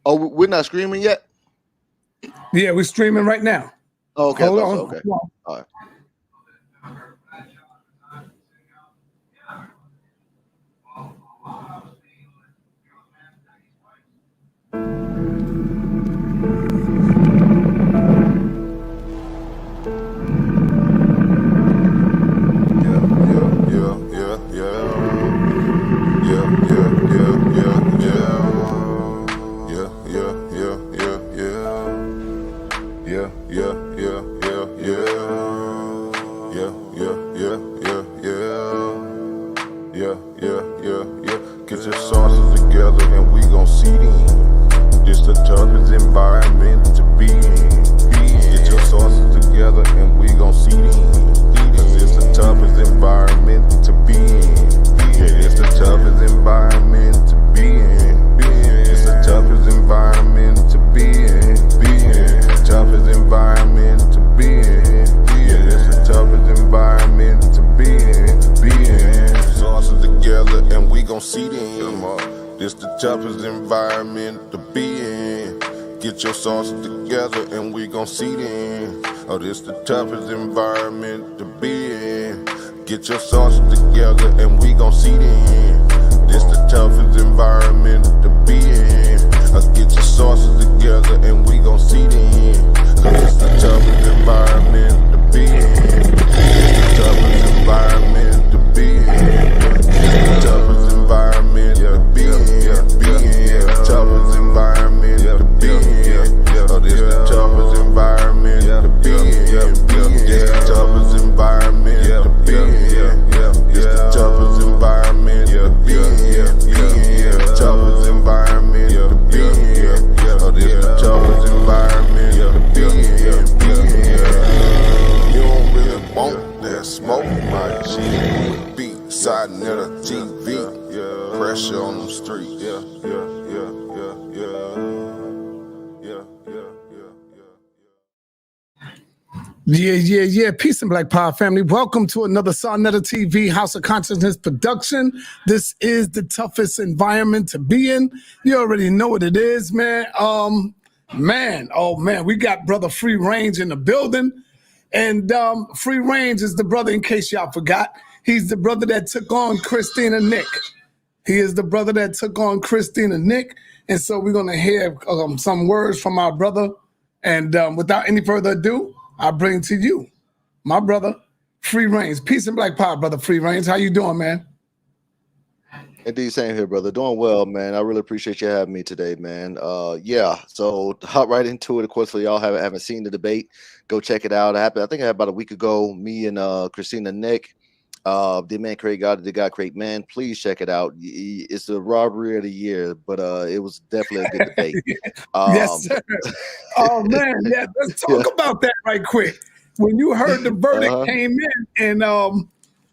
Oh, we're not screaming yet? Yeah, we're streaming right now. Oh, okay. Hold on. on. Okay. Hold on. All right. Get your sauces together and we gon' see them. This the toughest environment to be in. Get your sauces together and we gon' see them. Cause it's the toughest environment to be in. Yeah, it's the toughest environment to be in. It's the toughest environment to be in. Toughest environment to be in. Yeah, it's the toughest environment to be in. Sauces together and we gon' see them. This the toughest environment to be in. Get your sauces together and we gon' see them. Oh, this the toughest environment to be in. Get your sauces together and we gon' see them. This the toughest environment to be in. Get your sauces together and we gon' see them. This the toughest environment to be in. This the toughest environment to be in. This the toughest environment to be in. Toughest environment to be in. Oh, this the toughest environment to be in. This the toughest environment to be in. This the toughest environment to be in. Toughest environment to be in. Oh, this the toughest environment to be in. You don't really want that smoke, my G. Beat siding at a TV. Pressure on them streets. Yeah. Peace and Black Power family. Welcome to another Sarnetta TV House of Consciousness production. This is the toughest environment to be in. You already know what it is, man. We got brother Free Range in the building. And Free Range is the brother, in case y'all forgot. He's the brother that took on Christina Nick. He is the brother that took on Christina Nick. And so we're going to hear some words from our brother. And without any further ado, I bring to you my brother, Free Range. Peace and Black Power, brother Free Range. How you doing, man? Indeed, same here, brother. Doing well, man. I really appreciate you having me today, man. So hop right into it. Of course, for y'all haven't seen the debate, go check it out. I think it happened about a week ago. Me and Christina Nick, the man create God, the God create man. Please check it out. It's the robbery of the year, but it was definitely a good debate. Yes, sir. Oh man, yeah. Let's talk about that right quick. When you heard the verdict came in, and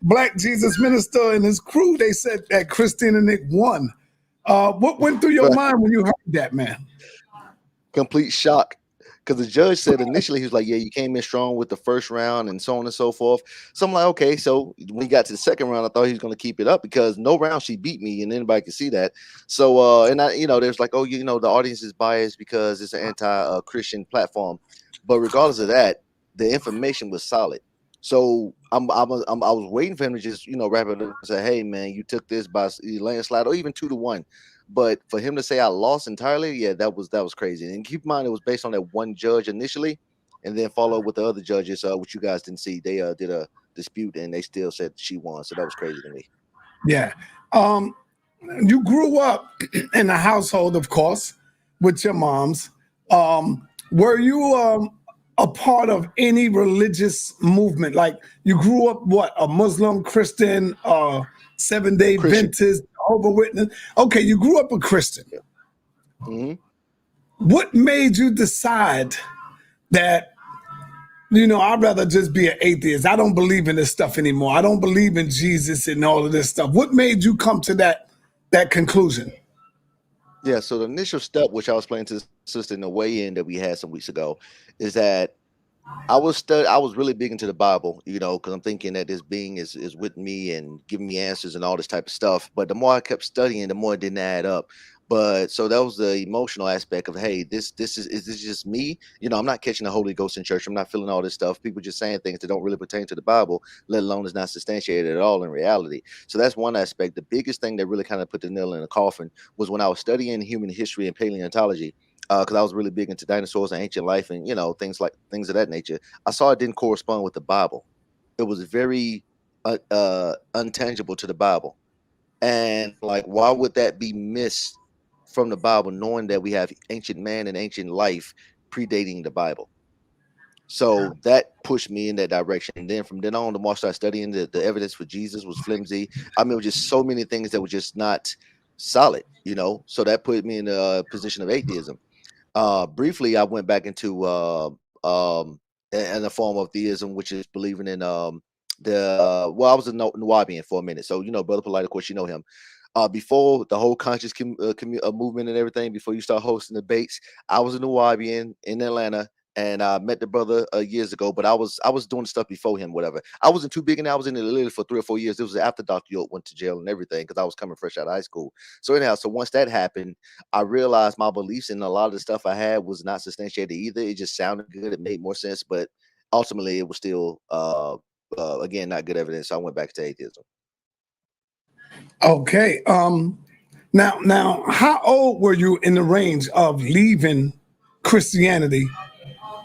BlackJesusMinister and his crew, they said that Christina Nick won. What went through your mind when you heard that, man? Complete shock. Because the judge said initially, he was like, yeah, you came in strong with the first round and so on and so forth. So I'm like, okay. So when he got to the second round, I thought he was going to keep it up because no round she beat me and anybody could see that. So, there's like, the audience is biased because it's an anti-Christian platform. But regardless of that, the information was solid. So I was waiting for him to just, wrap it up and say, hey, man, you took this by landslide or even 2-1. But for him to say I lost entirely, yeah, that was crazy. And keep in mind, it was based on that one judge initially, and then followed with the other judges, which you guys didn't see. They did a dispute, and they still said she won. So that was crazy to me. Yeah. You grew up in a household, of course, with your moms. Were you a part of any religious movement? Like you grew up, what, a Muslim, Christian, Seventh-day Adventist, Jehovah's Witness? Okay, you grew up a Christian. Yeah. Mm-hmm. What made you decide that, I'd rather just be an atheist? I don't believe in this stuff anymore. I don't believe in Jesus and all of this stuff. What made you come to that conclusion? Yeah, so the initial step, which I was explaining to the sister in the weigh-in that we had some weeks ago, is that I was really big into the Bible, because I'm thinking that this being is with me and giving me answers and all this type of stuff. But the more I kept studying, the more it didn't add up. But so that was the emotional aspect of, hey, is this just me? I'm not catching the Holy Ghost in church. I'm not feeling all this stuff. People just saying things that don't really pertain to the Bible, let alone is not substantiated at all in reality. So that's one aspect. The biggest thing that really kind of put the nail in the coffin was when I was studying human history and paleontology, because I was really big into dinosaurs and ancient life and things of that nature. I saw it didn't correspond with the Bible. It was very untangible to the Bible. And like, why would that be missed from the Bible, knowing that we have ancient man and ancient life predating the Bible? So that pushed me in that direction. And then from then on, the more I started studying, the evidence for Jesus was flimsy. I mean, it was just so many things that were just not solid. So that put me in a position of atheism. Briefly, I went back into in a form of theism, which is believing in I was a Nuwabian for a minute. So Brother Polite, of course, you know him. Before the whole conscious movement and everything, before you start hosting debates, I was a Nuwabian in Atlanta, and I met the brother years ago. But I was doing stuff before him, whatever. I wasn't too big, and I was in it literally for 3 or 4 years. It was after Dr. York went to jail and everything, because I was coming fresh out of high school. So anyhow, so once that happened, I realized my beliefs and a lot of the stuff I had was not substantiated either. It just sounded good. It made more sense, but ultimately it was still again not good evidence. So I went back to atheism. Okay. Now, how old were you in the range of leaving Christianity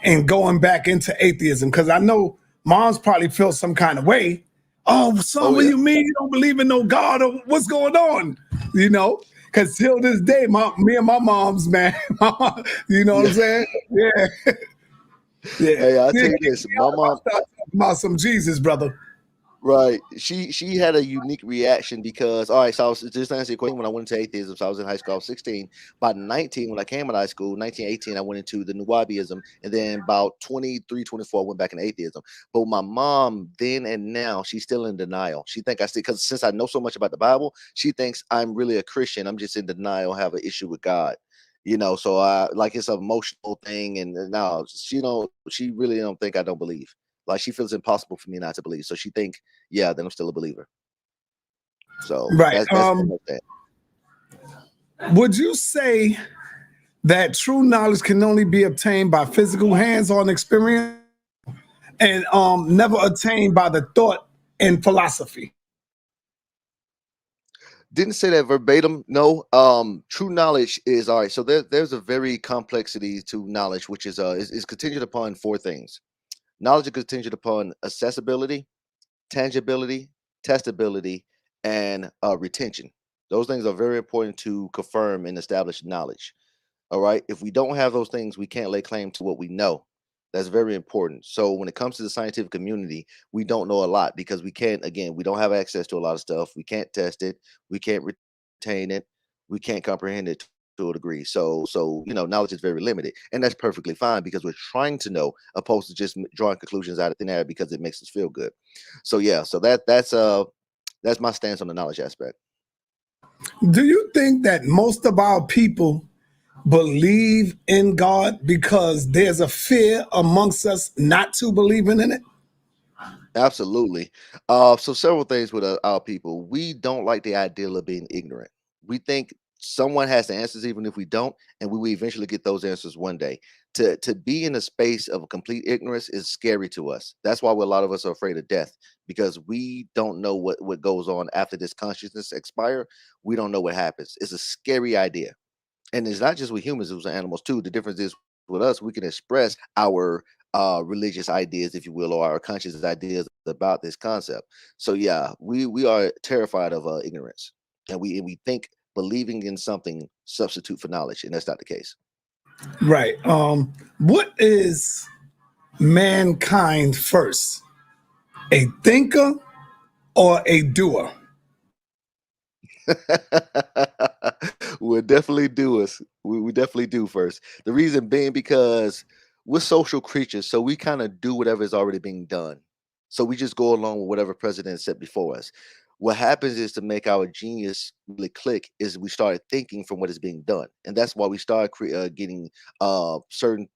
and going back into atheism? Because I know moms probably feel some kind of way. Oh, son, Oh what do yeah. you mean you don't believe in no God, or what's going on? Because till this day, me and my mom's, man, you know what Yeah. I'm saying? Yeah, yeah. Hey, I'll Yeah, tell you kick this. me My out if I mom, start talking about some Jesus, brother. right. She had a unique reaction because, all right, so I was just to answer your question. When I went into atheism, so I was in high school, I was 16. By 19, when I came out of high school, 1918, I went into the Nuwabiism, and then about 23, 24, I went back into atheism. But my mom then and now, she's still in denial. She think I still, because since I know so much about the Bible, she thinks I'm really a Christian. I'm just in denial, have an issue with God. So I like it's an emotional thing, and no, she really don't think I don't believe. Like she feels impossible for me not to believe. So she think, yeah, then I'm still a believer. So Right. that's pretty much that. Would you say that true knowledge can only be obtained by physical hands-on experience and never attained by the thought and philosophy? Didn't say that verbatim. No. True knowledge is all right. So there's a very complexity to knowledge, which is contingent upon four things. Knowledge is contingent upon accessibility, tangibility, testability, and retention. Those things are very important to confirm and establish knowledge. All right. If we don't have those things, we can't lay claim to what we know. That's very important. So when it comes to the scientific community, we don't know a lot because we don't have access to a lot of stuff. We can't test it. We can't retain it. We can't comprehend it to a degree. So knowledge is very limited, and that's perfectly fine because we're trying to know, opposed to just drawing conclusions out of thin air because it makes us feel good. So yeah, so that's my stance on the knowledge aspect. Do you think that most of our people believe in God because there's a fear amongst us not to believing in it? Absolutely. So several things with our people. We don't like the ideal of being ignorant. We think someone has the answers, even if we don't, and we will eventually get those answers one day. To be in a space of complete ignorance is scary to us. That's why a lot of us are afraid of death, because we don't know what goes on after this consciousness expire. We don't know what happens. It's a scary idea. And it's not just with humans, it was animals too. The difference is with us, we can express our religious ideas, if you will, or our conscious ideas about this concept. So yeah, we are terrified of ignorance, and we think believing in something substitute for knowledge, and that's not the case. Right. What is mankind first? A thinker or a doer? We'll definitely do us. We definitely do first. The reason being because we're social creatures, so we kind of do whatever is already being done. So we just go along with whatever president set before us. What happens is to make our genius really click is we started thinking from what is being done, and that's why we start getting certain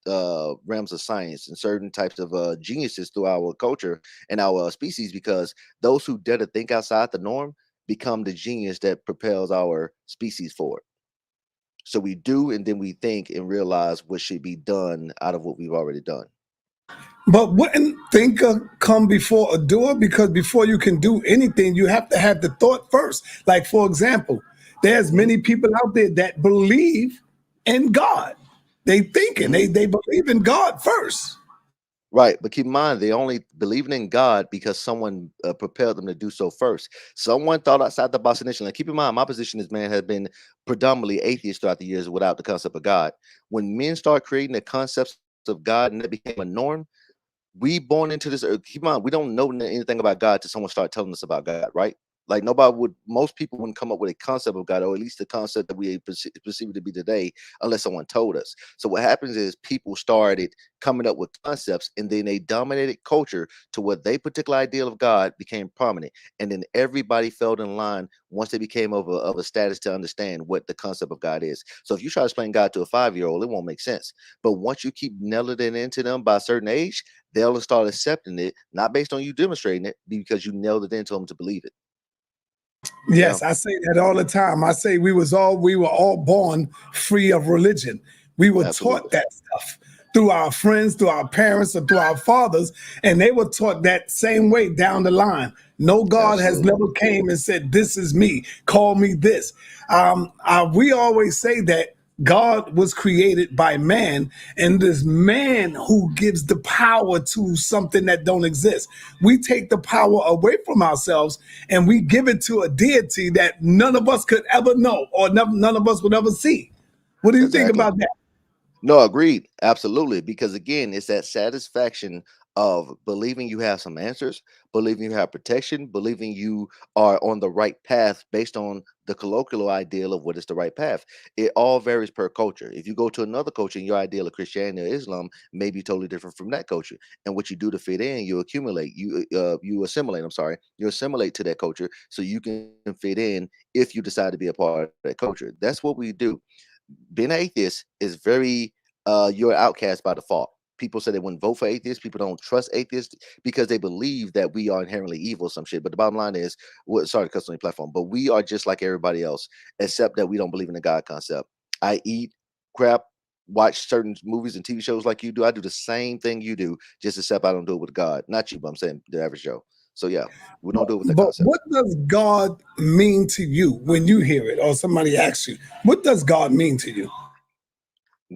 realms of science and certain types of geniuses through our culture and our species, because those who dare to think outside the norm become the genius that propels our species forward. So we do, and then we think and realize what should be done out of what we've already done. But wouldn't thinker come before a doer? Because before you can do anything, you have to have the thought first. Like, for example, there's Mhm. many people out there that believe in God. They thinking, Mhm. they believe in God first. Right, but keep in mind they only believing in God because someone propelled them to do so first. Someone thought outside the box initially. And keep in mind, my position as man has been predominantly atheist throughout the years without the concept of God. When men start creating the concepts of God and that became a norm, we born into this earth. Keep in mind, we don't know anything about God till someone start telling us about God, right? Like nobody would, most people wouldn't come up with a concept of God, or at least the concept that we perceive it to be today, unless someone told us. So what happens is people started coming up with concepts, and then they dominated culture to what they particular ideal of God became prominent, and then everybody fell in line once they became of a status to understand what the concept of God is. So if you try to explain God to a 5-year-old, it won't make sense. But once you keep nailing it into them by a certain age, they'll start accepting it, not based on you demonstrating it, because you nailed it into them to believe it. Yeah, Yes, I say that all the time. I say we were all born free of religion. We were taught absolutely. that stuff through our friends, through our parents, or through our fathers, and they were taught that same way down the line. No, God has Absolutely. never came and said, "This is me. Call me this." We always say that God was created by man, and this man who gives the power to something that don't exist. We take the power away from ourselves and we give it to a deity that none of us could ever know or none of us would ever see. What do you think Exactly. about that? No, agreed. Absolutely. Because again, it's that satisfaction of believing you have some answers, believing you have protection, believing you are on the right path based on the colloquial ideal of what is the right path. It all varies per culture. If you go to another culture and your ideal of Christianity or Islam may be totally different from that culture. And what you do to fit in, you accumulate, you assimilate, I'm sorry, you assimilate to that culture so you can fit in if you decide to be a part of that culture. That's what we do. Being an atheist is very you're an outcast by default. People say they wouldn't vote for atheists. People don't trust atheists because they believe that we are inherently evil or some shit. But the bottom line is, sorry to cuss on your platform, but we are just like everybody else, except that we don't believe in the God concept. I eat crap, watch certain movies and TV shows like you do. I do the same thing you do, just except I don't do it with God. Not you, but I'm saying the average Joe. So yeah, we don't do it with the But concept. what does God mean to you when you hear it or somebody asks you? What does God mean to you?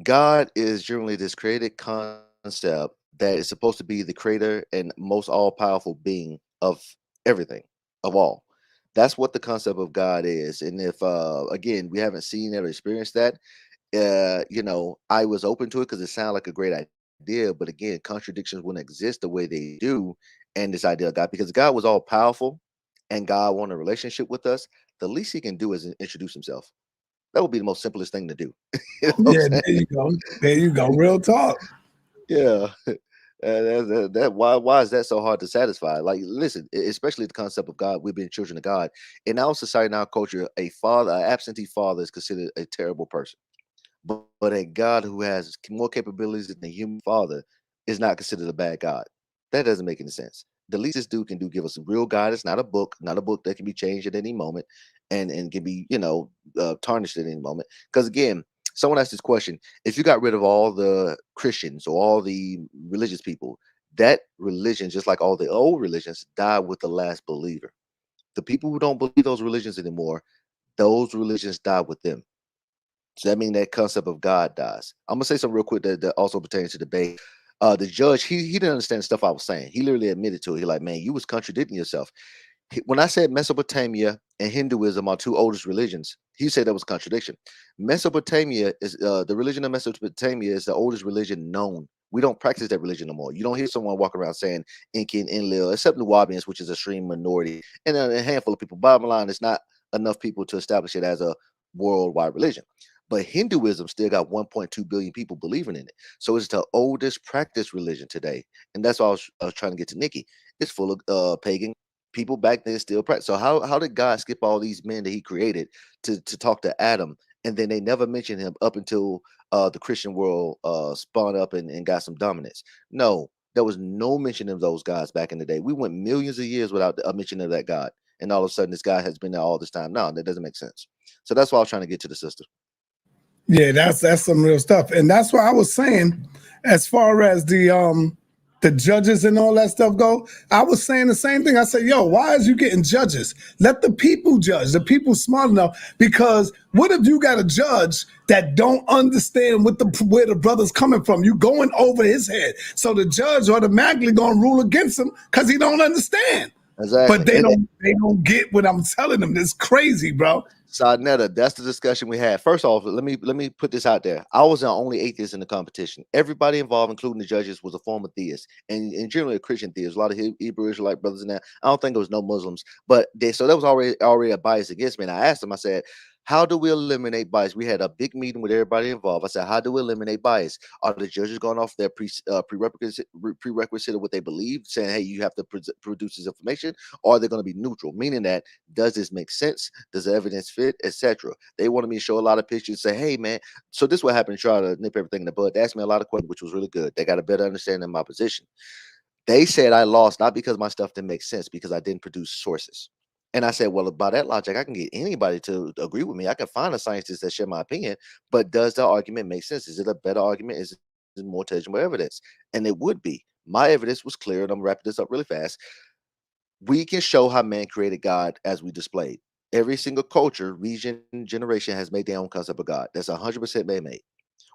God is generally this created concept that is supposed to be the creator and most all powerful being of everything, of all. That's what the concept of God is. And if again we haven't seen or experienced that, I was open to it because it sounded like a great idea. But again, contradictions wouldn't exist the way they do, and this idea of God, because God was all powerful and God wanted a relationship with us. The least he can do is introduce himself. That would be the most simplest thing to do. You know what Yeah, I'm there saying? you go. There you go. Real talk. Yeah. Why is that so hard to satisfy? Like, listen, especially the concept of God, we've been children of God. In our society, in our culture, an absentee father is considered a terrible person. But a God who has more capabilities than a human father is not considered a bad God. That doesn't make any sense. The least this dude can do give us real guidance, not a book that can be changed at any moment, and can be tarnished at any moment. Because again, someone asked this question: if you got rid of all the Christians or all the religious people, that religion, just like all the old religions, died with the last believer. The people who don't believe those religions anymore, those religions die with them. So that means that concept of God dies. I'm gonna say something real quick that also pertains to debate. The judge, he didn't understand the stuff I was saying. He literally admitted to it. He like, man, you was contradicting yourself. When I said Mesopotamia and Hinduism are two oldest religions, he said that was a contradiction. Mesopotamia is the religion of Mesopotamia is the oldest religion known. We don't practice that religion no more. You don't hear someone walking around saying Inca and Enlil, except the Wabians, which is a extreme minority, and a handful of people. Bottom line, it's not enough people to establish it as a worldwide religion. But Hinduism still got 1.2 billion people believing in it. So it's the oldest practiced religion today. And that's why I was trying to get to Nikki. It's full of pagan people back then still practice. So how did God skip all these men that he created to talk to Adam? And then they never mentioned him up until the Christian world spun up and got some dominance. No, there was no mention of those guys back in the day. We went millions of years without a mention of that God. And all of a sudden, this guy has been there all this time. No, that doesn't make sense. So that's why I was trying to get to the sister. Yeah, that's some real stuff. And that's what I was saying as far as the judges and all that stuff go. I was saying the same thing. I said, yo, why is you getting judges? Let the people judge. The people smart enough. Because what if you got a judge that don't understand where the brother's coming from? You going over his head. So the judge automatically gonna rule against him because he don't understand. Exactly. But they don't get what I'm telling them. It's crazy, bro. Sadnetta, that's the discussion we had. First off, let me put this out there. I was the only atheist in the competition. Everybody involved, including the judges, was a former theist, and generally a Christian theist. A lot of Hebrew Israelite brothers in there. I don't think there was no Muslims, but so that was already a bias against me. And I asked them, I said, how do we eliminate bias? We had a big meeting with everybody involved. I said, how do we eliminate bias? Are the judges going off their prerequisite of what they believe, saying, hey, you have to produce this information, or are they going to be neutral, meaning that does this make sense? Does the evidence fit, etc.? They wanted me to show a lot of pictures, say, hey, man, so this is what happened, try to nip everything in the bud. They asked me a lot of questions, which was really good. They got a better understanding of my position. They said I lost, not because my stuff didn't make sense, because I didn't produce sources. And I said, well, by that logic, I can get anybody to agree with me. I can find a scientist that share my opinion, but does the argument make sense? Is it a better argument? Is it more tangible evidence? And it would be. My evidence was clear, and I'm wrapping this up really fast. We can show how man created God as we displayed. Every single culture, region, generation has made their own concept of God. That's 100% man-made.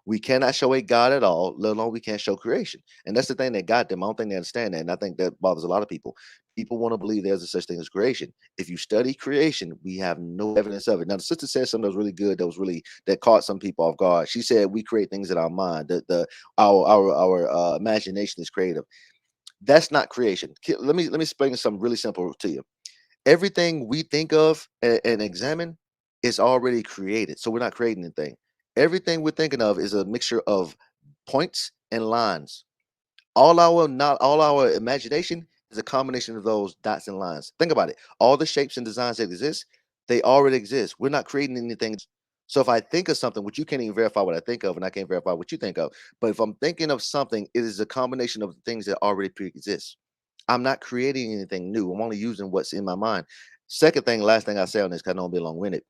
We cannot show a God at all, let alone we can't show creation. And that's the thing that got them. I don't think they understand that. And I think that bothers a lot of people. People want to believe there's a such thing as creation. If you study creation, we have no evidence of it. Now, the sister said something that was really good, that caught some people off guard. She said we create things in our mind, our imagination is creative. That's not creation. Let me explain something really simple to you. Everything we think of and examine is already created. So we're not creating anything. Everything we're thinking of is a mixture of points and lines. All our imagination is a combination of those dots and lines. Think about it. All the shapes and designs that exist, they already exist. We're not creating anything. So if I think of something, which you can't even verify what I think of, and I can't verify what you think of, but if I'm thinking of something, it is a combination of things that already pre-exist. I'm not creating anything new. I'm only using what's in my mind. Second thing, last thing I say on this, because I don't want to be long-winded.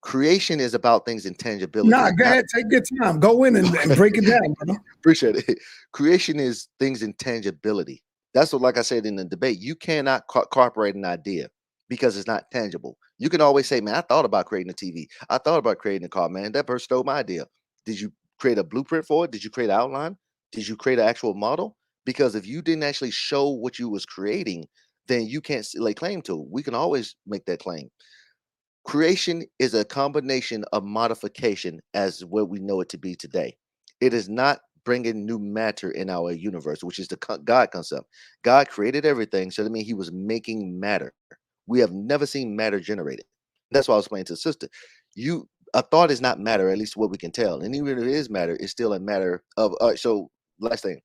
Creation is about things intangibility. Nah, go ahead, take your time. Go in and break it down, brother. Appreciate it. Creation is things intangibility. That's what, like I said in the debate, you cannot incorporate an idea because it's not tangible. You can always say, man, I thought about creating a TV. I thought about creating a car, man. That person stole my idea. Did you create a blueprint for it? Did you create an outline? Did you create an actual model? Because if you didn't actually show what you was creating, then you can't lay claim to it. We can always make that claim. Creation is a combination of modification as what we know it to be today. It is not bringing new matter in our universe, which is the God concept. God created everything, so that means he was making matter. We have never seen matter generated. That's why I was explaining to the sister. A thought is not matter, at least what we can tell. And even if it is matter, it's still a matter of so last thing.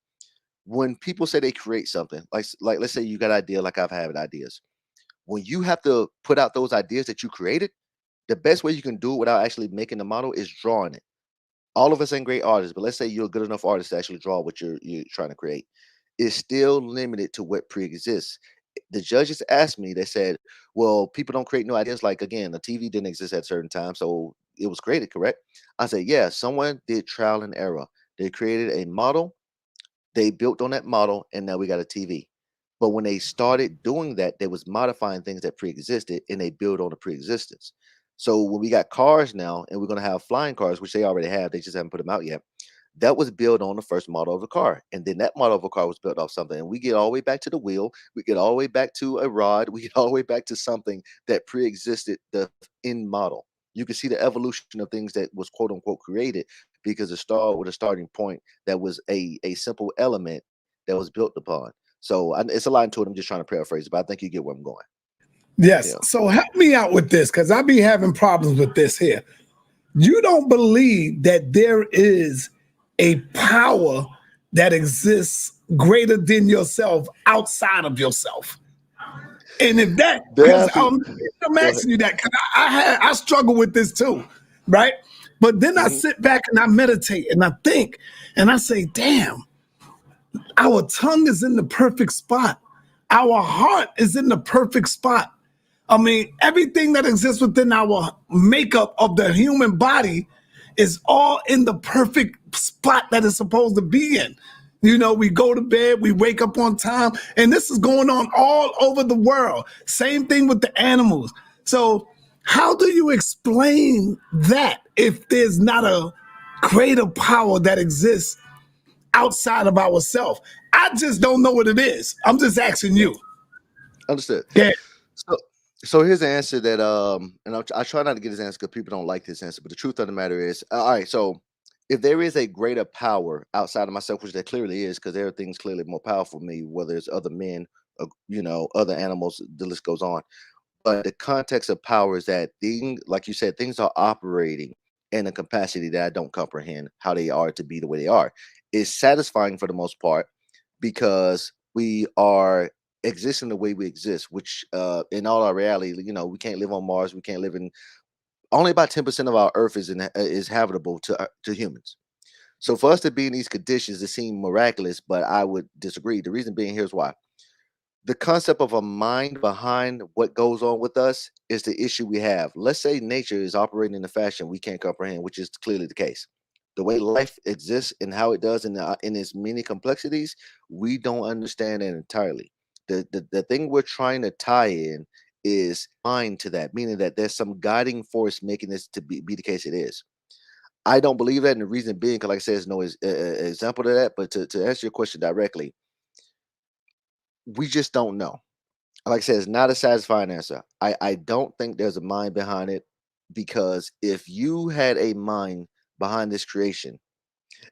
When people say they create something, like let's say you got an idea, like I've had ideas. When you have to put out those ideas that you created, the best way you can do it without actually making the model is drawing it. All of us ain't great artists, but let's say you're a good enough artist to actually draw what you're trying to create. It's still limited to what pre-exists. The judges asked me, they said, well, people don't create new ideas. Like, again, the TV didn't exist at a certain time, so it was created, correct? I said, yeah, someone did trial and error. They created a model, they built on that model, and now we got a TV. But when they started doing that, they was modifying things that pre-existed, and they built on the pre-existence. So when we got cars now, and we're going to have flying cars, which they already have, they just haven't put them out yet. That was built on the first model of the car. And then that model of a car was built off something. And we get all the way back to the wheel. We get all the way back to a rod. We get all the way back to something that pre-existed the end model. You can see the evolution of things that was quote unquote created because it started with a starting point that was a simple element that was built upon. So it's a lot into it. I'm just trying to paraphrase it, but I think you get where I'm going. Yes. Yeah. So help me out with this, because I be having problems with this here. You don't believe that there is a power that exists greater than yourself outside of yourself. And if that, because I'm asking you that, because I struggle with this too, right? But then I sit back and I meditate and I think and I say, damn, our tongue is in the perfect spot. Our heart is in the perfect spot. I mean, everything that exists within our makeup of the human body is all in the perfect spot that it's supposed to be in. You know, we go to bed, we wake up on time, and this is going on all over the world. Same thing with the animals. So how do you explain that if there's not a greater power that exists outside of ourselves? I just don't know what it is. I'm just asking you. Understood. Yeah. So, so here's the answer that and I try not to get this answer because people don't like this answer. But the truth of the matter is, all right. So, if there is a greater power outside of myself, which there clearly is, because everything's clearly more powerful than me, whether it's other men, other animals, the list goes on. But the context of power is that like you said, things are operating in a capacity that I don't comprehend how they are to be the way they are. It's satisfying for the most part because we are existing the way we exist, which in all our reality, we can't live on Mars, we can't live in only about 10% of our Earth is habitable to humans. So for us to be in these conditions, it seems miraculous, but I would disagree. The reason being, here's why: the concept of a mind behind what goes on with us is the issue we have. Let's say nature is operating in a fashion we can't comprehend, which is clearly the case. The way life exists and how it does in its many complexities, we don't understand it entirely. The thing we're trying to tie in is mind to that, meaning that there's some guiding force making this to be the case it is. I don't believe that, and the reason being, because like I said, there's no example to that. But to answer your question directly, we just don't know. Like I said, it's not a satisfying answer. I don't think there's a mind behind it, because if you had a mind behind this creation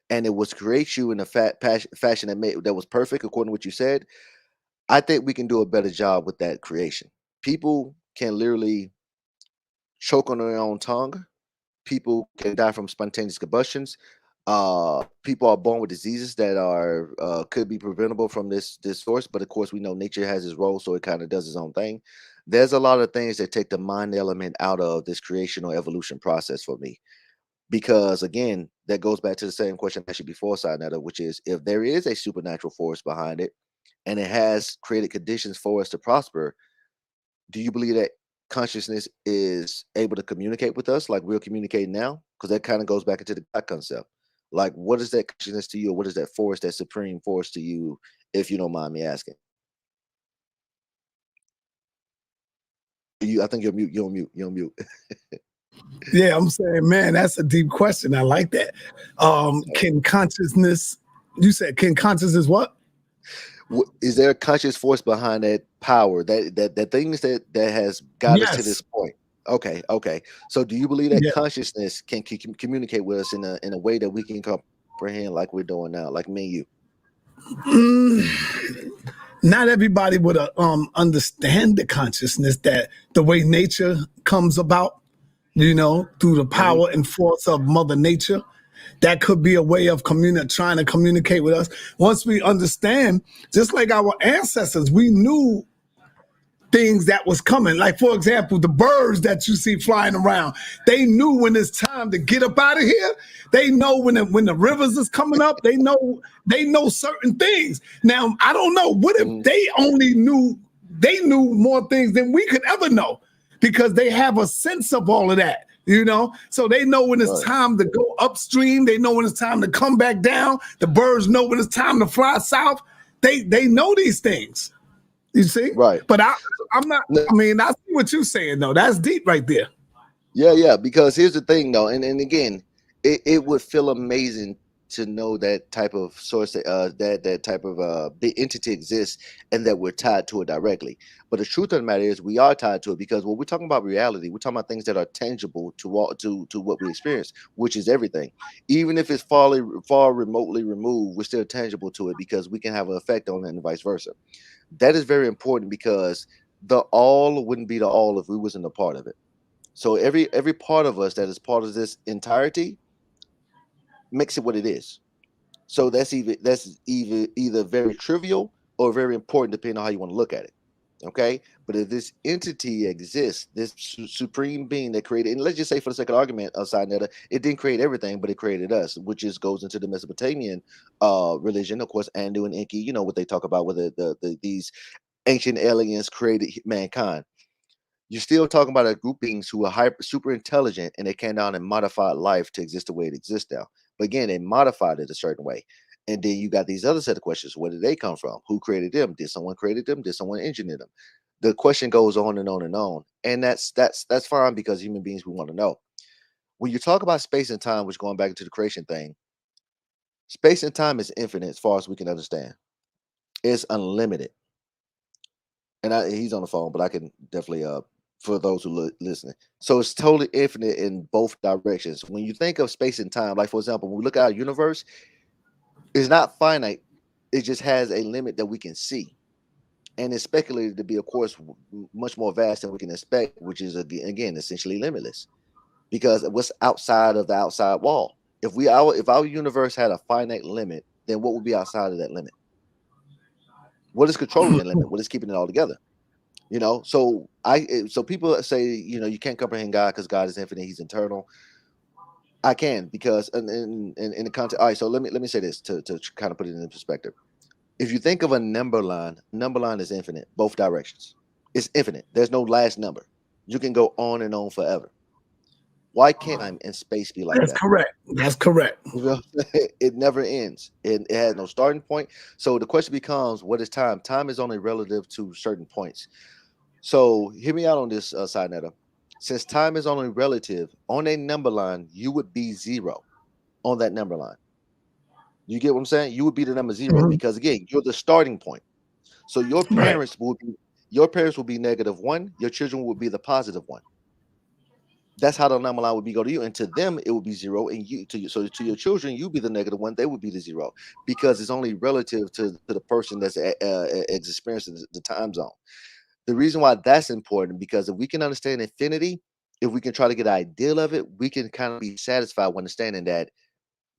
and it was create you in a fashion that was perfect according to what you said, I think we can do a better job with that creation. People can literally choke on their own tongue. People can die from spontaneous combustions. People are born with diseases that are could be preventable from this source, but of course we know nature has its role, so it kind of does its own thing. There's a lot of things that take the mind element out of this creational evolution process for me, because again, that goes back to the same question I asked you before, Sinetta, which is, if there is a supernatural force behind it and it has created conditions for us to prosper, do you believe that consciousness is able to communicate with us like we're communicating now? Because that kind of goes back into the God concept. Like, what is that consciousness to you? Or what is that force, that supreme force to you, if you don't mind me asking? I think you're mute. You're on mute. You're on mute. Yeah, I'm saying, man, that's a deep question. I like that. Can consciousness, you said, can consciousness what? Is there a conscious force behind that power, that things that has got us to this Yes. point? Okay, okay. So do you believe that Yeah. consciousness can communicate with us in a way that we can comprehend, like we're doing now, like me and you? Not everybody would understand the consciousness, that the way nature comes about, through the Mhm. power and force of Mother Nature. That could be a way of trying to communicate with us. Once we understand, just like our ancestors, we knew things that was coming. Like, for example, the birds that you see flying around, they knew when it's time to get up out of here. They know when the rivers is coming up. They know certain things. Now, I don't know, what if Mhm. they knew more things than we could ever know, because they have a sense of all of that. So they know when it's Right. time to go upstream. They know when it's time to come back down. The birds know when it's time to fly south. They know these things. You see? Right. But I'm not, I mean, I see what you're saying, though. That's deep right there. Yeah. Because here's the thing, though, and again, it would feel amazing to know that type of source, that type of the entity exists, and that we're tied to it directly. But the truth of the matter is, we are tied to it, because when we're talking about reality, we're talking about things that are tangible to what we experience, which is everything. Even if it's far remotely removed, we're still tangible to it, because we can have an effect on it, and vice versa. That is very important, because the all wouldn't be the all if we wasn't a part of it. So every part of us that is part of this entirety makes it what it is. So that's either very trivial or very important, depending on how you want to look at it. Okay, but if this entity exists, this supreme being that created, and let's just say for the sake of argument, aside that it didn't create everything, but it created us, which just goes into the Mesopotamian religion, of course, Andu and Enki. You know what they talk about, whether these ancient aliens created mankind. You're still talking about a group of beings who are super intelligent, and they came down and modified life to exist the way it exists now. But again, they modified it a certain way. And then you got these other set of questions. Where did they come from? Who created them? Did someone create them? Did someone engineer them? The question goes on and on and on. And that's fine, because human beings, we want to know. When you talk about space and time, which going back into the creation thing, space and time is infinite as far as we can understand. It's unlimited. And he's on the phone, but I can definitely for those who listening. So it's totally infinite in both directions. When you think of space and time, like for example, when we look at our universe, it's not finite. It just has a limit that we can see. And it's speculated to be, of course, much more vast than we can expect, which is again essentially limitless. Because what's outside of the outside wall? If our universe had a finite limit, then what would be outside of that limit? What is controlling that limit? What is keeping it all together? So people say, you can't comprehend God because God is infinite, he's eternal. I can, because in the context. All right, so let me say this to kind of put it in perspective. If you think of a number line is infinite, both directions. It's infinite. There's no last number. You can go on and on forever. Why can't time and space be like that? That's correct. It never ends. It has no starting point. So the question becomes, what is time? Time is only relative to certain points. So hear me out on this, side Netta. Since time is only relative, on a number line, you would be 0 on that number line. You get what I'm saying? You would be the number 0 because again, you're the starting point. So your parents will be -1. Your children will be the +1. That's how the number line would be go to you, and to them it would be 0, and so to your children, you be the -1, they would be the 0, because it's only relative to the person that's experiencing the time zone. The reason why that's important, because if we can understand infinity, if we can try to get an ideal of it, we can kind of be satisfied with understanding that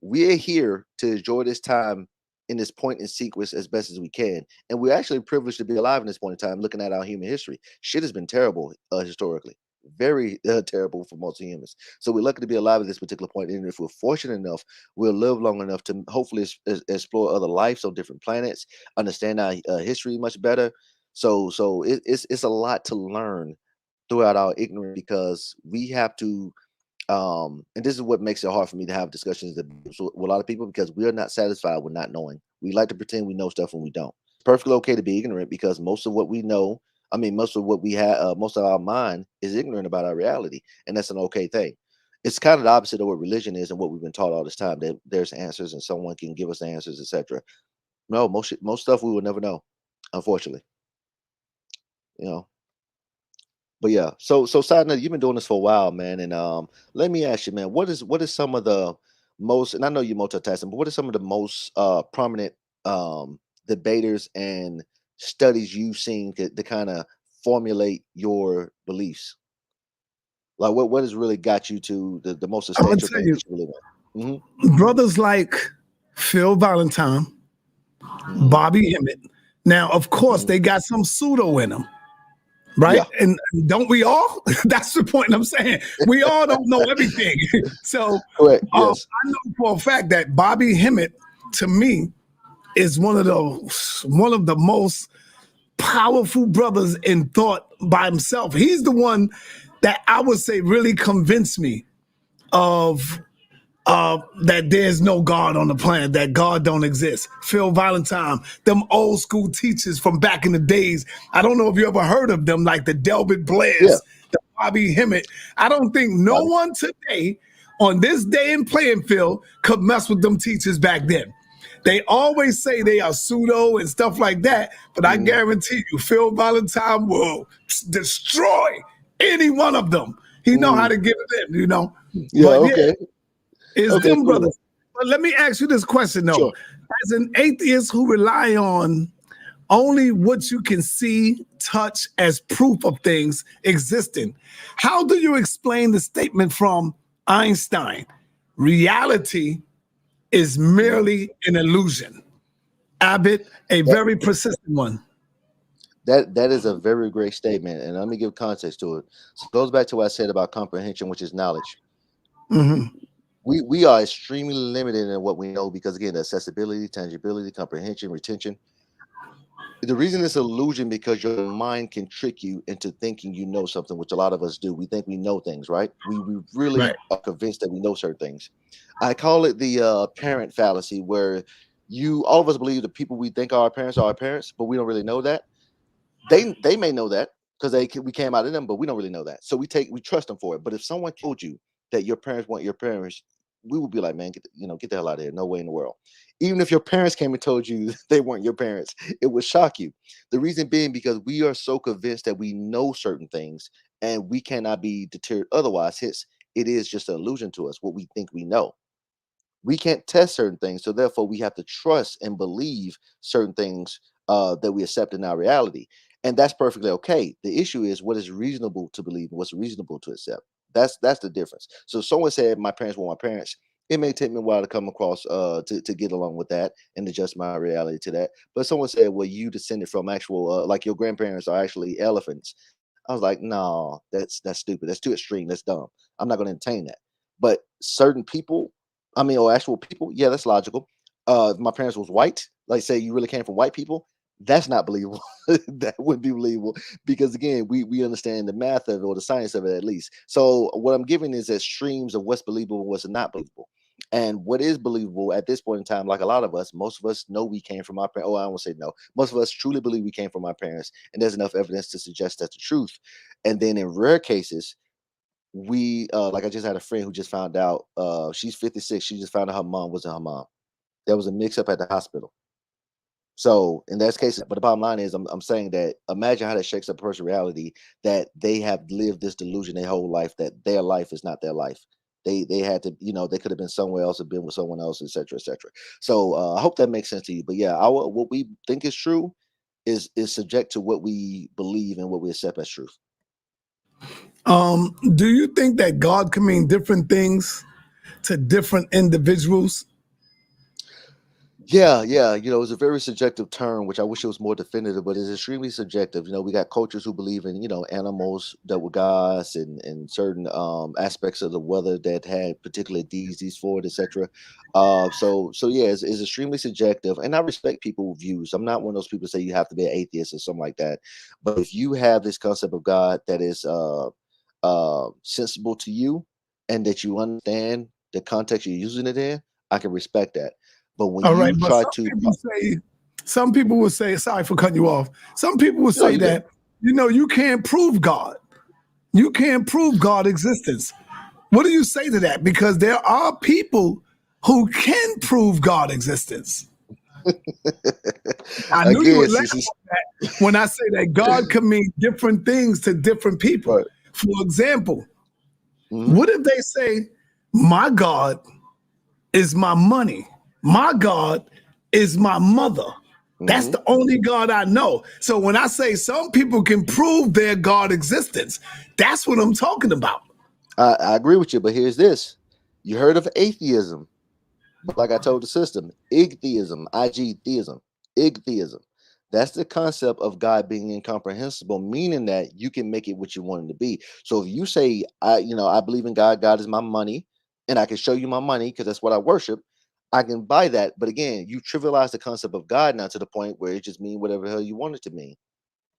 we're here to enjoy this time in this point in sequence as best as we can. And we're actually privileged to be alive in this point in time, looking at our human history. Shit has been terrible historically, very terrible for most humans. So we're lucky to be alive at this particular point. And if we're fortunate enough, we'll live long enough to hopefully explore other lives on different planets, understand our history much better. So it's a lot to learn throughout our ignorance, because we have to and this is what makes it hard for me to have discussions with a lot of people, because we are not satisfied with not knowing. We like to pretend we know stuff when we don't. It's perfectly okay to be ignorant, because most of what we know, most of what we have, most of our mind is ignorant about our reality, and that's an okay thing. It's kind of the opposite of what religion is and what we've been taught all this time, that there's answers and someone can give us answers, etc. No, most stuff we will never know, unfortunately. But yeah, so side note, you've been doing this for a while, man, and let me ask you, man, what is some of the most, and I know you're multitasking, but what are some of the most prominent debaters and studies you've seen to kind of formulate your beliefs? Like what has really got you to the most I'm gonna substantial tell thing you, that you believe in? brothers like Phil Valentine, Bobby Emmett. Now, of course, they got some pseudo in them, right? Yeah. And don't we all? That's the point I'm saying. We all don't know everything. So Correct. Yes. I know for a fact that Bobby Emmett, to me, is one of the most powerful brothers in thought by himself. He's the one that I would say really convinced me of that there's no God on the planet, that God don't exist. Phil Valentine, them old school teachers from back in the days. I don't know if you ever heard of them, like the Delbert Blairs, the Bobby Emmett. I don't think no one today on this day in playing field could mess with them teachers back then. They always say they are pseudo and stuff like that, but I guarantee you, Phil Valentine will destroy any one of them. He know how to get it in, Yeah. But okay. It's Okay, them cool. brothers. But let me ask you this question, though. Sure. As an atheist who rely on only what you can see, touch as proof of things existing, how do you explain the statement from Einstein? Reality is merely an illusion. Abbott, a very persistent one. That is a very great statement, and let me give context to it. So it goes back to what I said about comprehension, which is knowledge. We are extremely limited in what we know, because again, accessibility, tangibility, comprehension, retention. The reason it's illusion because your mind can trick you into thinking you know something, which a lot of us do. We think we know things, right? We Right. really are convinced that we know certain things. I call it the parent fallacy, where all of us believe the people we think are our parents, but we don't really know that. They may know that because we came out of them, but we don't really know that. So we trust them for it. But if someone told you that your parents weren't your parents, we would be like, man, get the hell out of here. No way in the world. Even if your parents came and told you they weren't your parents, it would shock you. The reason being because we are so convinced that we know certain things and we cannot be deterred otherwise. Hence, it is just an illusion to us what we think we know. We can't test certain things, so therefore we have to trust and believe certain things that we accept in our reality, and that's perfectly okay. The issue is what is reasonable to believe and what's reasonable to accept. That's the difference. So someone said my parents were my parents. It may take me a while to come across to get along with that and adjust my reality to that. But someone said, well, you descended from actual like your grandparents are actually elephants. I was like, no, that's stupid. That's too extreme. That's dumb. I'm not going to entertain that. But certain people, I mean, or actual people, yeah, that's logical. If my parents was white, like say you really came from white people, that's not believable. That wouldn't be believable because again, we understand the math of it or the science of it at least. So what I'm giving is extremes of what's believable and what's not believable. And what is believable at this point in time, like a lot of us, most of us know we came from our parents. Oh, I won't say no. Most of us truly believe we came from our parents, and there's enough evidence to suggest that's the truth. And then in rare cases, we like I just had a friend who just found out she's 56. She just found out her mom wasn't her mom. There was a mix up at the hospital. So in that case, but the bottom line is I'm saying that imagine how that shakes up a person's reality that they have lived this delusion their whole life that their life is not their life. They had to, they could have been somewhere else or been with someone else, etc., etc. So I hope that makes sense to you. But yeah, our what we think is true is subject to what we believe and what we accept as truth. Do you think that God can mean different things to different individuals? Yeah, yeah. It's a very subjective term, which I wish it was more definitive, but it's extremely subjective. We got cultures who believe in, animals that were gods and certain aspects of the weather that had particular deities for it, etc. So yeah, it's extremely subjective, and I respect people's views. I'm not one of those people who say you have to be an atheist or something like that. But if you have this concept of God that is sensible to you and that you understand the context you're using it in, I can respect that. But when All right, you but try to, some people will say, sorry for cutting you off. Some people will no, say you good. that, you can't prove God. You can't prove God's existence. What do you say to that? Because there are people who can prove God's existence. I knew you Again, would laugh at that when I say that God can mean different things to different people. right. For example, Mhm. what if they say, my God is my money? My God is my mother. That's Mhm. the only God I know. So when I say some people can prove their God existence, that's what I'm talking about. I agree with you, but here's this: you heard of atheism, but like I told the system, igtheism, ig theism, igtheism. That's the concept of God being incomprehensible, meaning that you can make it what you want it to be. So if you say, I believe in God, God is my money, and I can show you my money because that's what I worship, I can buy that. But again, you trivialize the concept of God now to the point where it just means whatever the hell you want it to mean.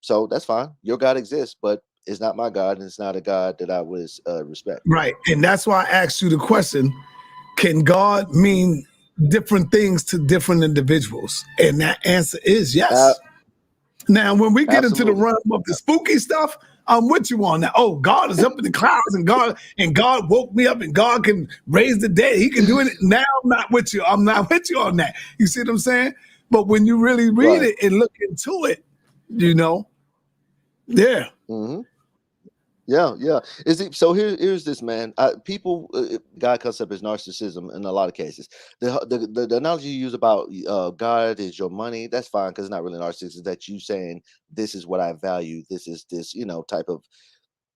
So that's fine. Your God exists, but it's not my God, and it's not a God that I would respect. Right. And that's why I asked you the question, can God mean different things to different individuals? And that answer is Uh, yes. Now, when we get into the absolutely. realm of the spooky stuff, I'm with you on that. Oh, God is up in the clouds, and God woke me up, and God can raise the dead. He can do it. Now I'm not with you. I'm not with you on that. You see what I'm saying? But when you really read Right. it and look into it, yeah. Hmm. Yeah, yeah. So here's this man. People, God concept is narcissism in a lot of cases. The analogy you use about God is your money. That's fine because it's not really narcissism. That you saying this is what I value. This is this type of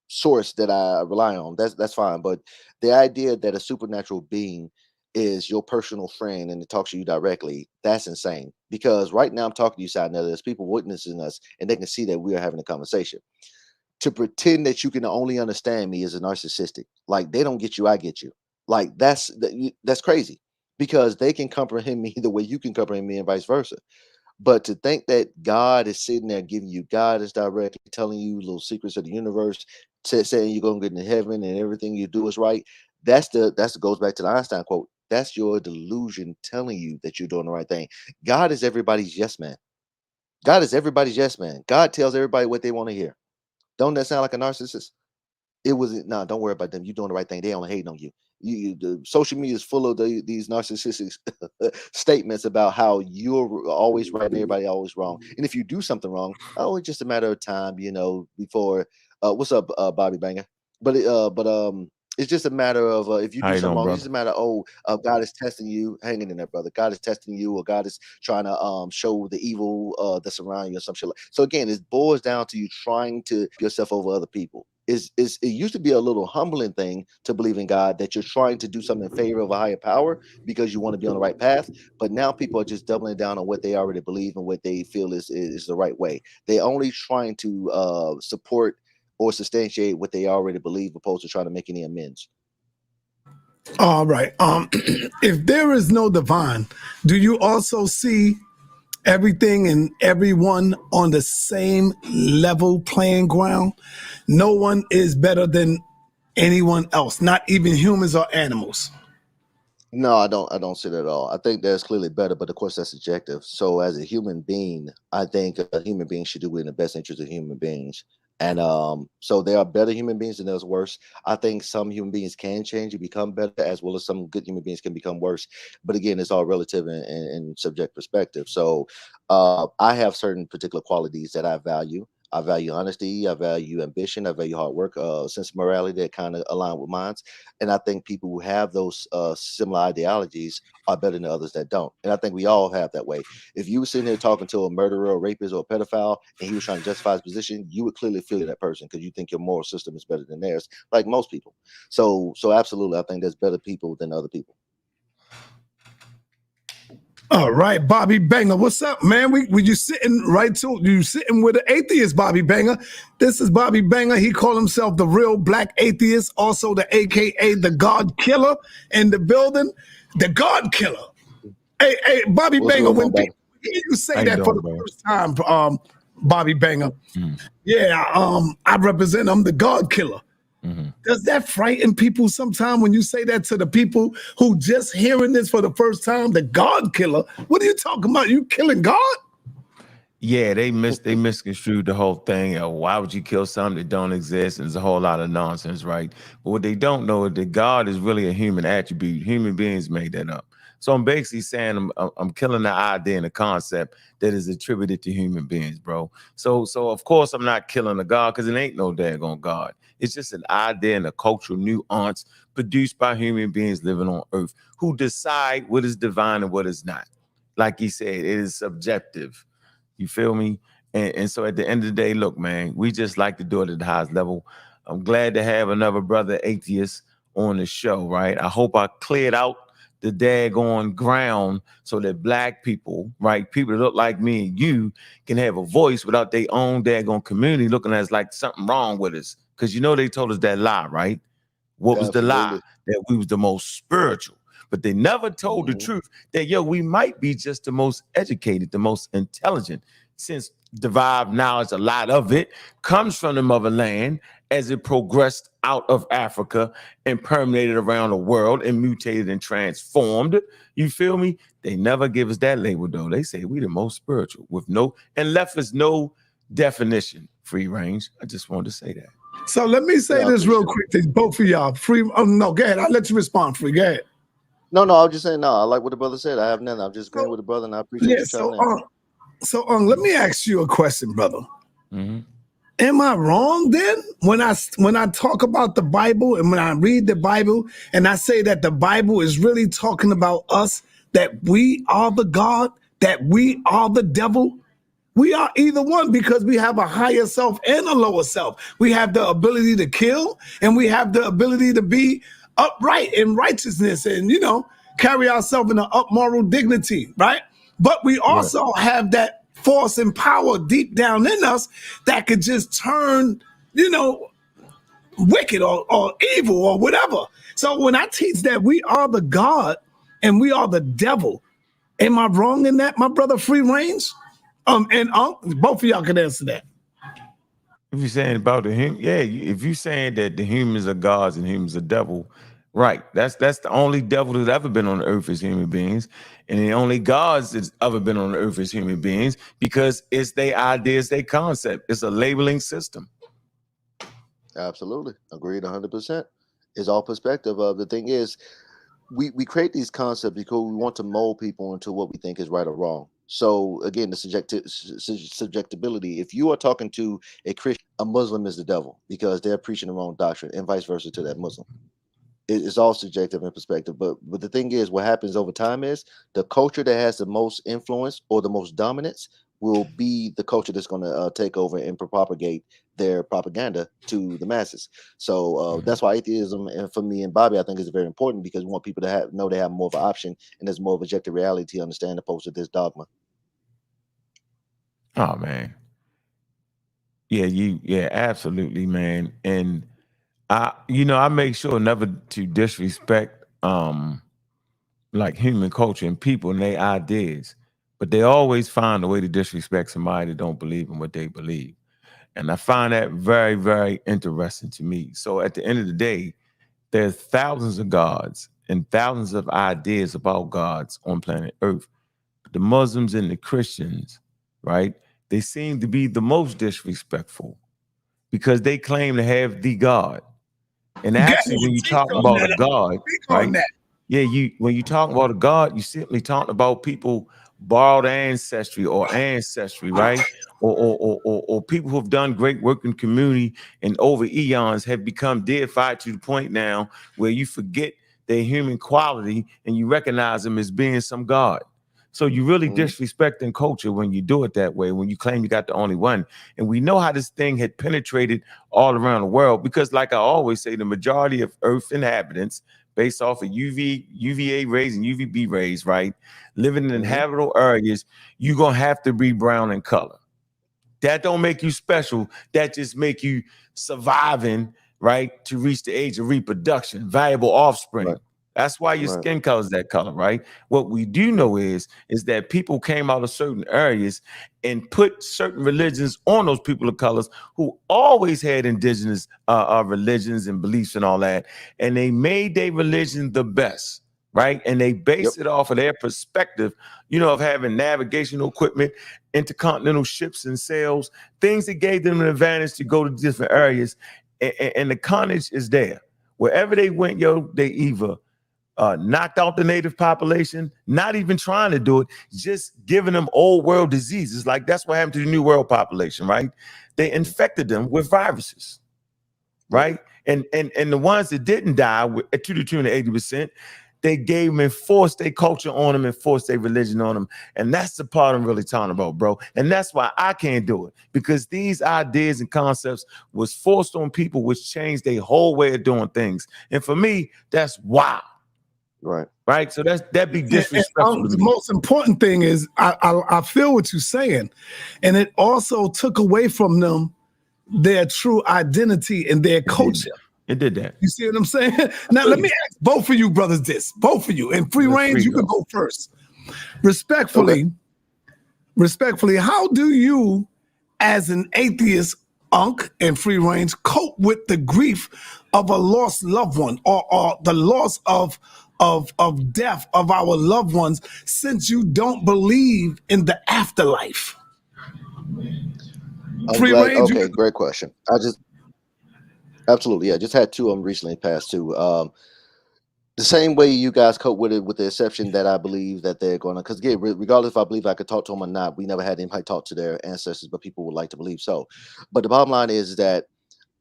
source that I rely on. That's fine. But the idea that a supernatural being is your personal friend and it talks to you directly, that's insane. Because right now I'm talking to you, side. Now there's people witnessing us, and they can see that we are having a conversation. To pretend that you can only understand me is a narcissistic. Like they don't get you, I get you. Like that's crazy because they can comprehend me the way you can comprehend me and vice versa. But to think that God is sitting there giving you guidance directly, telling you little secrets of the universe, saying you're gonna get into heaven and everything you do is right, that's goes back to the Einstein quote. That's your delusion telling you that you're doing the right thing. God is everybody's yes man. God is everybody's yes man. God tells everybody what they want to hear. Don't that sound like a narcissist? It wasn't. No, don't worry about them. You're doing the right thing. They only hating on you. The social media is full of these narcissistic statements about how you're always right and everybody always wrong. And if you do something wrong, oh, it's just a matter of time, before. What's up, Bobby Banger? It's just a matter of if you How do you something doing, wrong, it's brother? just a matter of God is testing you. Hanging in there, brother. God is testing you, or God is trying to show the evil that's around you, or some shit. So again, it boils down to you trying to yourself over other people. It used to be a little humbling thing to believe in God, that you're trying to do something in favor of a higher power because you want to be on the right path. But now people are just doubling down on what they already believe and what they feel is the right way. They're only trying to support or substantiate what they already believe, opposed to trying to make any amends. All right. If there is no divine, do you also see everything and everyone on the same level playing ground? No one is better than anyone else, not even humans or animals. No, I don't see that at all. I think there's clearly better, but of course that's subjective. So as a human being, I think a human being should do it in the best interest of human beings. And so there are better human beings and there's worse. I think some human beings can change and become better, as well as some good human beings can become worse. But again, it's all relative and subject perspective. So I have certain particular qualities that I value. I value honesty, I value ambition, I value hard work, sense of morality that kind of align with mine. And I think people who have those similar ideologies are better than others that don't. And I think we all have that way. If you were sitting there talking to a murderer, a rapist, or a pedophile, and he was trying to justify his position, you would clearly feel that person because you think your moral system is better than theirs, like most people. So absolutely, I think there's better people than other people. All right, Bobby Banger, what's up, man? We you sitting right to you sitting with an atheist, Bobby Banger. This is Bobby Banger. He called himself the real black atheist, also the AKA the God Killer in the building. The God Killer. Hey, Bobby What's Banger, good, my when brother? people hear you say How you that for doing, the bro? first time, Bobby Banger, yeah, I represent, I'm the God Killer. Does that frighten people sometime when you say that to the people who just hearing this for the first time? The God Killer? What are you talking about? You killing God? Yeah, they misconstrued the whole thing. Why would you kill something that don't exist? And there's a whole lot of nonsense, right? But what they don't know is that God is really a human attribute. Human beings made that up. So I'm basically saying I'm killing the idea and the concept that is attributed to human beings, bro. So of course I'm not killing a God, because it ain't no daggone God. It's just an idea and a cultural nuance produced by human beings living on Earth who decide what is divine and what is not. Like he said, it is subjective. You feel me? And so at the end of the day, look, man, we just like to do it at the highest level. I'm glad to have another brother atheist on the show, right? I hope I cleared out the daggone ground so that black people, right, people that look like me and you, can have a voice without their own daggone community looking at us like something wrong with us. Because you know they told us that lie, right? What was the lie? Absolutely. That we was the most spiritual. But they never told the truth that, yo, we might be just the most educated, the most intelligent, since derived knowledge, a lot of it comes from the motherland as it progressed out of Africa and permeated around the world and mutated and transformed. You feel me? They never give us that label, though. They say we the most spiritual with no, and left us no definition, free range. I just wanted to say that. So let me say Yeah, I this real appreciate it. quick to both of y'all. Free, oh no, go ahead. I'll let you respond, Free. Go ahead. No, I was just saying, no, I like what the brother said. I have nothing. I'm just agreeing So, with the brother, and I appreciate yeah, you chiming in. let me ask you a question, brother. Mm-hmm. Am I wrong then when I talk about the Bible and when I read the Bible and I say that the Bible is really talking about us, that we are the God, that we are the devil? We are either one because we have a higher self and a lower self. We have the ability to kill and we have the ability to be upright in righteousness and, carry ourselves in an up moral dignity, right? But we also have that force and power deep down in us that could just turn, wicked or evil or whatever. So when I teach that we are the God and we are the devil, am I wrong in that, my brother Free Range? And both of y'all can answer that. If you're saying about the human, yeah, if you're saying that the humans are gods and humans are devil, right? That's the only devil that's ever been on the earth is human beings, and the only gods that's ever been on the earth is human beings because it's their ideas, their concept. It's a labeling system. Absolutely. Agreed 100%. It's all perspective. The thing is, we create these concepts because we want to mold people into what we think is right or wrong. So again, the subjectability. If you are talking to a Christian, a Muslim is the devil because they're preaching the wrong doctrine, and vice versa to that Muslim. It's all subjective and perspective. But the thing is, what happens over time is the culture that has the most influence or the most dominance will be the culture that's going to take over and propagate their propaganda to the masses. So that's why atheism, and for me and Bobby, I think is very important because we want people to know they have more of an option and there's more of objective reality to understand opposed to this dogma. Oh man, yeah, absolutely, man. And I make sure never to disrespect like human culture and people and their ideas, but they always find a way to disrespect somebody that don't believe in what they believe. And I find that very, very interesting to me. So at the end of the day, there's thousands of gods and thousands of ideas about gods on planet Earth. But the Muslims and the Christians, right? They seem to be the most disrespectful because they claim to have the God. And actually, when you talk about a God, right? Yeah, when you talk about a God, you simply talk about people borrowed ancestry, right? Or people who have done great work in community and over eons have become deified to the point now where you forget their human quality and you recognize them as being some God. So you really disrespecting culture when you do it that way, when you claim you got the only one. And we know how this thing had penetrated all around the world because, like I always say, the majority of Earth inhabitants, based off of UVA rays and UVB rays, right, living in inhabitable areas, you're going to have to be brown in color. That don't make you special. That just make you surviving, right, to reach the age of reproduction, valuable offspring. Right. That's why your skin color is that color, right? What we do know is that people came out of certain areas and put certain religions on those people of colors who always had indigenous religions and beliefs and all that. And they made their religion the best, right? And they based it off of their perspective, of having navigational equipment, intercontinental ships and sails, things that gave them an advantage to go to different areas. And the carnage is there. Wherever they went, they either knocked out the native population, not even trying to do it, just giving them old world diseases. Like that's what happened to the New World population, right? They infected them with viruses, right? And the ones that didn't die, to the tune of 80%, they gave them and forced their culture on them and forced their religion on them. And that's the part I'm really talking about, bro. And that's why I can't do it, because these ideas and concepts was forced on people, which changed their whole way of doing things. And for me, that's wild. Right. So that'd be disrespectful. The most important thing is I feel what you're saying. And it also took away from them their true identity and their culture. It did that. You see what I'm saying? Now, let me ask both of you brothers this. Both of you. In free range, you can go first. Respectfully, how do you, as an atheist, Unc, and free range, cope with the grief of a lost loved one or the loss of death of our loved ones, since you don't believe in the afterlife? Okay, great question. Absolutely, yeah. Just had two of them recently passed too. The same way you guys cope with it, with the exception that I believe that they're going to, because again, regardless if I believe I could talk to them or not, we never had anybody talk to their ancestors, but people would like to believe so. But the bottom line is that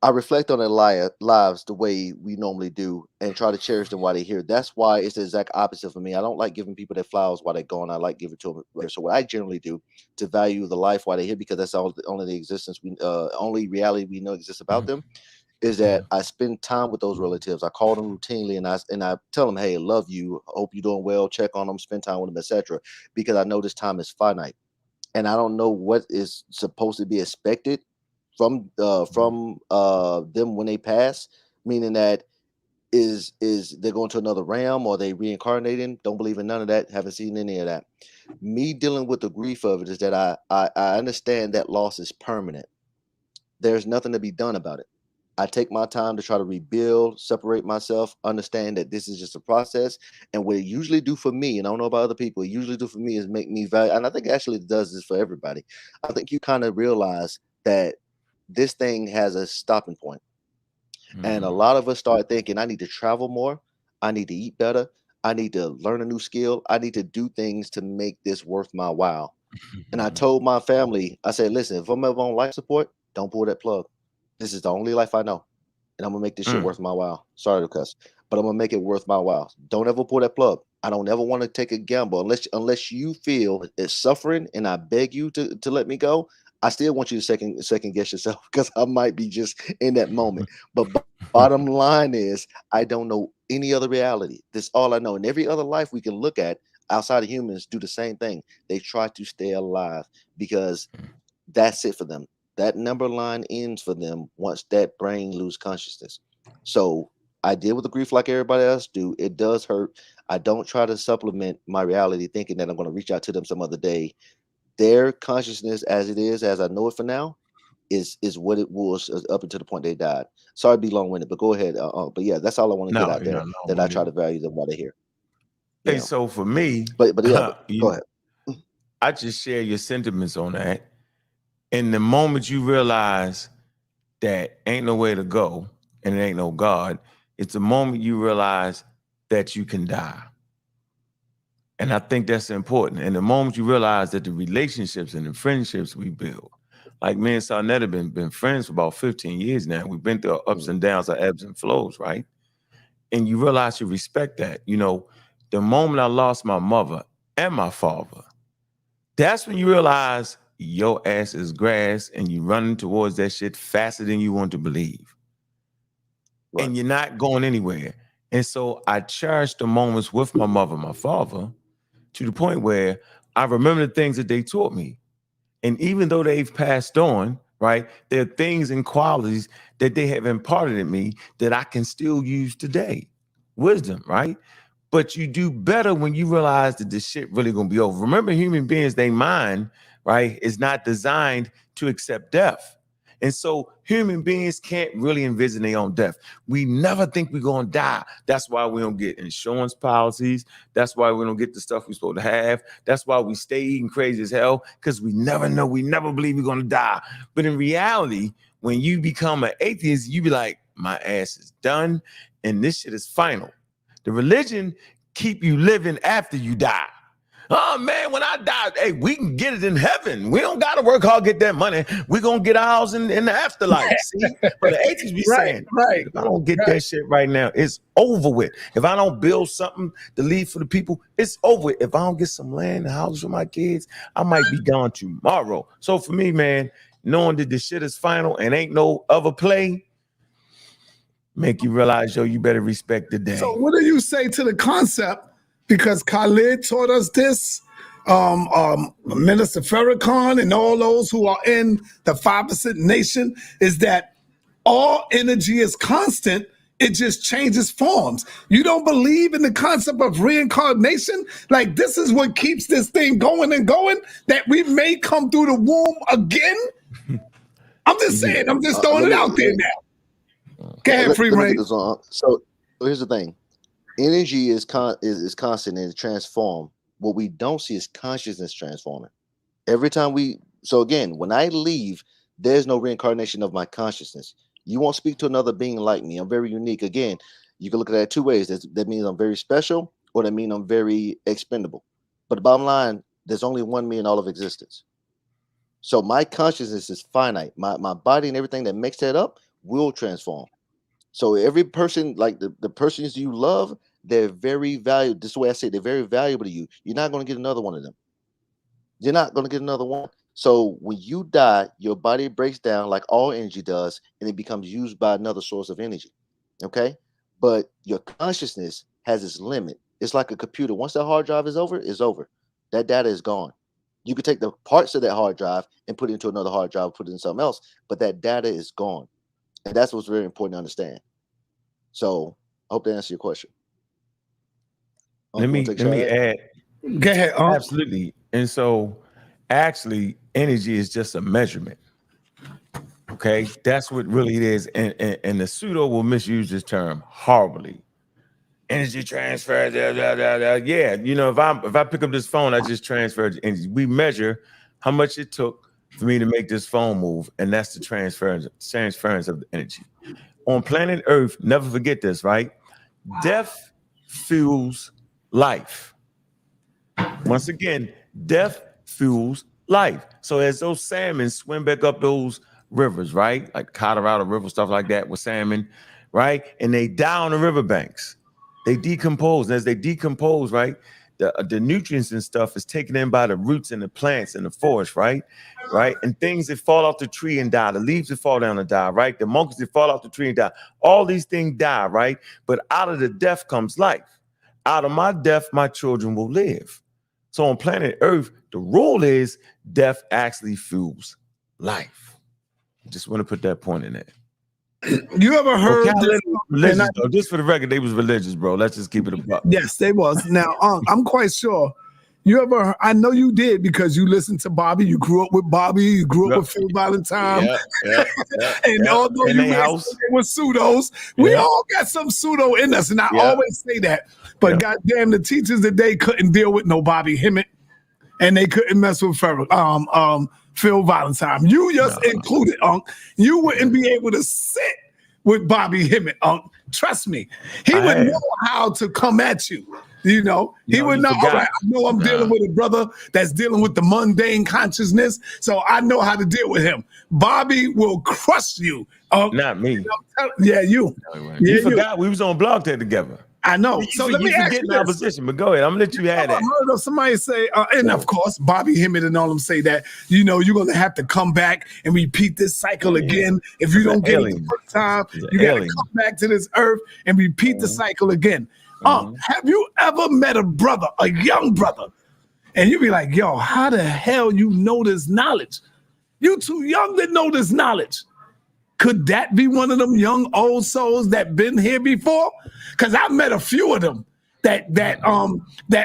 I reflect on their lives the way we normally do and try to cherish them while they're here. That's why it's the exact opposite for me. I don't like giving people their flowers while they're gone. I like giving it to them. So what I generally do to value the life while they're here, because that's only the existence only reality we know exists about them, is that I spend time with those relatives. I call them routinely and I tell them, hey, love you, hope you're doing well, check on them, spend time with them, etc. Because I know this time is finite. And I don't know what is supposed to be expected from them when they pass, meaning that is they're going to another realm or they reincarnating. Don't believe in none of that. Haven't seen any of that. Me dealing with the grief of it is that I understand that loss is permanent. There's nothing to be done about it. I take my time to try to rebuild, separate myself, understand that this is just a process. And what it usually do for me, and I don't know about other people, it usually do for me is make me value. And I think actually it does this for everybody. I think you kind of realize that this thing has a stopping point. And a lot of us start thinking, I need to travel more. I need to eat better. I need to learn a new skill. I need to do things to make this worth my while. And I told my family, I said, listen, if I'm ever on life support, don't pull that plug. This is the only life I know. And I'm gonna make this shit worth my while. Sorry to cuss, but I'm gonna make it worth my while. Don't ever pull that plug. I don't ever want to take a gamble unless you feel it's suffering and I beg you to let me go. I still want you to second guess yourself because I might be just in that moment. But bottom line is I don't know any other reality. This is all I know. And every other life we can look at outside of humans do the same thing. They try to stay alive because that's it for them. That number line ends for them once that brain lose consciousness. So I deal with the grief like everybody else do. It does hurt. I don't try to supplement my reality thinking that I'm going to reach out to them some other day. Their consciousness as it is, as I know it for now, is what it was up until the point they died. Sorry to be long-winded, but go ahead. But yeah, that's all I want to get No, out you're there, not that I try long-winded. to value them while they're here. Hey, Yeah. so for me, But yeah, go ahead. I just share your sentiments on that. And the moment you realize that ain't no way to go and it ain't no God, it's the moment you realize that you can die. And I think that's important. And the moment you realize that the relationships and the friendships we build, like me and Sarnetta have been friends for about 15 years now. We've been through ups and downs, our ebbs and flows, right? And you realize you respect that. You know, the moment I lost my mother and my father, that's when you realize your ass is grass and you're running towards that shit faster than you want to believe. Right. And you're not going anywhere. And so I cherish the moments with my mother, my father, to the point where I remember the things that they taught me. And even though they've passed on, right, there are things and qualities that they have imparted in me that I can still use today. Wisdom, right? But you do better when you realize that this shit really gonna be over. Remember, human beings, they mind, right, is not designed to accept death. And so human beings can't really envision their own death. We never think we're gonna die. That's why we don't get insurance policies. That's why we don't get the stuff we're supposed to have. That's why we stay eating crazy as hell, because we never know, we never believe we're gonna die. But in reality, when you become an atheist, you be like, my ass is done and this shit is final. The religion keep you living after you die. Oh man, when I die, hey, we can get it in heaven. We don't gotta work hard, get that money. We're gonna get ours in the afterlife. See? But the atheists be saying, if I don't get that shit right now, it's over with. If I don't build something to leave for the people, it's over with. If I don't get some land and houses for my kids, I might be gone tomorrow. So for me, man, knowing that this shit is final and ain't no other play, make you realize, yo, you better respect the day. So what do you say to the concept? Because Khalid taught us this, Minister Farrakhan and all those who are in the 5% nation, is that all energy is constant. It just changes forms. You don't believe in the concept of reincarnation? Like, this is what keeps this thing going and going, that we may come through the womb again? I'm just saying, I'm just throwing it out there now. Go ahead, free reign. So here's the thing. Energy is constant and transform. What we don't see is consciousness transforming. Every time so again, when I leave, there's no reincarnation of my consciousness. You won't speak to another being like me. I'm very unique. Again, you can look at that two ways. That means I'm very special, or that means I'm very expendable. But the bottom line, there's only one me in all of existence. So my consciousness is finite. My body and everything that makes that up will transform. So every person, like the persons you love, they're very valuable. This is the way I say it, they're very valuable to you. You're not going to get another one of them. You're not going to get another one. So when you die, your body breaks down like all energy does, and it becomes used by another source of energy. Okay? But your consciousness has its limit. It's like a computer. Once that hard drive is over, it's over. That data is gone. You could take the parts of that hard drive and put it into another hard drive, put it in something else, but that data is gone. And that's what's very important to understand. So I hope that answers your question. Let me add. Go ahead. Absolutely. And so actually energy is just a measurement. Okay, that's what really it is. And the pseudo will misuse this term horribly. Energy transfer, yeah. You know, if I pick up this phone, I just transferred energy. We measure how much it took for me to make this phone move, and that's the transference of the energy. On planet Earth, never forget this, right? Death fuels life. Once again, death fuels life. So as those salmon swim back up those rivers, right? Like Colorado River, stuff like that with salmon, right? And they die on the riverbanks. They decompose. And as they decompose, right? The nutrients and stuff is taken in by the roots and the plants in the forest, right? Right. And things that fall off the tree and die, the leaves that fall down and die, right? The monkeys that fall off the tree and die. All these things die, right? But out of the death comes life. Out of my death, my children will live. So on planet Earth, the rule is death actually fuels life. Just want to put that point in there. You ever heard religious, though? Just for the record, they was religious, bro. Let's just keep it a buck. Yes, they was. Now, I'm quite sure you ever. I know you did because you listened to Bobby. You grew up with Bobby. You grew up with Phil Valentine. And although you were pseudos, we all got some pseudo in us, and I always say that. But goddamn, the teachers today couldn't deal with no Bobby Hemmett, and they couldn't mess with Phil Valentine. You just included, you wouldn't be able to sit with Bobby Hemmett, trust me. He would know how to come at you. You know, he would know, all right, I know I'm dealing with a brother that's dealing with the mundane consciousness, so I know how to deal with him. Bobby will crush you. Not me. You. You forgot we was on Blog Talk together. I know. So let me ask you this. Position, but go ahead. I'm gonna let you have that. I heard of somebody say, and of course, Bobby Hemmett and all them say that, you know, you're gonna have to come back and repeat this cycle again. If you don't get it the first time, you gotta come back to this earth and repeat the cycle again. Have you ever met a brother, a young brother, and you be like, yo, how the hell you know this knowledge? You too young to know this knowledge. Could that be one of them young old souls that been here before? Because I met a few of them that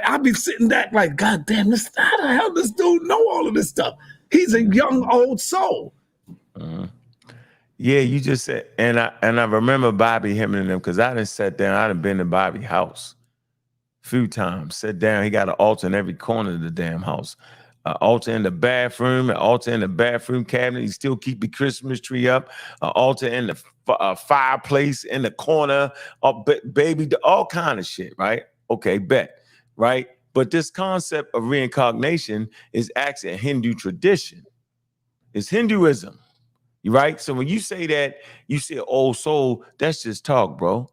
I be sitting back like, God damn, this, how the hell this dude know all of this stuff? He's a young old soul. Yeah, you just said, and I remember Bobby Hemmett and them because I done sat down, I done been to Bobby's house a few times. Sat down, he got an altar in every corner of the damn house. An altar in the bathroom, an altar in the bathroom cabinet. He still keep the Christmas tree up. An altar in the fireplace in the corner. Baby, all kind of shit, right? Okay, bet, right? But this concept of reincarnation is actually a Hindu tradition. It's Hinduism, right? So when you say that, you see an old soul, that's just talk, bro.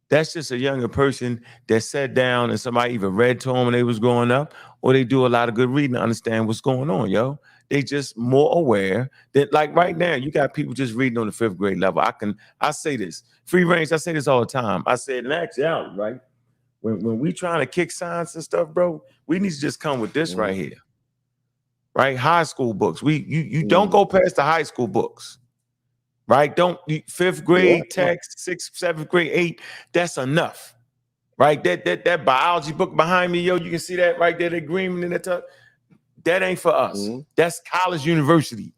That's just a younger person that sat down and somebody either read to them when they was growing up, or they do a lot of good reading to understand what's going on, yo. They just more aware that, like right now, you got people just reading on the 5th grade level. I say this, free range, I say this all the time. I said in actuality, right? When we trying to kick science and stuff, bro, we need to just come with this right here. Right? High school books. You don't go past the high school books. Right? Don't 5th grade text, 6th, 7th grade, 8. That's enough. Right? That biology book behind me, yo, you can see that right there, the agreement in that. That ain't for us. That's college, university.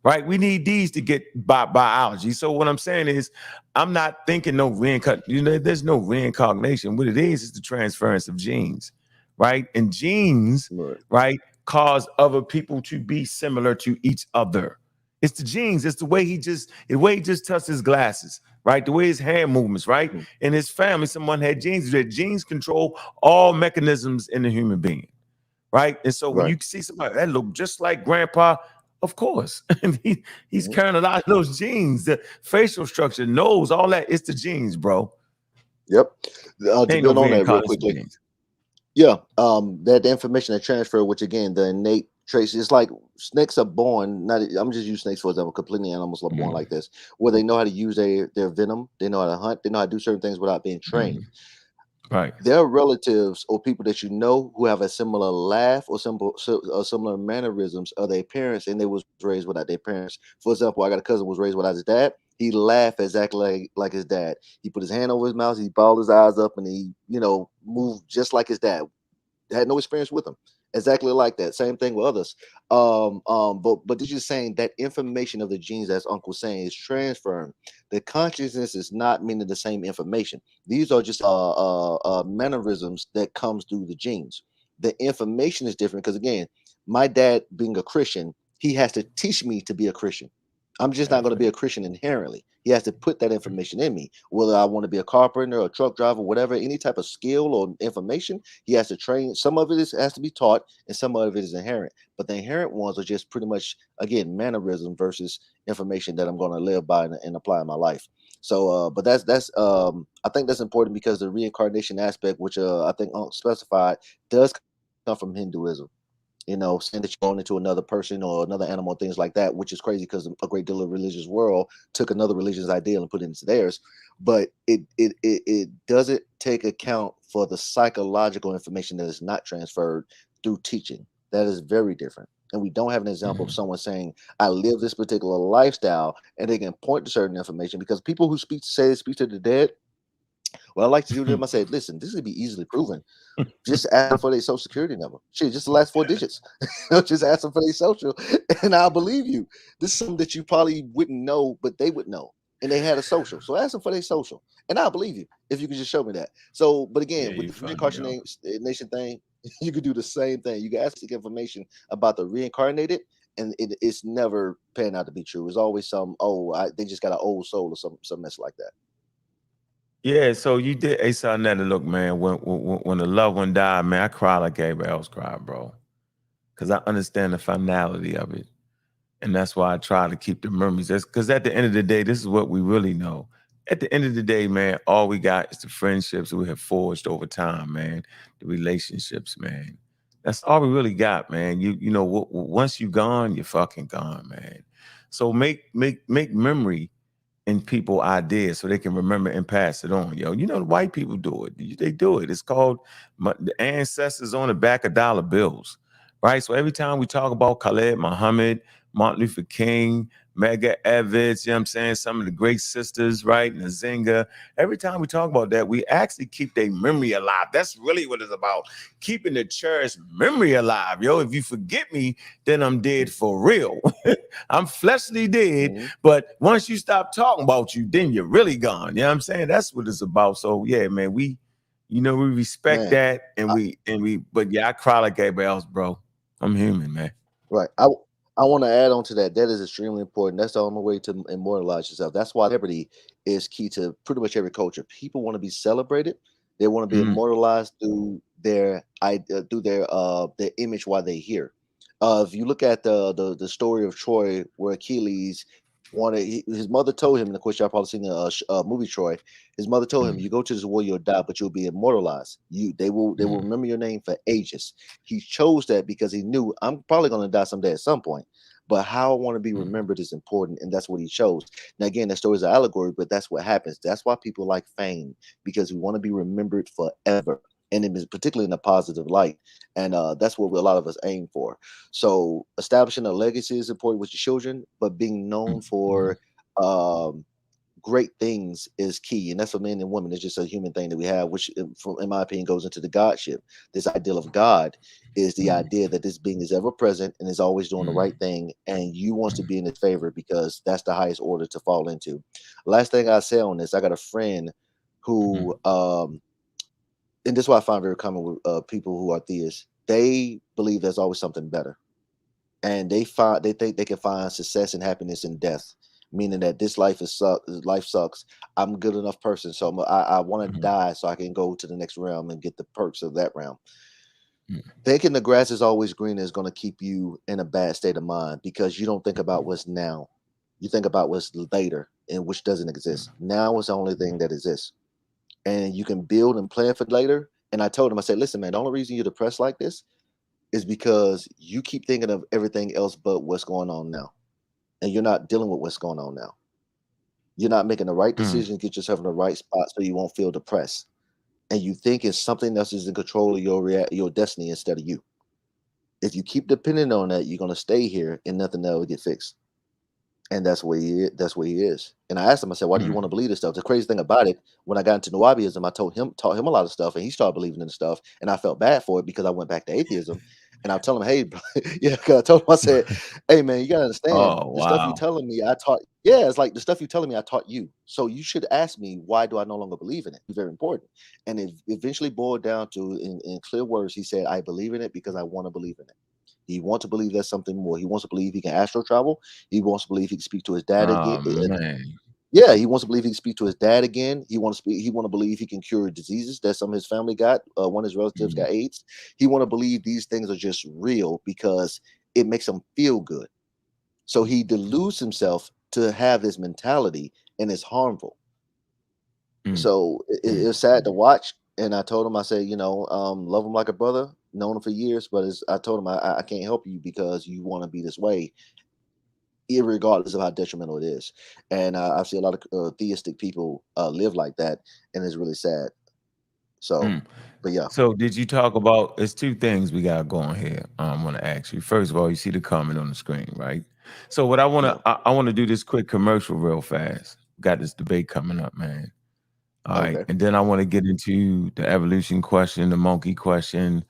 Right? We need these to get biology. So what I'm saying is, I'm not thinking no reincarnation. You know, there's no reincarnation. What it is the transference of genes. Right? And genes, right, cause other people to be similar to each other. It's the genes. It's the way he just touched his glasses, right? The way his hand movements, right? In his family, someone had genes. That genes control all mechanisms in the human being, right? And so when you see somebody that look just like Grandpa, of course, he's carrying a lot of those genes, the facial structure, nose, all that. It's the genes, bro. Yep. To build on that real quickly. Yeah, that information that transfer, which again, the innate traits, it's like snakes are born. I'm just using snakes for example. Completely animals are born like this, where they know how to use their venom, they know how to hunt, they know how to do certain things without being trained. Right. Their relatives or people that you know who have a similar laugh or similar mannerisms of their parents, and they was raised without their parents. For example, I got a cousin who was raised without his dad. He laughed exactly like his dad. He put his hand over his mouth, he balled his eyes up, and he, moved just like his dad. Had no experience with him. Exactly like that. Same thing with others. But this is saying that information of the genes, as Uncle saying, is transferring. The consciousness is not meaning the same information. These are just mannerisms that comes through the genes. The information is different because again, my dad being a Christian, he has to teach me to be a Christian. I'm just not going to be a Christian inherently. He has to put that information in me, whether I want to be a carpenter or a truck driver, whatever, any type of skill or information. He has to train. Some of it has to be taught, and some of it is inherent. But the inherent ones are just pretty much, again, mannerism versus information that I'm going to live by and apply in my life. So, but that's I think that's important because the reincarnation aspect, which I think specified, does come from Hinduism. Saying that you're going into another person or another animal, things like that, which is crazy because a great deal of religious world took another religion's ideal and put it into theirs. But it doesn't take account for the psychological information that is not transferred through teaching. That is very different. And we don't have an example of someone saying, I live this particular lifestyle, and they can point to certain information because people who speak to the dead, what I like to do to them, I say, listen, this would be easily proven. Just ask them for their social security number. Shit, just the last 4 digits. Just ask them for their social, and I'll believe you. This is something that you probably wouldn't know, but they would know. And they had a social. So ask them for their social. And I'll believe you if you can just show me that. So, but again, with the reincarnation thing, you could do the same thing. You can ask information about the reincarnated, and it's never panned out to be true. It's always they just got an old soul or some mess like that. Yeah, so you did a son that look, man, when the loved one died, man, I cried like everybody else cried, bro. Because I understand the finality of it. And that's why I try to keep the memories. Because at the end of the day, this is what we really know. At the end of the day, man, all we got is the friendships we have forged over time, man. The relationships, man. That's all we really got, man. Once you're gone, you're fucking gone, man. So make memory in people ideas so they can remember and pass it on. The white people do it. They do it. It's called the ancestors on the back of dollar bills, right? So every time we talk about Khaled Muhammad, Martin Luther King, Medgar Evers, you know what I'm saying? Some of the great sisters, right? Nzinga. Every time we talk about that, we actually keep their memory alive. That's really what it's about. Keeping the cherished memory alive. If you forget me, then I'm dead for real. I'm fleshly dead, but once you stop talking about you, then you're really gone. You know what I'm saying? That's what it's about. So yeah, man, we respect that, but yeah, I cry like everybody else, bro. I'm human, man. Right. I want to add on to that. That is extremely important. That's the only way to immortalize yourself. That's why celebrity is key to pretty much every culture. People want to be celebrated. They want to be immortalized through their image while they're here. If you look at the story of Troy, where Achilles his mother told him, and of course y'all probably seen the movie Troy. His mother told him, "You go to this war, you'll die, but you'll be immortalized. They will remember your name for ages." He chose that because he knew, I'm probably going to die someday at some point, but how I want to be remembered is important, and that's what he chose. Now again, that story is an allegory, but that's what happens. That's why people like fame, because we want to be remembered forever, and it is particularly in a positive light, and that's what a lot of us aim for. So establishing a legacy is important with your children, but being known for great things is key, and that's for men and women. It's just a human thing that we have, which in my opinion goes into the godship. This ideal of God is the idea that this being is ever present and is always doing the right thing, and you want to be in his favor because that's the highest order to fall into. Last thing I say on this, I got a friend who and this is what I find very common with people who are theists. They believe there's always something better, and they think they can find success and happiness in death, meaning that this life sucks. I'm a good enough person, so I want to die so I can go to the next realm and get the perks of that realm. Thinking the grass is always green is going to keep you in a bad state of mind because you don't think about what's now. You think about what's later, and which doesn't exist. Now is the only thing that exists. And you can build and plan for later. And I told him, I said, listen, man, the only reason you're depressed like this is because you keep thinking of everything else but what's going on now. And you're not dealing with what's going on now. You're not making the right decision to get yourself in the right spot so you won't feel depressed. And you think it's something else is in control of your destiny instead of you. If you keep depending on that, you're going to stay here and nothing else will get fixed. And that's where he is. That's where he is. And I asked him, I said, why do you Mm. want to believe this stuff? The crazy thing about it, when I got into Nuwabiism, I taught him a lot of stuff, and he started believing in the stuff. And I felt bad for it because I went back to atheism. And I tell him, hey, bro, yeah, 'cause I told him, I said, hey man, you gotta understand Oh the stuff you wow. telling me, I taught. Yeah, it's like the stuff you telling me, I taught you. So you should ask me, why do I no longer believe in it? It's very important. And it eventually boiled down to, in clear words, he said, I believe in it because I want to believe in it. He wants to believe there's something more. He wants to believe he can astral travel. He wants to believe he can speak to his dad again. Oh man. Yeah, he wants to believe he can speak to his dad again. He wants to speak. He want to believe he can cure diseases that some of his family got. One of his relatives Mm. got AIDS. He want to believe these things are just real because it makes him feel good. So he deludes himself to have this mentality, and it's harmful. Mm. So Mm. it's sad to watch. And I told him, I said, love him like a brother, known him for years, but I told him I can't help you because you want to be this way, irregardless of how detrimental it is. And I see a lot of theistic people live like that, and it's really sad. So, Mm. but yeah, So did you talk about, it's two things we got going here. I want to ask you. First of all, you see the comment on the screen, right? So what yeah, I want to do this quick commercial real fast. Got this debate coming up, man. All right. okay, And then I want to get into the evolution question, the monkey question,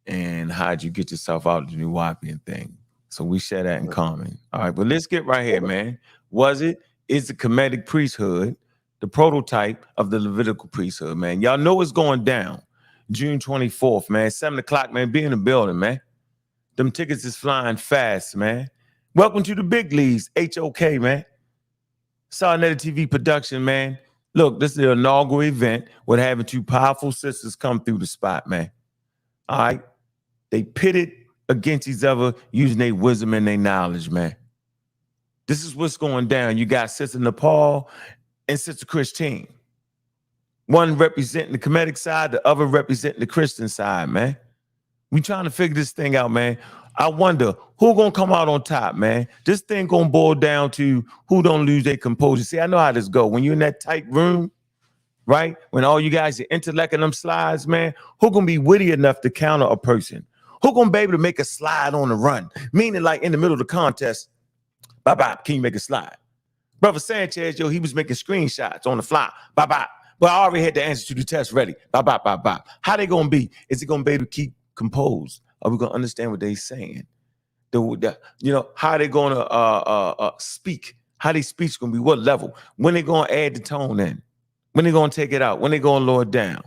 and how'd you get yourself out of the New Wapian thing. So we share that in okay, common. All right, but let's get right here, okay. man. Is the Kemetic priesthood the prototype of the Levitical priesthood, man? Y'all know it's going down June 24th, man. 7 o'clock, man. Be in the building, man. Them tickets is flying fast, man. Welcome to the big leagues, HOK, man. Sarnetta TV production, man. Look, this is the inaugural event with having two powerful sisters come through the spot, man. All right. They pitted against each other using their wisdom and their knowledge, man. This is what's going down. You got Sister Nepal and Sister Christine. One representing the Kemetic side, the other representing the Christian side, man. We trying to figure this thing out, man. I wonder who gonna come out on top, man. This thing gonna boil down to who don't lose their composure. See, I know how this go. When you're in that tight room, right? When all you guys are intellecting them slides, man, who gonna be witty enough to counter a person? Who gonna be able to make a slide on the run? Meaning, like in the middle of the contest, bye bye, can you make a slide? Brother Sanchez, yo, he was making screenshots on the fly, bye bye. But I already had the answer to the test ready, bye bye, bye bye. How they gonna be? Is it gonna be able to keep composed? Are we gonna understand what they saying? How they gonna speak? How they speech gonna be? What level? When they gonna add the tone in? When they gonna take it out? When they gonna lower it down?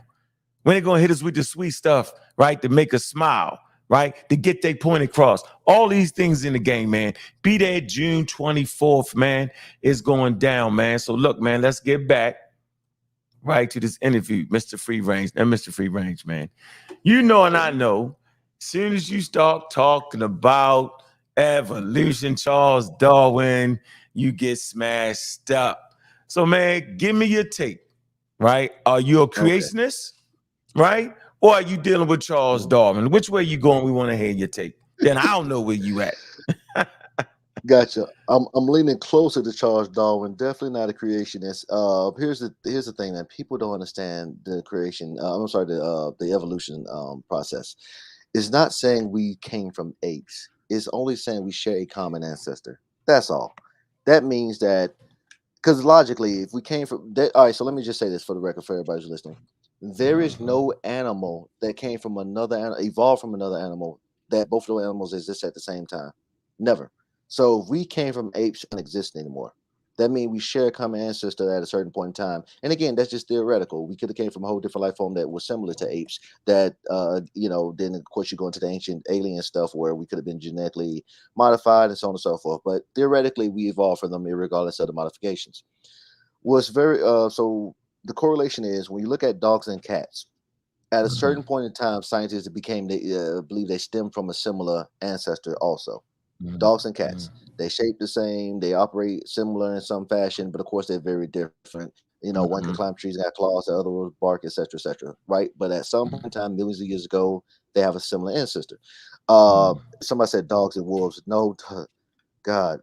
When they gonna hit us with the sweet stuff, right? To make us smile, right? To get their point across. All these things in the game, man. Be there June 24th, man. It's going down, man. So look, man, let's get back right to this interview, Mr. Free Range. And Mr. Free Range, man. You know, and I know, as soon as you start talking about evolution, Charles Darwin, you get smashed up. So, man, give me your take, right? Are you a Okay. creationist, right? Or are you dealing with Charles Darwin? Which way you going? We want to hear your take. Then I don't know where you at. Gotcha. I'm leaning closer to Charles Darwin. Definitely not a creationist. Here's the thing, that people don't understand the creation. I'm sorry, the evolution process. It's not saying we came from apes. It's only saying we share a common ancestor. That's all. That means that, because logically, if we came from that, all right. So let me just say this for the record, for everybody who's listening: there is no animal that came from evolved from another animal, that both of those animals exist at the same time. Never. So if we came from apes and exist anymore, that means we share a common ancestor at a certain point in time. And again, that's just theoretical. We could have came from a whole different life form that was similar to apes. Then of course you go into the ancient alien stuff where we could have been genetically modified and so on and so forth. But theoretically, we evolved from them regardless of the modifications. Was very so the correlation is, when you look at dogs and cats, at a certain point in time, scientists believe they stem from a similar ancestor also. Dogs and cats, they shape the same, they operate similar in some fashion, but of course they're very different. One can climb trees and have claws, the other will bark, etc., right? But at some point in time, millions of years ago, they have a similar ancestor. Somebody said dogs and wolves. No, God,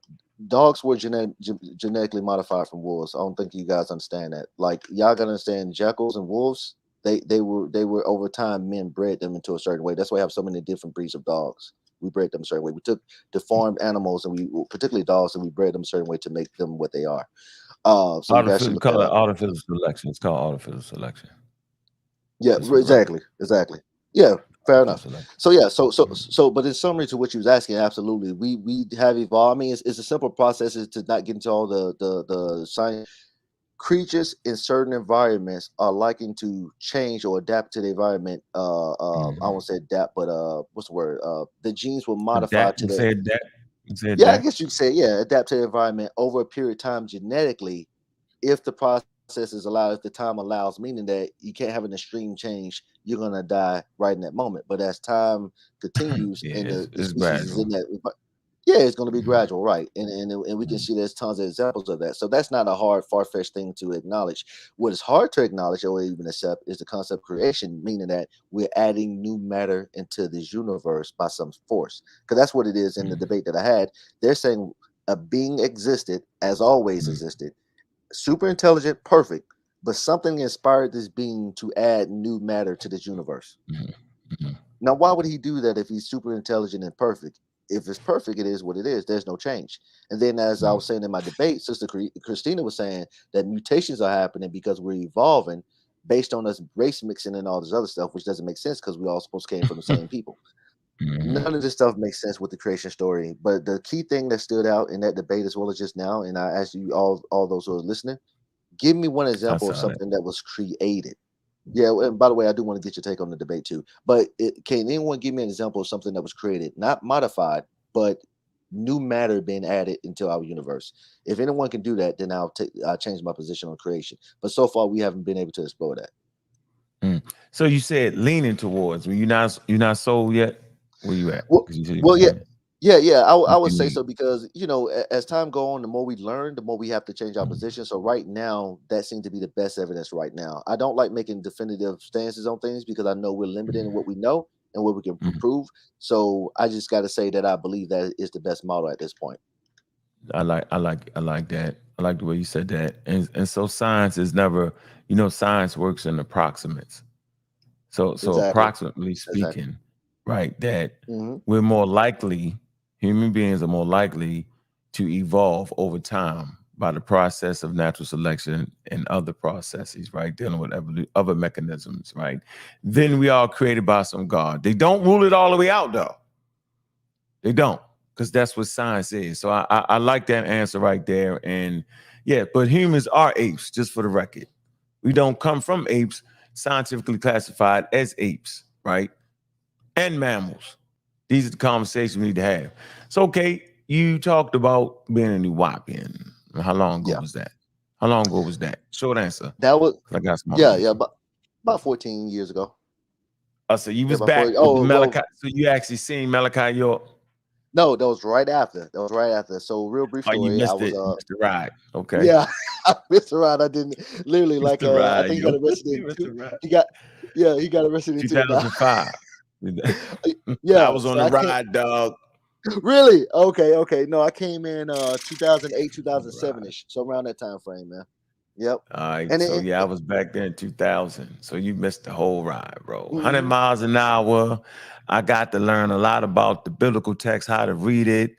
dogs were genetically modified from wolves. I don't think you guys understand that. Like, y'all gotta understand, jackals and wolves, they were over time, men bred them into a certain way. That's why we have so many different breeds of dogs. We bred them a certain way. We took deformed animals, and we particularly dogs, and we bred them a certain way to make them what they are. So you can actually Artificial, look that call it up. artificial selection. It's called artificial selection. Yeah, Just for the record. exactly. Yeah, fair enough. Artificial selection. So yeah, so but in summary to what you was asking, absolutely, we have evolved. I mean, it's a simple process, is to not get into all the science. Creatures in certain environments are liking to change or adapt to the environment. I won't say adapt, but what's the word? The genes will modify Adapt. to You the. said that. You said Yeah, I that. guess you could say, yeah, adapt to the environment over a period of time genetically, if the process is allowed, if the time allows, meaning that you can't have an extreme change, you're gonna die right in that moment. But as time continues Yeah, and the it's species is in gradual. that, yeah, it's gonna be Mhm, gradual, right? And we can mhm, see there's tons of examples of that. So that's not a hard, far-fetched thing to acknowledge. What is hard to acknowledge or even accept is the concept of creation, meaning that we're adding new matter into this universe by some force. Because that's what it is in the mhm, debate that I had. They're saying a being existed, as always mhm, existed, super intelligent, perfect, but something inspired this being to add new matter to this universe. mhm, mhm, Now, why would he do that if he's super intelligent and perfect? If it's perfect, it is what it is. There's no change. And then, as I mhm, was saying in my debate, Sister Christina was saying that mutations are happening because we're evolving based on us race mixing and all this other stuff, which doesn't make sense because we all supposed to came from the same people. mhm. None of this stuff makes sense with the creation story. But the key thing that stood out in that debate, as well as just now, and I asked you all those who are listening, give me one I example of saw that. something that was created. Yeah, and by the way, I do want to get your take on the debate too. But can anyone give me an example of something that was created, not modified, but new matter being added into our universe? If anyone can do that, then I'll change my position on creation. But so far, we haven't been able to explore that. Mm. So you said leaning towards. When you're not sold yet. Where you at? Well, Because you said you were well, yeah, leaning. yeah. I What would you say lean? so because as time go on, the more we learn, the more we have to change our Mhm, position. So right now, that seems to be the best evidence right now. I don't like making definitive stances on things because I know we're limited in mhm, what we know and what we can mhm. prove. So I just got to say that I believe that is the best model at this point. I like that. I like the way you said that. And so science is never, science works in approximates. So Exactly. approximately Exactly. speaking, right, that Hmm. we're more likely, human beings are more likely to evolve over time by the process of natural selection and other processes, right, dealing with other mechanisms, right? Then we are created by some God. They don't rule it all the way out, though. They don't, because that's what science is. So I like that answer right there. And yeah, but humans are apes, just for the record. We don't come from apes, scientifically classified as apes, right? And mammals. These are the conversations we need to have. So, okay, you talked about being a New Wapian. How long ago Yeah, was that? How long ago was that? Short answer. that was 'Cause I got some other yeah, questions. about 14 years ago. Oh, so you Yeah, was about 40. back with the Oh well, Malachi. So you actually seen Malachi York? no, that was right after. That was right after. So real brief Oh, you story. I missed was it. You missed the ride. Okay. Yeah, I missed around. I didn't literally You missed like the I ride, think he yo. got arrested You in missed two. the ride. He got he got arrested in 2000. 2005. I Yeah, was on so the I can't ride, dog. really okay. No, I came in 2008, On the ride. 2007ish. So around that time frame, man. Yep. All right. And So it, yeah, I was back there in 2000. So you missed the whole ride, bro. 100 mhm. miles an hour. I got to learn a lot about the biblical text, how to read it,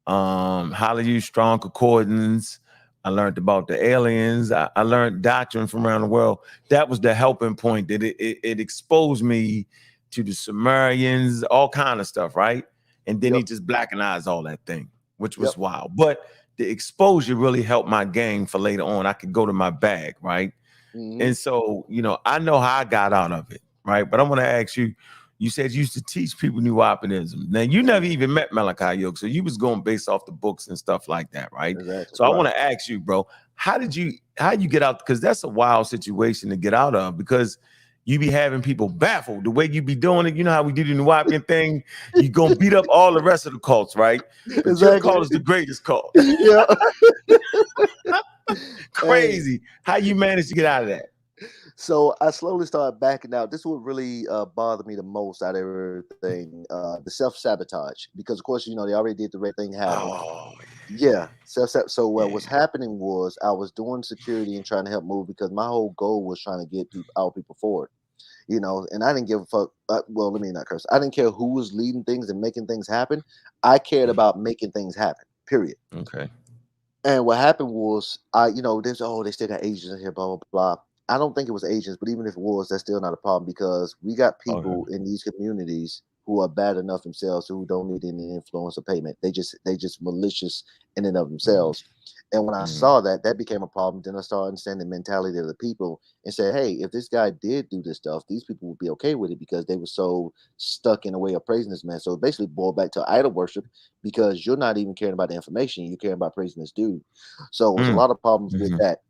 how to use strong concordance. I learned about the aliens. I learned doctrine from around the world. That was the helping point that it exposed me to the Sumerians, all kind of stuff, right? And then he Yep. just blackenized all that thing, which Yep. was wild. But the exposure really helped my game for later on. I could go to my bag, right? Hmm. And so, I know how I got out of it, right? But I want to ask you, you said you used to teach people New Optimism. Now, you never even met Malachi Yoke, so you was going based off the books and stuff like that, right? Exactly. So I want Right. to ask you, bro, how you get out? Because that's a wild situation to get out of, because you be having people baffled the way you be doing it. You know how we do the New Wapian thing? You gonna beat up all the rest of the cults, right? But your cult Exactly. is the greatest cult. Yeah. Hey. Crazy. How you managed to get out of that? So I slowly started backing out. This is what really bothered me the most out of everything, the self-sabotage. Because of course, they already did the right thing happened. Oh, Yeah, so what was yeah. happening was I was doing security and trying to help move because my whole goal was trying to get our people forward. And I didn't give a fuck. Well, let me not curse. I didn't care who was leading things and making things happen. I cared about making things happen. Period. Okay. And what happened was, there's they still got Asians in here, blah blah blah. I don't think it was Asians, but even if it was, that's still not a problem because we got Okay. people in these communities who are bad enough themselves who don't need any influence or payment. They just malicious in and of themselves. And when I saw that, that became a problem. Then I started understanding the mentality of the people and said, hey, if this guy did do this stuff, these people would be okay with it because they were so stuck in a way of praising this man. So it basically boiled back to idol worship because you're not even caring about the information, you're caring about praising this dude. So it was a lot of problems with that.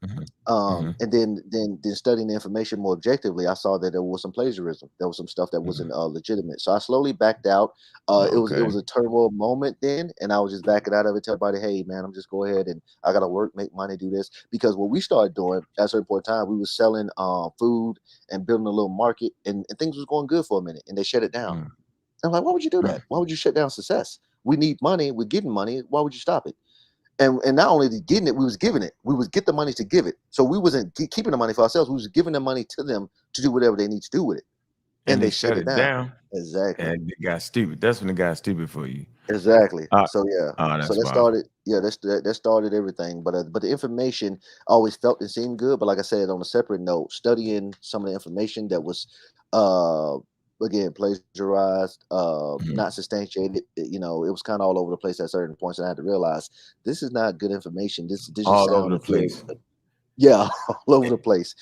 And then studying the information more objectively, I saw that there was some plagiarism. There was some stuff that wasn't legitimate. So I slowly backed out. It was a turmoil moment then, and I was just backing out of it. Tell everybody, hey man, I'm just go ahead and I gotta work, make money, do this. Because what we started doing at a certain point in time, we was selling food and building a little market, and things was going good for a minute, and they shut it down. I'm like, why would you do that? Why would you shut down success? We need money. We're getting money. Why would you stop it? And not only getting it, we was giving it. We was get the money to give it. So we wasn't keeping the money for ourselves. We was giving the money to them to do whatever they need to do with it. And they shut it down. Exactly. And it got stupid. That's when it got stupid for you. Exactly. Uh, So yeah. that's So that wild. started. Yeah, that started everything. But the information I always felt it seemed good. But like I said, on a separate note, studying some of the information that was uh again plagiarized, not substantiated. It was kind of all over the place at certain points, and I had to realize this is not good information. This just All over sound the and feel place. yeah, all over the place.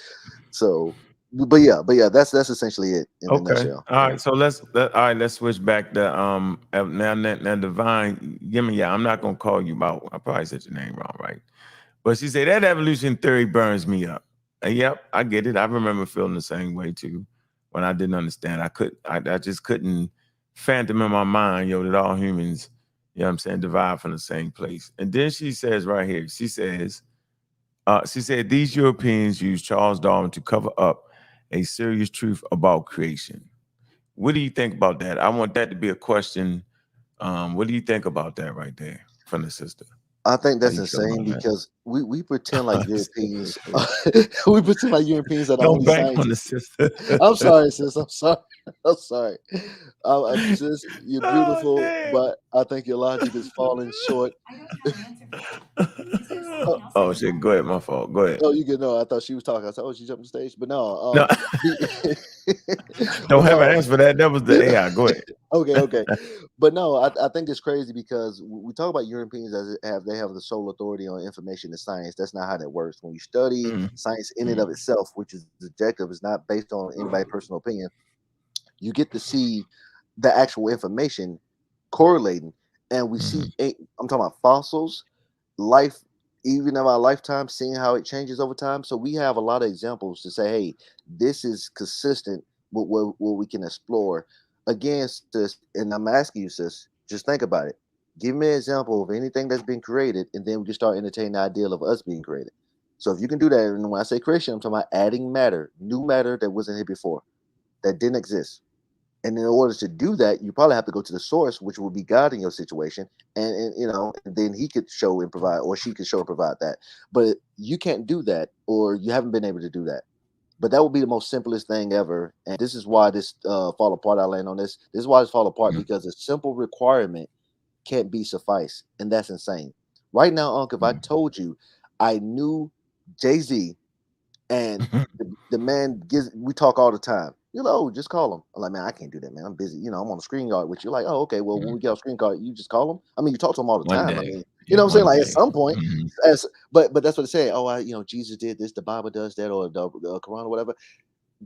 So, but yeah, that's essentially it in a Okay. nutshell. All right. So let's switch back to now Divine. Give me, yeah, I'm not gonna call you out. I probably said your name wrong, right? But she said that evolution theory burns me up. And yep, I get it. I remember feeling the same way too. When I didn't understand, I just couldn't phantom in my mind, that all humans, derive from the same place. And then she says right here, she said these Europeans used Charles Darwin to cover up a serious truth about creation. What do you think about that? I want that to be a question. What do you think about that right there from the sister? I think How that's you feel insane about that? because we pretend like Europeans, we pretend like Europeans are the Don't only bank on the scientists. sister. I'm sorry, sis. I'm sorry. I'm sorry. Sis, you're Oh, beautiful, damn. but I think your logic is falling short. Oh, Oh shit, go ahead, my fault. Go ahead. oh, you get no. I thought she was talking. I said, oh, she jumped the stage, but no. No, don't But have an no. answer for that. That was the AI. Go ahead. Okay. But no, I think it's crazy because we talk about Europeans as they have the sole authority on information and science. That's not how that works. When you study Mm, science in and mm, of itself, which is objective, is not based on anybody's personal opinion, you get to see the actual information correlating. And we see, mhm, I'm talking about fossils, life, even of our lifetime, seeing how it changes over time. So we have a lot of examples to say, hey, this is consistent with what we can explore. Again, sis, and I'm asking you, sis, just think about it. Give me an example of anything that's been created, and then we can start entertaining the idea of us being created. So if you can do that, and when I say creation, I'm talking about adding matter, new matter that wasn't here before, that didn't exist. And in order to do that, you probably have to go to the source, which will be God in your situation, and then He could show and provide, or she could show and provide that. But you can't do that, or you haven't been able to do that. But that would be the most simplest thing ever, and this is why this fall apart. I land on this. This is why it's fall apart mm, because a simple requirement can't be suffice, and that's insane. Right now, Uncle, if I mm. told you I knew Jay-Z and the man gives, we talk all the time. Just call him. I'm like, man, I can't do that, man. I'm busy. I'm on the screen guard with you. Like, oh, okay. Well, when Mhm. we get off screen guard, you just call him. I mean, you talk to him all the One time. I day. mean, Yeah, what I'm saying? one Like at day. some point, Mhm. but that's what they say. Oh, Jesus did this. The Bible does that, or the Quran, or whatever.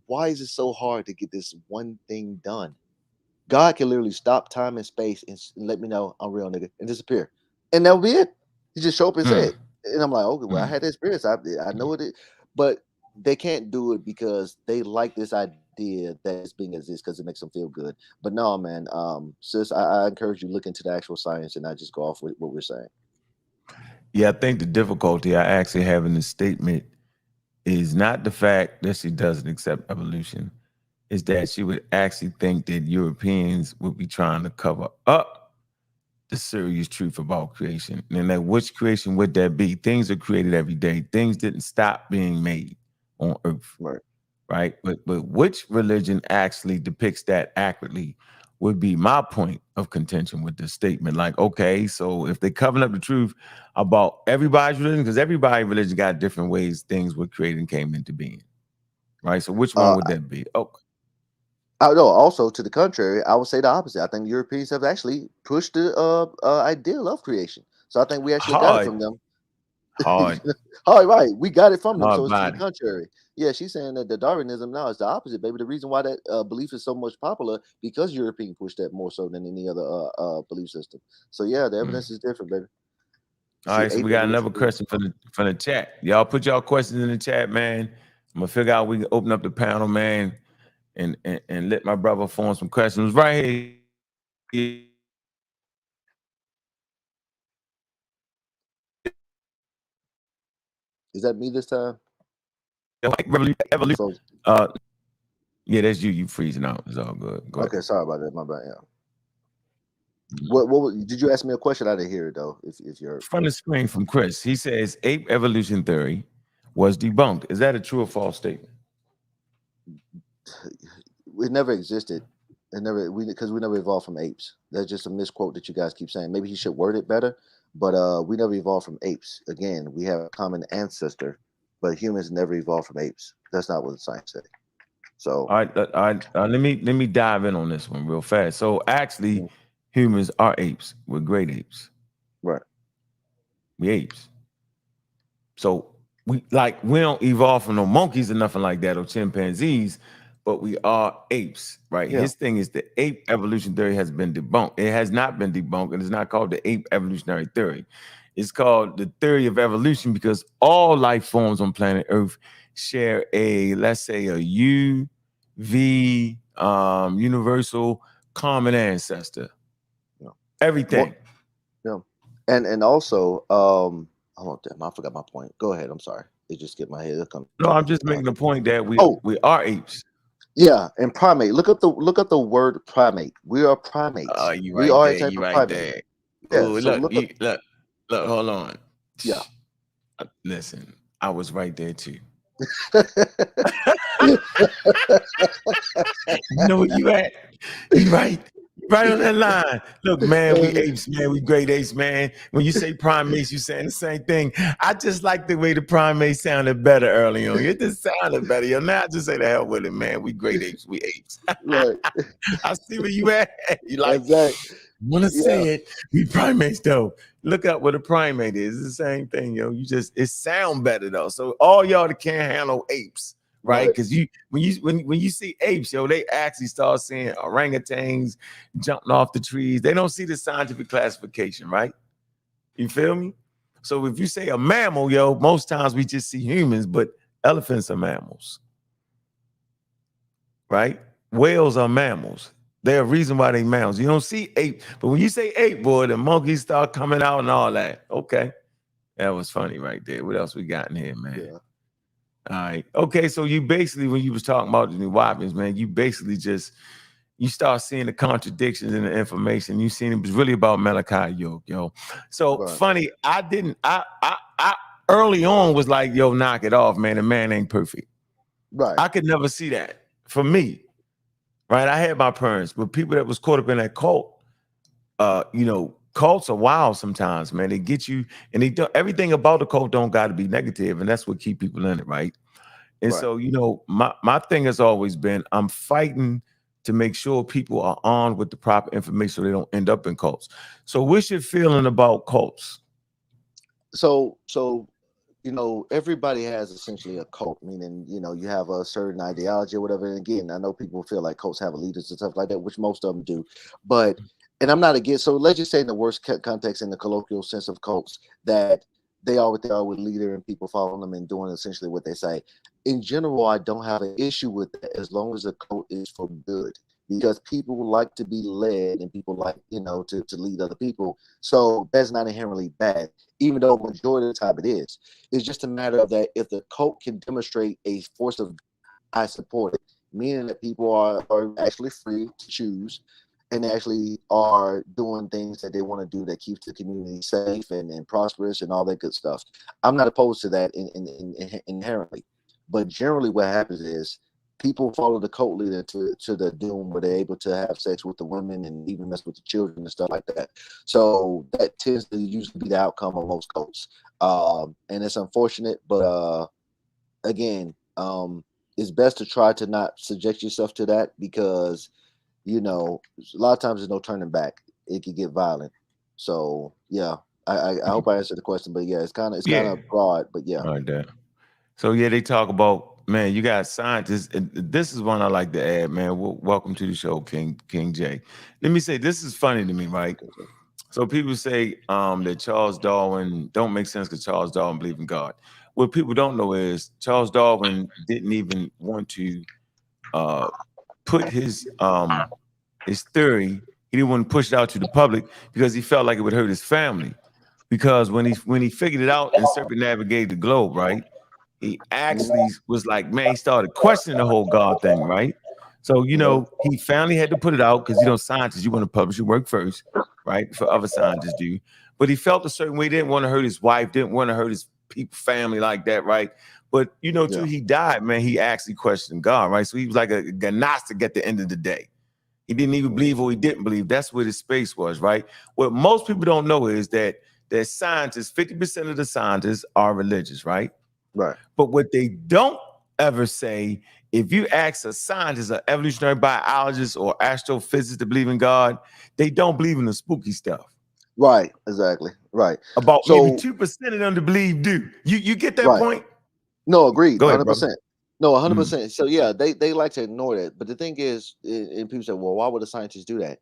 Why is it so hard to get this one thing done? God can literally stop time and space and let me know I'm real, nigga, and disappear, and that'll be it. You just show up and say Mm, it, and I'm like, okay, well, I mm. had the experience. I know it, but they can't do it because they like this idea that this being exists because it makes them feel good. But no, man, sis, I encourage you to look into the actual science and not just go off with what we're saying. Yeah, I think the difficulty I actually have in this statement is not the fact that she doesn't accept evolution, is that she would actually think that Europeans would be trying to cover up the serious truth about creation. And that which creation would that be? Things are created every day. Things didn't stop being made on Earth. Right. right? But which religion actually depicts that accurately would be my point of contention with this statement. Like, okay, so if they covering up the truth about everybody's religion, because everybody's religion got different ways things were created and came into being, right? So which one Uh, would that be? Oh, I know. Also, to the contrary, I would say the opposite. I think Europeans have actually pushed the ideal of creation. So I think we actually got it hard, from them. hard, All right, we got it from them. So hard it's to the body. contrary. Yeah, she's saying that the Darwinism now is the opposite, baby. The reason why that belief is so much popular because European pushed that more so than any other belief system. So yeah, the Hmm. evidence is different, baby. All See, right, so ape we got another evolution theory. question from the chat. Y'all put y'all questions in the chat, man. I'm gonna figure out we can open up the panel, man, and let my brother form some questions right here. Is that me this time? You Evolution. froze. Yeah, that's you. You freezing out. It's all good. Go Okay, ahead. sorry about that. My bad. Yeah. Did you ask me a question? I didn't hear it though. If you're From the screen from Chris, he says ape evolution theory was debunked. Is that a true or false statement? it never existed. It never because we never evolved from apes. That's just a misquote that you guys keep saying. Maybe he should word it better. But we never evolved from apes. Again, we have a common ancestor, but humans never evolved from apes. That's not what the science says. So All right, let me dive in on this one real fast. So actually, mm, humans are apes. We're great apes. right. We apes. So we don't evolve from no monkeys or nothing like that or chimpanzees, but we are apes, right? Yeah. His thing is the ape evolution theory has been debunked. It has not been debunked, and it's not called the ape evolutionary theory. It's called the theory of evolution because all life forms on planet Earth share a, let's say, a UV universal common ancestor. Yeah. Everything. Well, yeah. And also, oh damn, I forgot my point. Go ahead. I'm sorry. It just skipped my head. It'll come No, back I'm to me. just making the point that Oh, we are apes. yeah, and primate. Look up the word primate. We are primates. You We right are a there. type You of right primate. there. Yeah. Oh, So look, look up. look. Hold on. Yeah. Listen, I was right there too. You know where you at? You right. You right on that line. Look, man, we apes, man. We great apes, man. When you say primates, you saying the same thing. I just like the way the primate sounded better early on. It just sounded better. Yo, now I just say the hell with it, man. We great apes. We apes. Right. I see where you at. You like, Exactly. want to Yeah. say it. We primates though. Look up what a primate is. It's the same thing, yo. It sound better though. So all y'all that can't handle apes, right? Right. Because when you see apes, yo, they actually start seeing orangutans jumping off the trees. They don't see the scientific classification, right? You feel me? So if you say a mammal, yo, most times we just see humans, but elephants are mammals, right? Whales are mammals. There's a reason why they mammals. You don't see ape, but when you say ape, boy, the monkeys start coming out and all that. Okay. That was funny right there. What else we got in here, man? Yeah. All right. Okay. So you basically, when you was talking about the new weapons, man, you basically you start seeing the contradictions in the information. You seen it was really about Malachi York, yo. So Right. funny. I early on was like, yo, knock it off, man. The man ain't perfect. Right. I could never see that for me. Right. I had my parents, but people that was caught up in that cult, cults are wild sometimes, man. They get you, and they do everything about the cult don't got to be negative, and that's what keep people in it, right? And Right. so, my thing has always been I'm fighting to make sure people are armed with the proper information so they don't end up in cults. So, what's your feeling about cults? So everybody has essentially a cult, meaning you have a certain ideology or whatever. And again, I know people feel like cults have leaders and stuff like that, which most of them do. But and I'm not against. So let's just say in the worst context, in the colloquial sense of cults, that they are what they are with leader and people following them and doing essentially what they say. In general, I don't have an issue with that as long as the cult is for good. Because people like to be led and people like, to lead other people. So that's not inherently bad, even though majority of the time it is. It's just a matter of that if the cult can demonstrate a force of, I support it, meaning that people are actually free to choose and actually are doing things that they want to do that keeps the community safe and prosperous and all that good stuff. I'm not opposed to that inherently. But generally what happens is people follow the cult leader to the doom where they're able to have sex with the women and even mess with the children and stuff like that. So that tends to usually be the outcome of most cults. And it's unfortunate, but again, it's best to try to not subject yourself to that, because a lot of times there's no turning back. It could get violent. So yeah, I hope I answered the question, but yeah, it's kind of broad, but yeah. Right there. So yeah, they talk about, man, you got scientists. And this is one I like to add, man. Welcome to the show, King J. Let me say, this is funny to me, right? So people say that Charles Darwin don't make sense because Charles Darwin believed in God. What people don't know is Charles Darwin didn't even want to put his theory. He didn't want to push it out to the public because he felt like it would hurt his family. Because when he figured it out and circumnavigated the globe, right, he actually was like, man, he started questioning the whole God thing, right? So, he finally had to put it out because, scientists, you want to publish your work first, right, before other scientists do. But he felt a certain way. He didn't want to hurt his wife, didn't want to hurt his family like that, right? But, till he died, man, he actually questioned God, right? So he was like a agnostic at the end of the day. He didn't even believe or he didn't believe. That's where his space was, right? What most people don't know is that scientists, 50% of the scientists are religious, right? Right. But what they don't ever say, if you ask a scientist, an evolutionary biologist or astrophysicist to believe in God, they don't believe in the spooky stuff. Right, exactly. Right. About maybe 2% of them to believe do. You get that point? No, agreed. Go ahead, 100%. brother. No, 100%. So yeah, they like to ignore that. But the thing is, and people say, well, why would a scientist do that?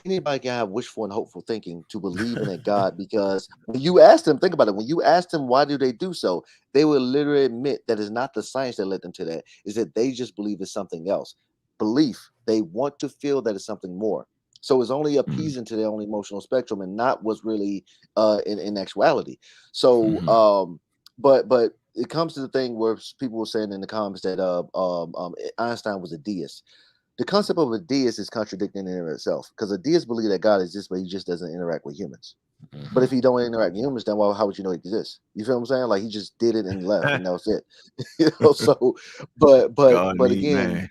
Anybody can have wishful and hopeful thinking to believe in a God, because when you ask them, think about it, when you ask them why do they do so, they will literally admit that it's not the science that led them to that, is that they just believe it's something else. Belief, they want to feel that it's something more. So it's only appeasing to their own emotional spectrum and not what's really in actuality. So but it comes to the thing where people were saying in the comments that Einstein was a deist. The concept of a deist is contradicting in itself, because a deist believes that God exists, but he just doesn't interact with humans. But if he don't interact with humans, then how would you know he exists? You feel what I'm saying? Like, he just did it and left, and that was it. So, but again,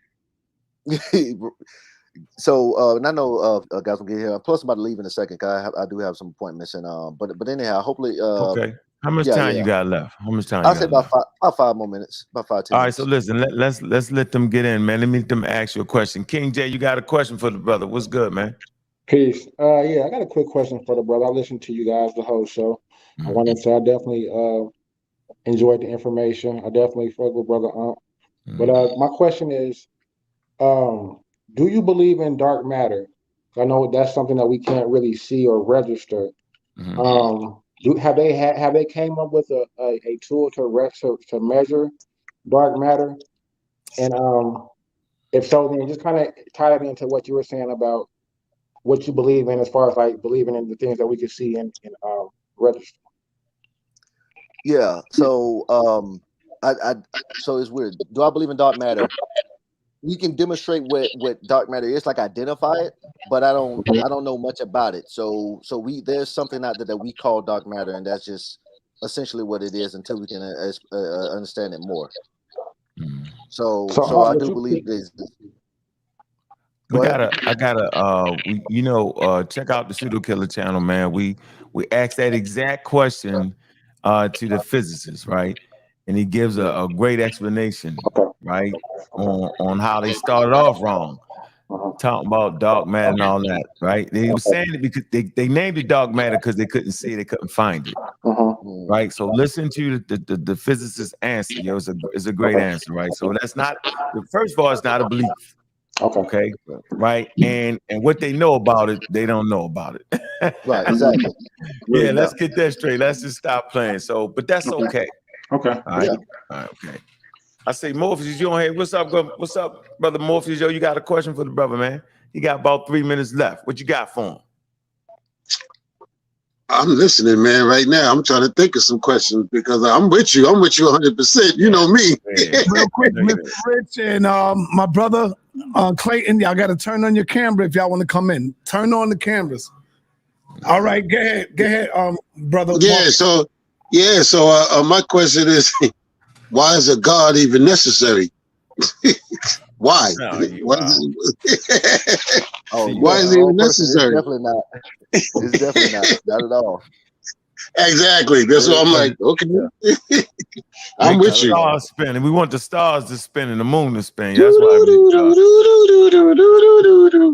so and I know guys will get here. Plus, I'm about to leave in a second, because I do have some appointments, and but anyhow, hopefully, okay. How much time you got left? How much time? I'll say about 5 more minutes. About 5 10 All right, minutes. so listen, let's let them get in, man. Let me let them ask you a question. King J, you got a question for the brother? What's good, man? Peace. Yeah, I got a quick question for the brother. I listened to you guys the whole show. I wanted to. I definitely enjoyed the information. I definitely fuck with brother Ump. But my question is, do you believe in dark matter? I know that's something that we can't really see or register. Have they came up with a tool to measure dark matter? And if so, then just kind of tie that into what you were saying about what you believe in, as far as like believing in the things that we can see and register. Yeah. So so it's weird. Do I believe in dark matter? We can demonstrate what dark matter is, like identify it, but I don't know much about it. So there's something out there that we call dark matter, and that's just essentially what it is until we can understand it more. So I do believe this. I gotta check out the Pseudo Killer channel, man. We asked that exact question to the physicist, right? And he gives a great explanation, right, on how they started off wrong, talking about dark matter and all that, right? They were saying it because they named it dark matter because they couldn't see it, they couldn't find it, right? So listen to the physicist's answer. It's a great answer, right? So that's not, first of all, it's not a belief. Okay, right, and what they know about it, they don't know about it. Right, exactly. Yeah, let's get that straight. Let's just stop playing. So, but that's okay. Okay. All right. All right. Okay. I say, Morpheus, you on here? What's up, brother Morpheus? Yo, you got a question for the brother, man? He got about 3 minutes left. What you got for him? I'm listening, man. Right now, I'm trying to think of some questions because I'm with you. I'm with you 100%. You know me. Real quick, Mr. Rich and my brother Clayton, y'all got to turn on your camera if y'all want to come in. Turn on the cameras. All right, go ahead, brother. So my question is, why is a God even necessary? Why? Oh, Why wow. Oh, why is it even necessary? It's definitely not. It's definitely not at all. Exactly. That's what I'm like. Okay, I'm Make the with you. stars spin, and we want the stars to spin and the moon to spin. That's why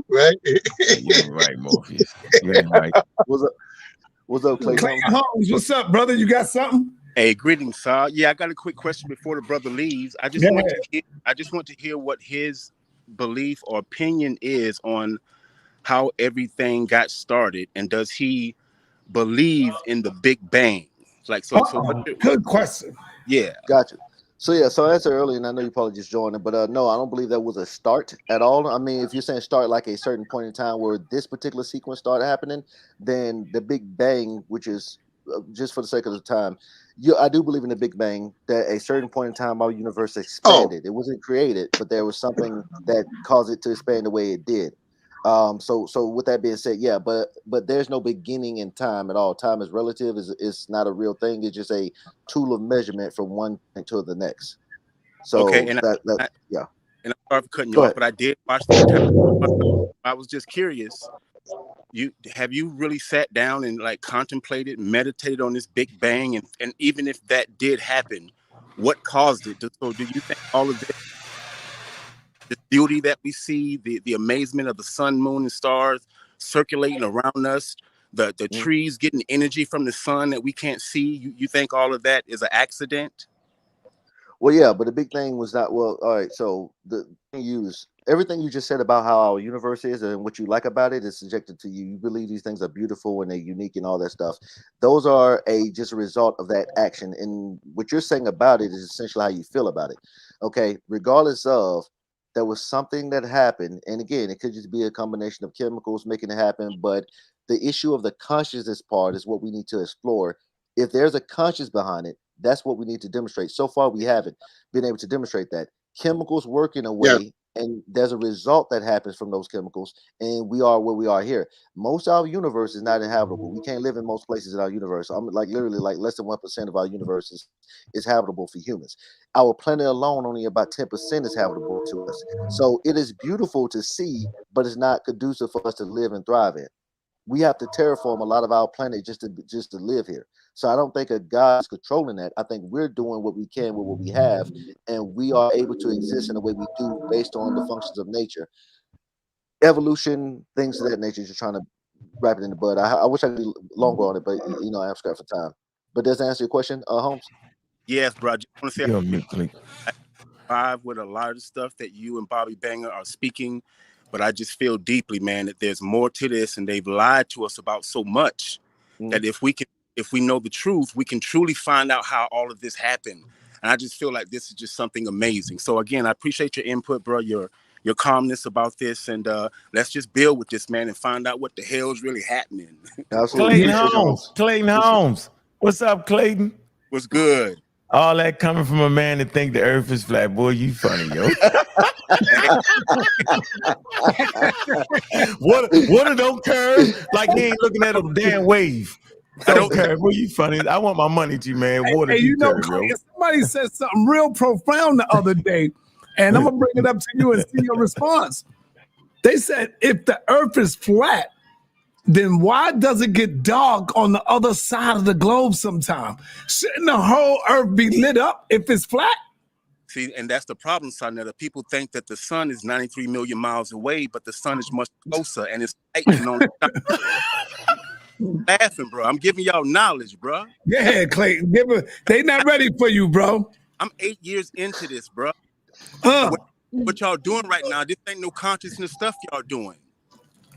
Right? you ain't right, Morpheus. You ain't right. What's up, Clayton? Clayton Holmes, what's up, brother? You got something? Hey, greetings, sir. Yeah, I got a quick question before the brother leaves. I just want to hear what his belief or opinion is on how everything got started, and does he believe in the Big Bang? Like, so Good question. Yeah, Gotcha. So I answered earlier, and I know you probably just joined it, but no, I don't believe that was a start at all. I mean, if you're saying start like a certain point in time where this particular sequence started happening, then the Big Bang, which is just for the sake of the time, I do believe in the Big Bang, that a certain point in time our universe expanded. It wasn't created, but there was something that caused it to expand the way it did. So with that being said, yeah, but there's no beginning in time at all. Time is relative. It's not a real thing. It's just a tool of measurement from one thing to the next. So okay. And yeah. And I'm sorry for cutting you Go off, ahead. but I did watch the entire. I was just curious. Have you really sat down and like contemplated, meditated on this Big Bang, and even if that did happen, what caused it? So do you think all of this, the beauty that we see, the amazement of the sun, moon, and stars circulating around us, the trees getting energy from the sun that we can't see, you think all of that is an accident? Well, yeah, but the big thing was not all right. So everything you just said about how our universe is and what you like about it is subjected to you. You believe these things are beautiful and they're unique and all that stuff. Those are just a result of that action. And what you're saying about it is essentially how you feel about it. Okay, regardless of, there was something that happened, and again, it could just be a combination of chemicals making it happen. But the issue of the consciousness part is what we need to explore. If there's a conscience behind it, that's what we need to demonstrate. So far, we haven't been able to demonstrate that. Chemicals work in a way, and there's a result that happens from those chemicals, and we are where we are here. Most of our universe is not inhabitable. We can't live in most places in our universe. I'm like literally like less than 1% of our universe is habitable for humans. Our planet alone, only about 10% is habitable to us. So it is beautiful to see, but it's not conducive for us to live and thrive in. We have to terraform a lot of our planet just to live here. So I don't think a God is controlling that. I think we're doing what we can with what we have, and we are able to exist in the way we do based on the functions of nature, evolution, things of that nature. Just trying to wrap it in the bud. I wish I could be longer on it, but I'm strapped for time. But does that answer your question, Holmes? Yes, bro. I just want to say You're mute, Click. I with a lot of the stuff that you and Bobby Banger are speaking, but I just feel deeply, man, that there's more to this, and they've lied to us about so much that if we know the truth, we can truly find out how all of this happened. And I just feel like this is just something amazing. So again, I appreciate your input, bro, your calmness about this, and let's just build with this, man, and find out what the hell is really happening. Absolutely. Clayton Holmes. What's up, Clayton? What's good? All that coming from a man that think the earth is flat. Boy, you funny, yo. Water don't curve like he ain't looking at a damn wave. Don't curve. Boy, you funny. I want my money to you, man. Water curve, yo. Somebody said something real profound the other day, and I'm gonna bring it up to you and see your response. They said if the earth is flat, then why does it get dark on the other side of the globe sometime? Shouldn't the whole earth be lit up if it's flat? See, and that's the problem, Sonetta. People think that the sun is 93 million miles away, but the sun is much closer, and it's lightning on. Laughing, bro. I'm giving y'all knowledge, bro. Yeah, Clayton. They not ready for you, bro. I'm 8 years into this, bro. What y'all doing right now, this ain't no consciousness stuff y'all doing.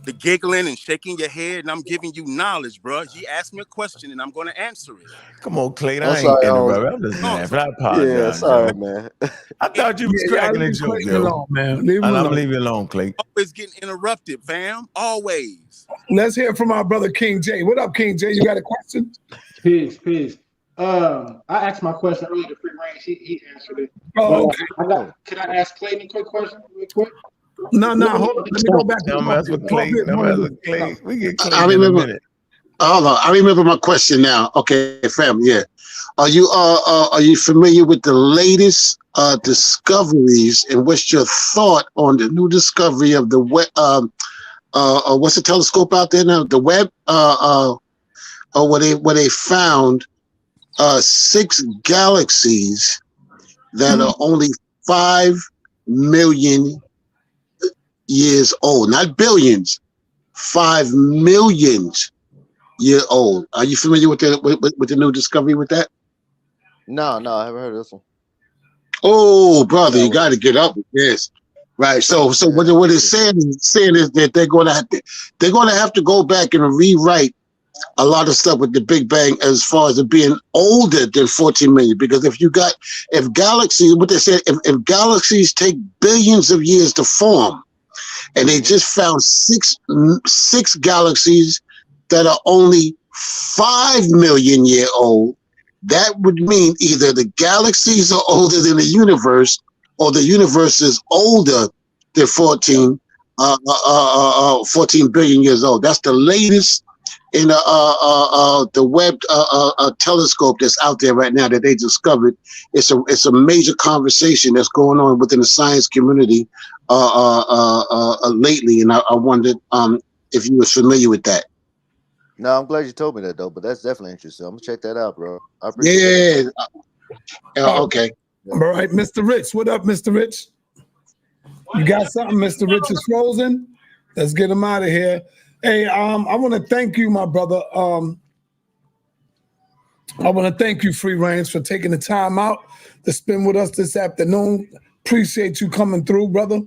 The giggling and shaking your head, and I'm giving you knowledge, bro. He asked me a question, and I'm going to answer it. Come on, Clayton. I ain't interrupting. I'm just laughing. I apologize. Yeah, sorry, man. I thought you was cracking a joke, yo. Man. I'm leaving you alone, Clayton. Always getting interrupted, fam. Always. Let's hear from our brother King J. What up, King J? You got a question? Peace. I asked my question earlier to Free Range. He answered it. Oh, okay. Can I ask Clayton a quick question real quick? No, hold on. Let me go back to Clayton. We get Clayton in a minute. Hold on. I remember my question now. Okay, fam. Yeah. Are you familiar with the latest discoveries, and what's your thought on the new discovery of the web? What's the telescope out there now? The Webb, where they found 6 galaxies that are only 5 million years old, not billions, 5 million year old. Are you familiar with the new discovery with that? No, I haven't heard of this one. Oh, brother, you got to get up with this. Right. So what it's saying is that they're going to have to go back and rewrite a lot of stuff with the Big Bang as far as it being older than 14 million. Because if galaxies, what they said, if galaxies take billions of years to form, and they just found six galaxies that are only 5 million year old, that would mean either the galaxies are older than the universe, or the universe is older than 14 billion years old. That's the latest in the Webb telescope that's out there right now that they discovered. It's a major conversation that's going on within the science community lately, and I wondered if you were familiar with that. No, I'm glad you told me that though. But that's definitely interesting. I'm gonna check that out, bro. I appreciate Okay. All right, Mr. Rich. What up, Mr. Rich? You got something? Mr. Rich is frozen. Let's get him out of here. Hey, I want to thank you, my brother. I want to thank you, Free Range, for taking the time out to spend with us this afternoon. Appreciate you coming through, brother.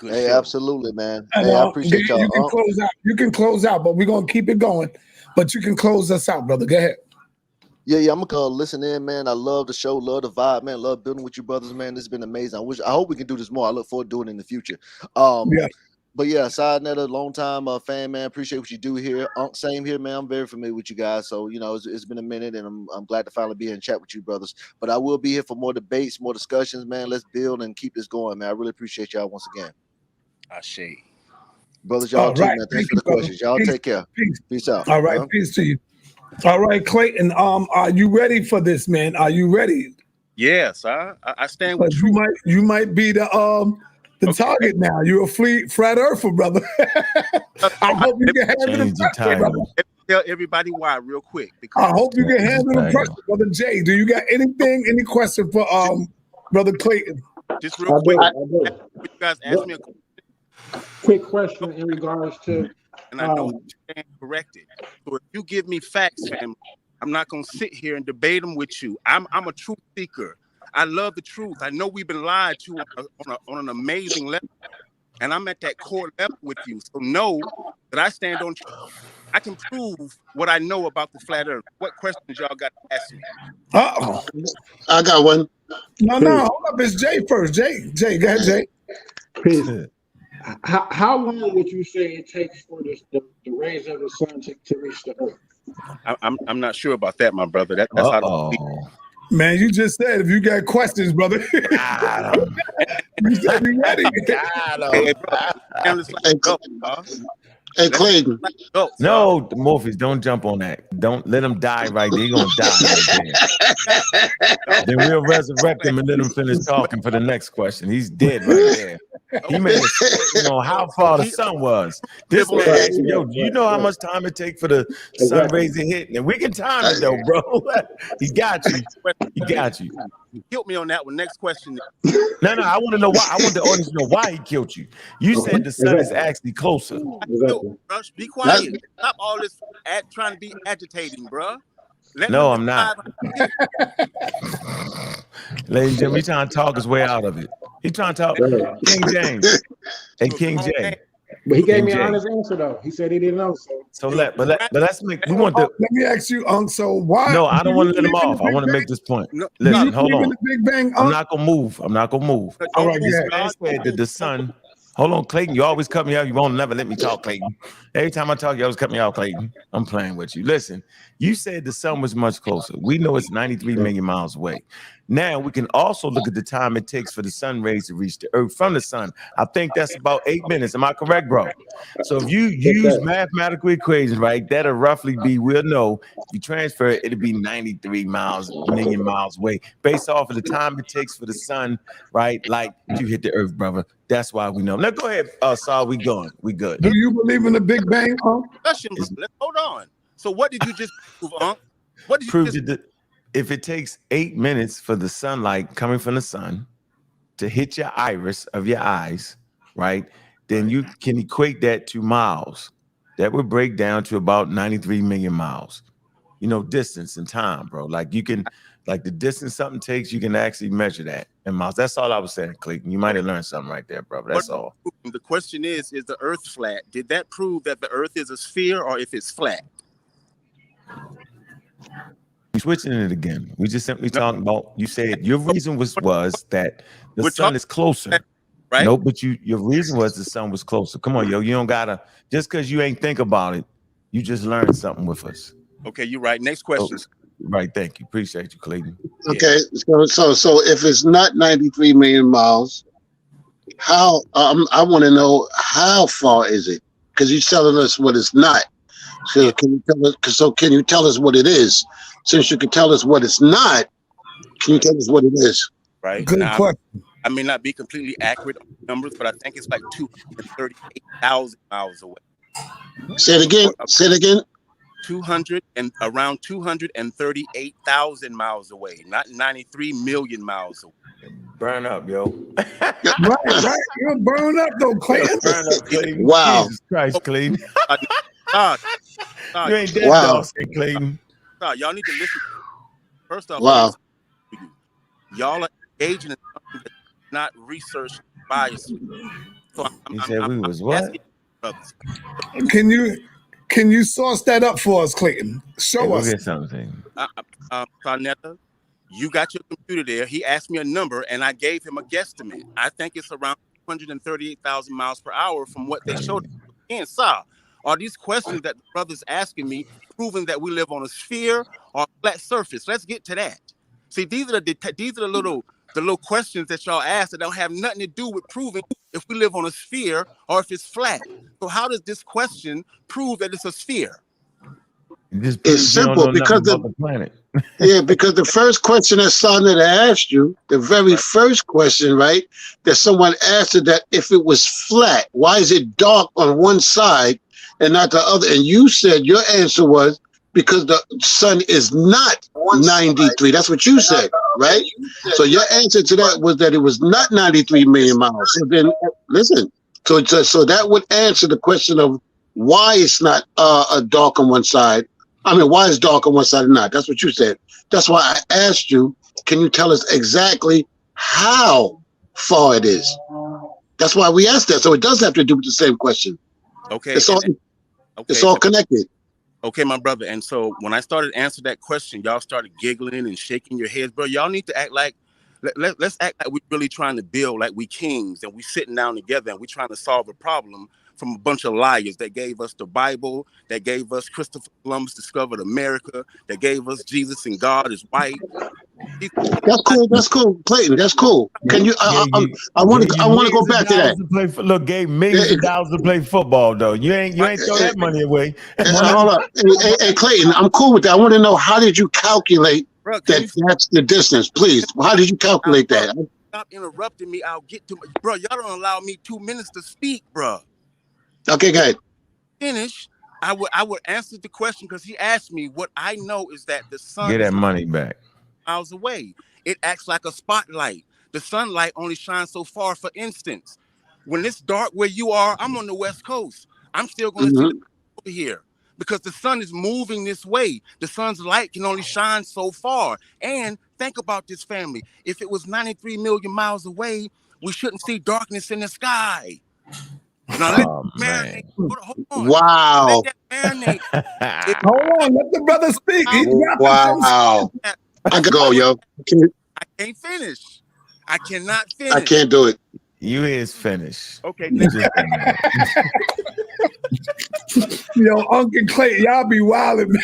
Hey, absolutely, man. Hey, I appreciate y'all. You can close out. You can close out, but we're gonna keep it going. But you can close us out, brother. Go ahead. Yeah, I'm gonna listen in, man. I love the show, love the vibe, man. Love building with you brothers, man. This has been amazing. I hope we can do this more. I look forward to doing it in the future. But yeah, Side Netter, long time fan, man. Appreciate what you do here. Same here, man. I'm very familiar with you guys, so it's been a minute, and I'm glad to finally be here and chat with you brothers. But I will be here for more debates, more discussions, man. Let's build and keep this going, man. I really appreciate y'all once again. Brothers, y'all too, man. Thanks for the questions. Y'all take care. Peace out. All right, peace to you. All right, Clayton. Are you ready for this, man? Are you ready? Yes, I stand with you. You might be the target now. You're a flat earther, brother. I hope you can handle the pressure, brother. Tell everybody why real quick. I hope you can handle the pressure, brother Jay. Do you got any question for brother Clayton? Just real quick. You guys ask me a quick question in regards to, and I don't stand corrected. So if you give me facts, family, I'm not gonna sit here and debate them with you. I'm a truth seeker. I love the truth. I know we've been lied to on an amazing level, and I'm at that core level with you. So know that I stand on truth. I can prove what I know about the flat earth. What questions y'all got to ask me? I got one. No, hold up. It's Jay first. Jay, go ahead, Jay. Peace. How long would you say it takes for the rays of the sun to reach the earth? I'm not sure about that, my brother. That's how. Man, you just said if you got questions, brother. You said you ready. Hey, Clayton. No, Morpheus, don't jump on that. Don't let him die right there. He's going to die right there. Then we'll resurrect him and let him finish talking for the next question. He's dead right there. He made a statement on how far the sun was. This man asked me, yo, do you know how much time it takes for the sun rays to hit? And we can time it though, bro. He got you. He got you. Killed me on that one. Next question. No, I want to know why. I want the audience to know why he killed you. You said the sun is actually closer. Be quiet. Stop all this trying to be agitating, bro. No, I'm not. Ladies and gentlemen, he's trying to talk his way out of it. He's trying to talk. King James. Hey, King James. But he gave me an honest answer though. He said he didn't know. So let's make. We want to. Let me ask you, so why? No, I don't want to let him off. I want to make this point. Listen, hold on. The Big Bang, I'm not gonna move. All right, I said that the sun Hold on, Clayton. You always cut me out. You won't never let me talk, Clayton. Every time I talk, you always cut me out, Clayton. I'm playing with you. Listen, you said the sun was much closer. We know it's 93 million miles away. Now we can also look at the time it takes for the sun rays to reach the earth from the sun. I think that's about 8 minutes. Am I correct, bro? So if you use mathematical equations, right, that'll roughly be, we'll know, if you transfer it, it'll be 93 million miles away, based off of the time it takes for the sun, right, like to hit the earth, brother. That's why we know. Now go ahead, Saul. We going. We good. Do you believe in the Big Bang, huh? Let's hold on. So what did you just prove, Unc? What did you Prove just... that if it takes 8 minutes for the sunlight coming from the sun to hit your iris of your eyes, right, then you can equate that to miles. That would break down to about 93 million miles. You know, distance and time, bro. Like you can, like the distance something takes, you can actually measure that in miles. That's all I was saying, Clayton. You might have learned something right there, bro. That's all. The question is the earth flat? Did that prove that the earth is a sphere or if it's flat? You're switching it again. We just simply talking about, you said your reason was that the sun is closer. Right? No, but your reason was the sun was closer. Come on, yo. You don't gotta, just because you ain't think about it, you just learned something with us. Okay, you're right. Next question. Right, thank you. Appreciate you, Clayton. Okay, so if it's not 93 million miles, how I want to know how far is it? Because you're telling us what it's not. So can you tell us? So can you tell us what it is? Since you can tell us what it's not, can you tell us what it is? Right. Good question. I may not be completely accurate on the numbers, but I think it's like 238,000 miles away. Say it again. Say it again. Around 238,000 miles away, not 93 million miles away. Burn up, yo. right. You're burn up though, Clayton. Burn up, Clayton. Wow. Jesus Christ, Clayton. You ain't dead, wow. Clayton. Y'all need to listen. First off, wow. Y'all are engaging in something that's not research bias. So You said we was what? Can you source that up for us, Clayton? Show us. Get something. Sarnetta, you got your computer there. He asked me a number, and I gave him a guesstimate. I think it's around 238,000 miles per hour from what they showed. Again, Sir, are these questions that the brother's asking me proving that we live on a sphere or a flat surface? Let's get to that. See, these are the little questions that y'all ask that don't have nothing to do with proving if we live on a sphere or if it's flat. So how does this question prove that it's a sphere? It's simple because the planet. because the first question that Sonnet asked you, the very first question, right, that someone answered that if it was flat, why is it dark on one side and not the other? And you said your answer was because the sun is not 93. That's what you said, right? So your answer to that was that it was not 93 million miles. So then, listen. So that would answer the question of why it's not dark on one side. I mean, why is dark on one side or not? That's what you said. That's why I asked you, can you tell us exactly how far it is? That's why we asked that. So it does have to do with the same question. Okay. It's all connected. Okay, my brother. And so when I started answering that question, y'all started giggling and shaking your heads, bro. Y'all need to act like, let's act like we're really trying to build like we kings and we sitting down together and we trying to solve a problem from a bunch of liars that gave us the Bible, that gave us Christopher Columbus discovered America, that gave us Jesus and God is white. That's cool, Clayton. That's cool. Can you? I want to go back to that. Look, gave millions of dollars to play football, though. You ain't throw that money away. Hold up, hey, Clayton. I'm cool with that. I want to know, how did you calculate that's the distance, please? How did you calculate that? Stop interrupting me. I'll get to bro. Y'all don't allow me 2 minutes to speak, bro. Okay, go ahead. Finish. I would answer the question because he asked me. What I know is that the sun get that money back. Miles away. It acts like a spotlight. The sunlight only shines so far. For instance, when it's dark where you are, I'm on the West Coast. I'm still going to see over here because the sun is moving this way. The sun's light can only shine so far. And think about this, family. If it was 93 million miles away, we shouldn't see darkness in the sky. Now, marinate. Hold on. Wow. Let that marinate. Hold on. Let the brother speak. Wow. I can go, yo. I can't finish. I cannot finish. I can't do it. You is finished. Okay. You just- Yo, Uncle Clayton, y'all be wildin', man.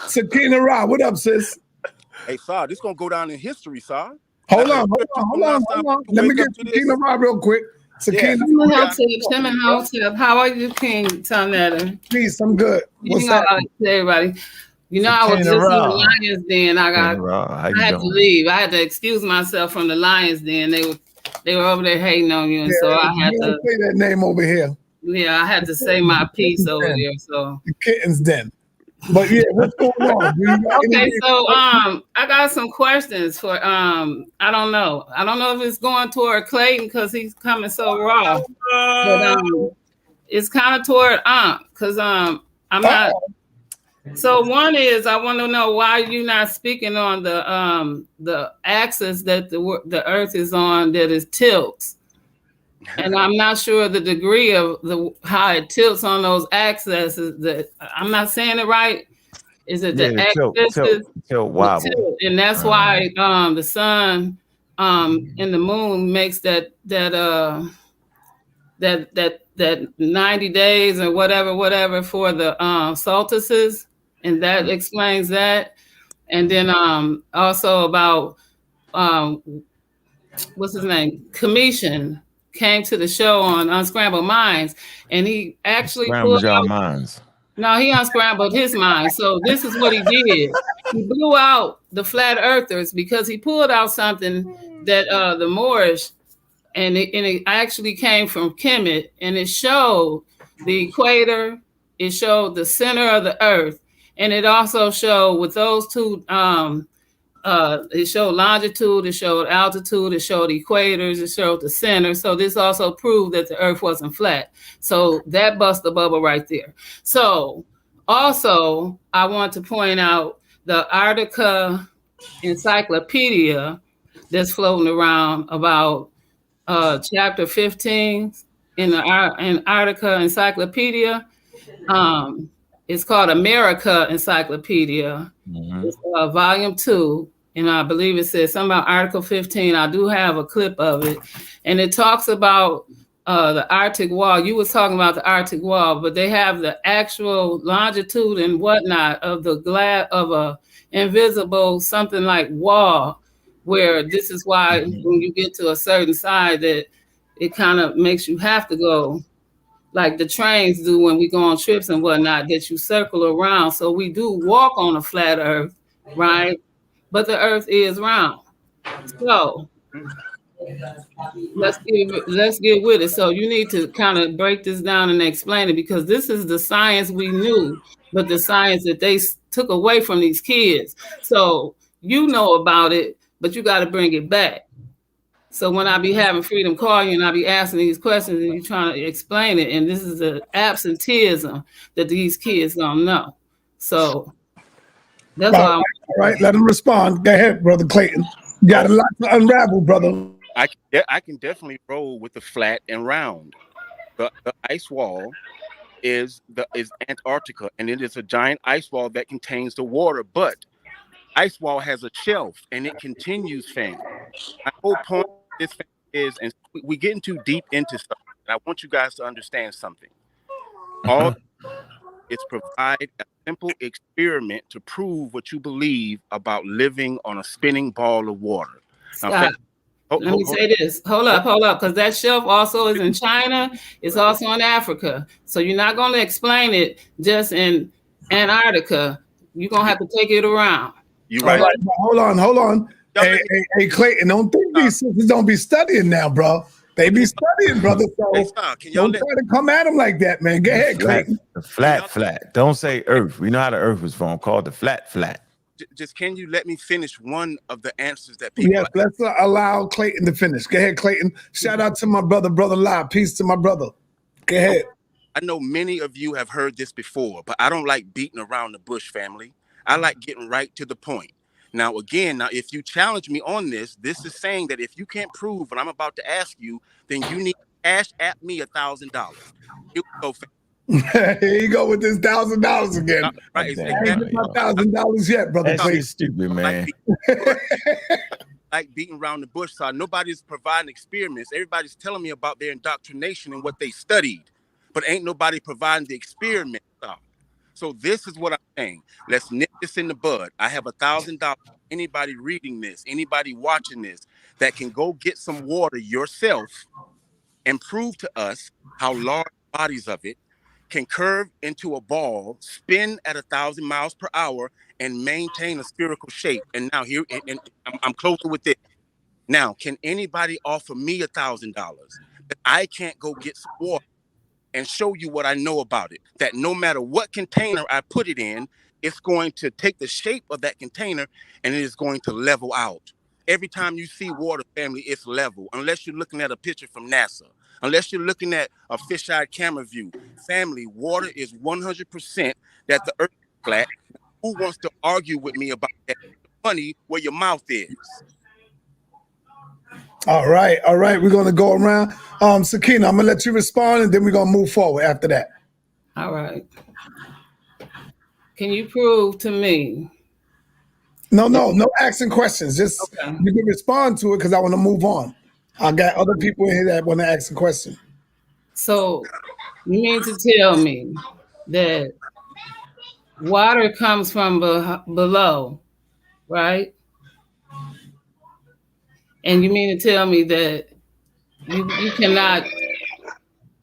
Sakina Ra, what up, sis? Hey, Sar, this gonna go down in history, Sar. Hold on. Let me get Sakina Ra real quick. Sakina, How are you, King Tonetta? Peace, I'm good. What's up, everybody? You know, I was just in the Lions Den. I had to leave. I had to excuse myself from the Lions Den. They were over there hating on you, and so I had to say that name over here. Yeah, I had to say my piece over there. So the Kitten's Den. But yeah, what's going on? Okay, so I got some questions for I don't know if it's going toward Clayton because he's coming so raw, but it's kind of toward because I'm not. So one is I want to know why you're not speaking on the axis that the Earth is on that is tilts. And I'm not sure the degree of how it tilts on those axes. That I'm not saying it right. Is it the axis? Tilt wobble. And that's why the sun and the moon makes that 90 days or whatever for the solstices, and that explains that. And then also about what's his name? Kemetics came to the show on Unscrambled Minds, and he actually unscrambled your minds. No, he unscrambled his mind. So this is what he did. He blew out the flat earthers because he pulled out something that the Moorish, and it actually came from Kemet, and it showed the equator, it showed the center of the earth, and it also showed with those two it showed longitude, it showed altitude, it showed equators, it showed the center. So this also proved that the earth wasn't flat. So that bust the bubble right there. So also I want to point out the Antarctica encyclopedia that's floating around about chapter 15 in the Antarctica encyclopedia. It's called America Encyclopedia. Mm-hmm. It's volume 2, and I believe it says something about Article 15. I do have a clip of it, and it talks about the Arctic Wall. You was talking about the Arctic Wall, but they have the actual longitude and whatnot of the glass of a invisible something like wall, where this is why when you get to a certain side that it kind of makes you have to go like the trains do when we go on trips and whatnot, that you circle around. So we do walk on a flat earth, right? But the earth is round. So let's get with it. So you need to kind of break this down and explain it, because this is the science we knew, but the science that they took away from these kids. So you know about it, but you got to bring it back. So when I be having Freedom call you and I be asking these questions and you're trying to explain it, and this is the absenteeism that these kids don't know. So that's why all right, let them respond. Go ahead, Brother Clayton. You got a lot to unravel, brother. I can definitely roll with the flat and round. The ice wall is Antarctica, and it is a giant ice wall that contains the water, but ice wall has a shelf and it continues, fam. My whole point of this is, and we're getting too deep into stuff, and I want you guys to understand something. All it's provide a simple experiment to prove what you believe about living on a spinning ball of water. Let me say this. Hold up, because that shelf also is in China. It's also in Africa. So you're not going to explain it just in Antarctica. You're going to have to take it around. You're right. Hold on. Hey, Clayton, don't think these sisters don't be studying now, bro. They be studying, brother. So don't try to come at them like that, man. Go ahead, Clayton. The flat. Don't say earth. We know how the earth was formed, called the flat. Just can you let me finish one of the answers that people... Yes, let's allow Clayton to finish. Go ahead, Clayton. Shout out to my brother Live. Peace to my brother. Go ahead. I know many of you have heard this before, but I don't like beating around the bush, family. I like getting right to the point. Now, if you challenge me on this is saying that if you can't prove what I'm about to ask you, then you need to cash at me $1,000. Here we go, Here you go with this $1,000 again. Right, I ain't get my $1,000 yet, brother. That's stupid, man. like beating around the bush, so nobody's providing experiments. Everybody's telling me about their indoctrination and what they studied, but ain't nobody providing the experiment. So this is what I'm saying. Let's nip this in the bud. I have $1,000. Anybody reading this, anybody watching this, that can go get some water yourself and prove to us how large bodies of it can curve into a ball, spin at 1,000 miles per hour, and maintain a spherical shape. And now here, and I'm closer with this. Now, can anybody offer me $1,000 that I can't go get some water and show you what I know about it? That no matter what container I put it in, it's going to take the shape of that container and it is going to level out. Every time you see water, family, it's level. Unless you're looking at a picture from NASA. Unless you're looking at a fisheye camera view. Family, water is 100% that the earth is flat. Who wants to argue with me about that? Money where your mouth is. All right. We're gonna go around. Sakina, I'm gonna let you respond, and then we're gonna move forward after that. All right. Can you prove to me? No asking questions. Just okay. You can respond to it because I want to move on. I got other people in here that want to ask a question. So you mean to tell me that water comes from below, right? And you mean to tell me that you cannot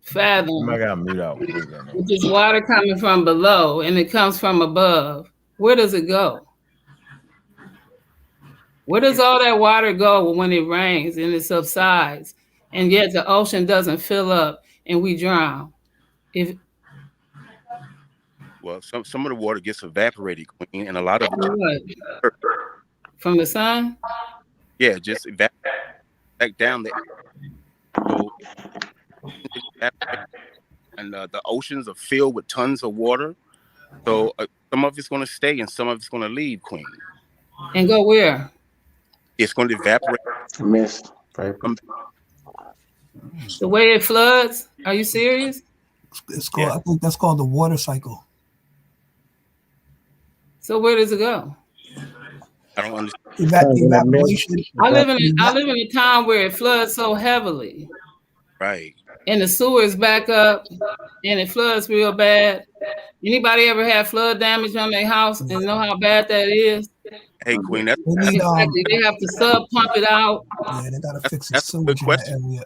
fathom I got mute out. with this water coming from below and it comes from above? Where does it go? Where does all that water go when it rains and it subsides, and yet the ocean doesn't fill up and we drown? Well, some of the water gets evaporated, Queen, and a lot of it from the sun. Yeah, just evaporate back down there. So, and the oceans are filled with tons of water. So some of it's going to stay and some of it's going to leave, Queen. And go where? It's going to evaporate. Mist. The way it floods? Are you serious? It's called. Yeah. I think that's called the water cycle. So where does it go? I don't understand. Evaporation. I live in a town where it floods so heavily. Right. And the sewers back up and it floods real bad. Anybody ever had flood damage on their house and know how bad that is? Hey, Queen, they have to sub pump it out. Yeah, they gotta fix it. That's a good question.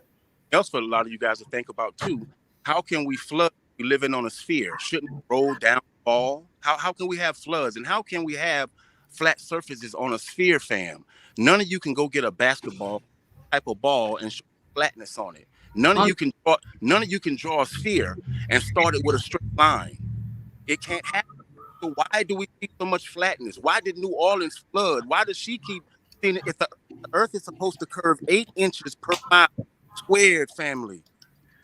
Else for a lot of you guys to think about too. How can we flood? We living on a sphere. Shouldn't it roll down, fall? How can we have floods? And how can we have flat surfaces on a sphere, fam? None of you can go get a basketball type of ball and show flatness on it. None of you can draw a sphere and start it with a straight line. It can't happen. So why do we see so much flatness? Why did New Orleans flood? Why does she keep seeing it? If the earth is supposed to curve 8 inches per mile squared, family.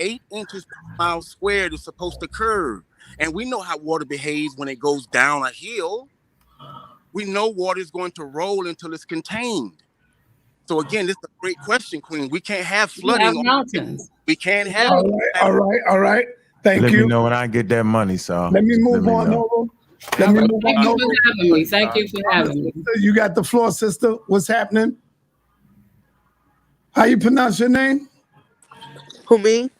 8 inches per mile squared is supposed to curve. And we know how water behaves when it goes down a hill. We know water is going to roll until it's contained. So again, this is a great question, Queen. We can't have flooding. We have mountains. We can't have. All right. Thank you. Let me know when I get that money, so. Let me move on over. Thank you for having me. Thank you for having me. You got the floor, sister. What's happening? How you pronounce your name? Who, me?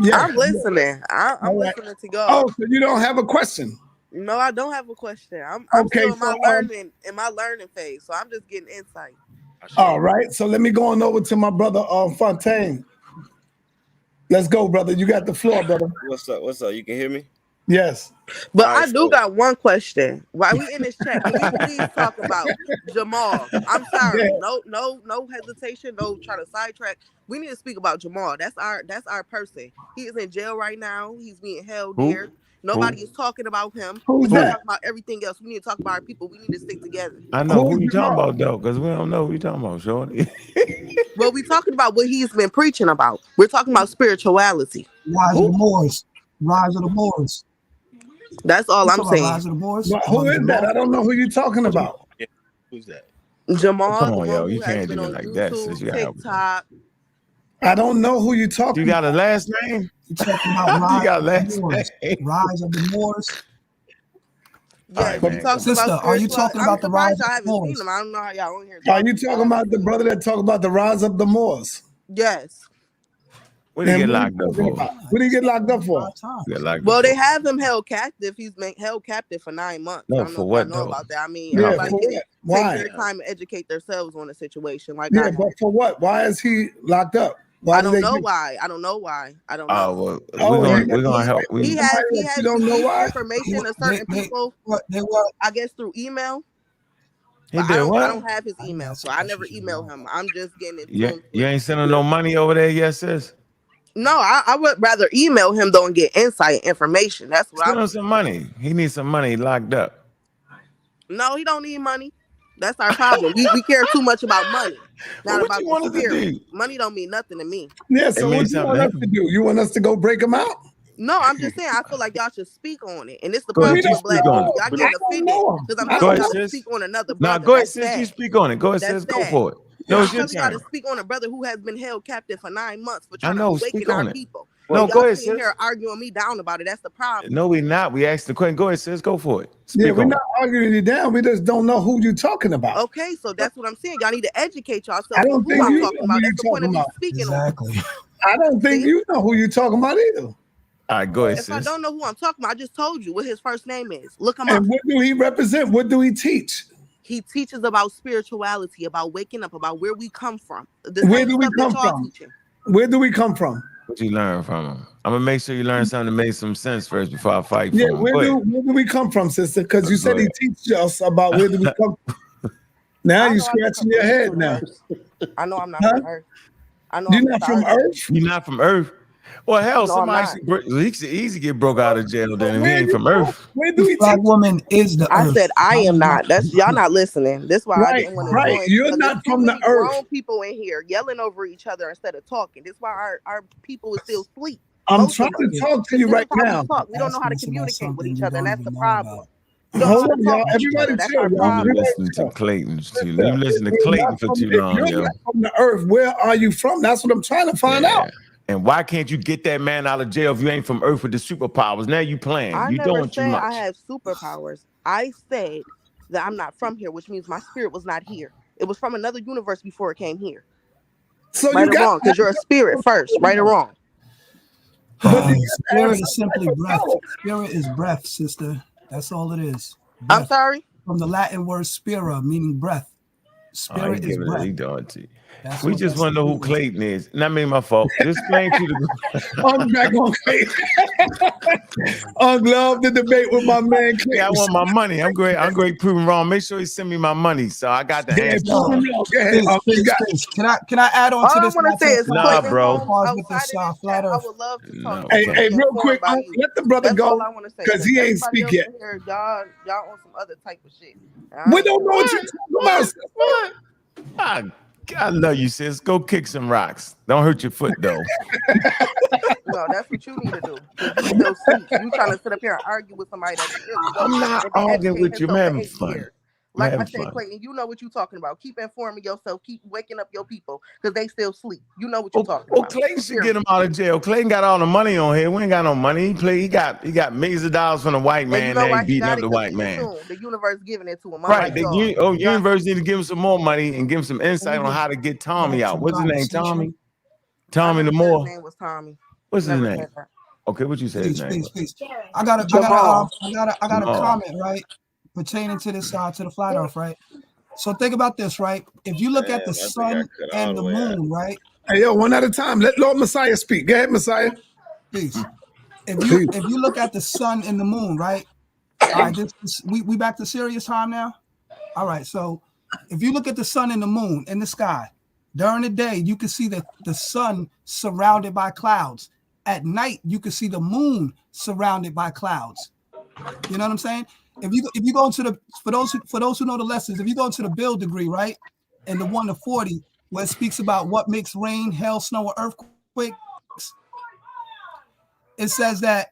Yeah. I'm listening. I'm listening to go. Oh, so you don't have a question? No, I don't have a question. I'm okay, still in my learning phase, so I'm just getting insight. All right, so let me go on over to my brother Fontaine. Let's go, brother. You got the floor, brother. What's up? You can hear me? Yes. But right, I do got one question. While we in this chat, can we please talk about Jamal? I'm sorry. Yeah. No hesitation. No trying to sidetrack. We need to speak about Jamal. That's our person. He is in jail right now. He's being held there. Nobody is talking about him. Who's We're that? talking about everything else. We need to talk about our people. We need to stick together. I know who you talking about though, because we don't know who you talking about, Shorty. Well, we're talking about what he's been preaching about. We're talking about spirituality. Rise of the Moors. Rise of the Moors. That's all I'm saying. Rise of the Moors. Well, who is that? I don't know who you're talking about. Yeah. Who's that? Jamal. Come on, yo, you can't do it like that. TikTok. I don't know who you're talking. You got a last name? You talking about Rise you got a last name? Rise of the Moors. Yes, right, he man. talks Sister, about are you spiritual. talking I'm about the rise surprised y'all of the haven't seen Moors? him. I don't know how y'all on here. Are you Talking. talking about the brother that talk about the rise of the Moors? Yes. What did he And get what are locked you up talking for? about? What did he get locked up for? 5 times. Get locked Well, up they for? have him held captive. He's been held captive for 9 months. I No, don't know for if y'all what know though? about that. I mean, No, Yeah, everybody for can what? take Why? their time and educate themselves on the situation like Yeah, I but have. for what? Why is he locked up? Why I did don't they know get? why. I don't know why. I don't Oh know. well, Oh, There, we're gonna he help. he somebody has that you don't know released why? information to They certain people. they were. I guess through email, He but I did don't what? have his I didn't email, ask so the I never questions you email want. him. I'm just getting in You, tune you with. ain't sending no money over there yet, sis? No, I would rather email him though and get insight information. That's what I Send him would. some money. He needs some money locked up. No, he don't need money. That's our problem. We care too much about money, Well, not what about you the want us to spirit. do? Money don't mean nothing to me. Yeah, It so what means do you something want to us to him. do? You want us to go break him out? No, I'm just saying I feel like y'all should speak on it. And it's the Go ahead, We problem you don't with speak black on people. it. Y'all know. I getting don't offended know him. because I'm I Go telling don't ahead, y'all know. to sis. speak on another Nah, brother. go ahead, That's sis. You sad. speak on it. Go ahead, That's sis. Go sad. for it. No, I'm it's your telling y'all to turn. speak on a brother who has been held captive for 9 months for I trying to know. awaken Speak our on it. people. No, And go y'all ahead, sitting sis. here arguing me down about it. That's the problem. No, we not. We asked the question. Go ahead, sis. Go for it. Yeah, Speak we're on not it. arguing you down. We just don't know who you're talking about. Okay, so that's what I'm saying. Y'all need to educate I yourselves on don't who think I'm you talking know who about. you're That's the point talking of me about. speaking on it. Exactly. I don't think See? you know who you're talking about either. All right, go ahead, If I sis. don't know who I'm talking about, I just told you what his first name is. Look him up. And what do he represent? What do he teach? He teaches about spirituality, about waking up, about where we come from. The Where same do we stuff that come y'all from? teaching. Where do we come from? What you learn from him? I'm gonna make sure you learn something that makes some sense first before I fight Yeah, for him. Go ahead. where do we come from, sister? Because you Go said he ahead. teaches us about where do we come from. Now I you're know I do scratching come your from this head now. universe. I know I'm not Huh? from Earth. I know You're I'm not from stardust. Earth? You're not from Earth. Well, hell, No, I'm somebody not. he should easy get broke out of jail then if he Where ain't you from from? Earth. Where do This he black teach? woman is the I earth. said I How am you not. That's y'all not listening. That's why I Right, didn't want to right. join You're because there's not too from the many Earth. grown people in here yelling over each other instead of talking. That's why our people is still asleep. I'm Most trying of us. to talk to Because you this right is how we now. talk. We don't know how to asking us about communicate with something each we other, and don't that's the even know problem. about? We don't know Hold how to on, talk y'all. to each Everybody other. That's chill, our y'all. You've been problem. Everybody listening to chill. Clayton. You've Sister, been listening to if Clayton for too long, you're yo. not from the Earth, where are you from? That's what I'm trying to find Yeah. out. And why can't you get that man out of jail if you ain't from Earth with the superpowers? Now you playing. I You never doing too said I much. have superpowers. I said that I'm not from here, which means my spirit was not here. It was from another universe before it came here. So Right you or got wrong? to have Because you're a spirit some first. Right or power. wrong? But you got to have Spirit is some type simply of breath. power. Spirit is breath, sister. That's all it is. I'm Breath. sorry. From the Latin word spira, meaning breath. Oh, he Spirit is giving it. breath. He doing it to you. That's We what just that want to know who spirit is. Clayton is. Not me, my fault. Just explain to the. I'm back on Clayton. I love the debate with my man Yeah, I Clayton. want my money. I'm great proving wrong. Make sure he send me my money so I got the Yeah, answer. prove him wrong. Go ahead. You got Space. Can I add on All to I this? want to Not say to is Nah, Clayton bro. Holmes pause with outside this of this flat chat. I earth. would love to talk No, to Hey, you and hey, be real quick, informed by you. let the brother That's all go I want to say. because Because he ain't everybody speak else yet. in here, y'all on some other type of shit. And I We ain't don't know feeling what it. you're talking about, sister. What? I love you, sis. Go kick some rocks. Don't hurt your foot, though. No, that's what you need to do. Because you still sleep. You trying to sit up here and argue with somebody that clearly I'm woke not and been arguing educating with you. I'm himself for having 8 fun. years. I'm Like I having said, fun. Clayton, you know what you're talking about. Keep informing yourself. Keep waking up your people because they still sleep. You know what you're talking Oh, about. Clayton should get Period. him out of jail. Clayton got all the money on here. We ain't got no money. He got millions of dollars from the white And you man. know Now he why he beating got up it? the Because white he in man. tune. The universe giving it to him, Right. unlike y'all. Y'all Universe need to give him some more money and give him some Can we insight on get how to get Tommy back to out. the What's his name? conversation? I Tommy never said his Lamore. name was Tommy. What's his Never name? said that. Okay, what you say his Peace, name peace, was? peace. I got Jamal. a comment, right, pertaining to this to the flat earth, right? So think about this, right? If you look at the sun and the moon, right? Hey, yo, one at a time. Let Lord Messiah speak. Go ahead, Messiah. Peace. Peace. If you look at the sun and the moon, right? All right, we back to serious time now. All right, so if you look at the sun and the moon in the sky, during the day you can see the sun surrounded by clouds. At night you can see the moon surrounded by clouds. You know what I'm saying? If you go into the for those who know the lessons, if you go into the Bill degree, right, and the 1 to 40, where it speaks about what makes rain, hail, snow, or earthquakes, it says that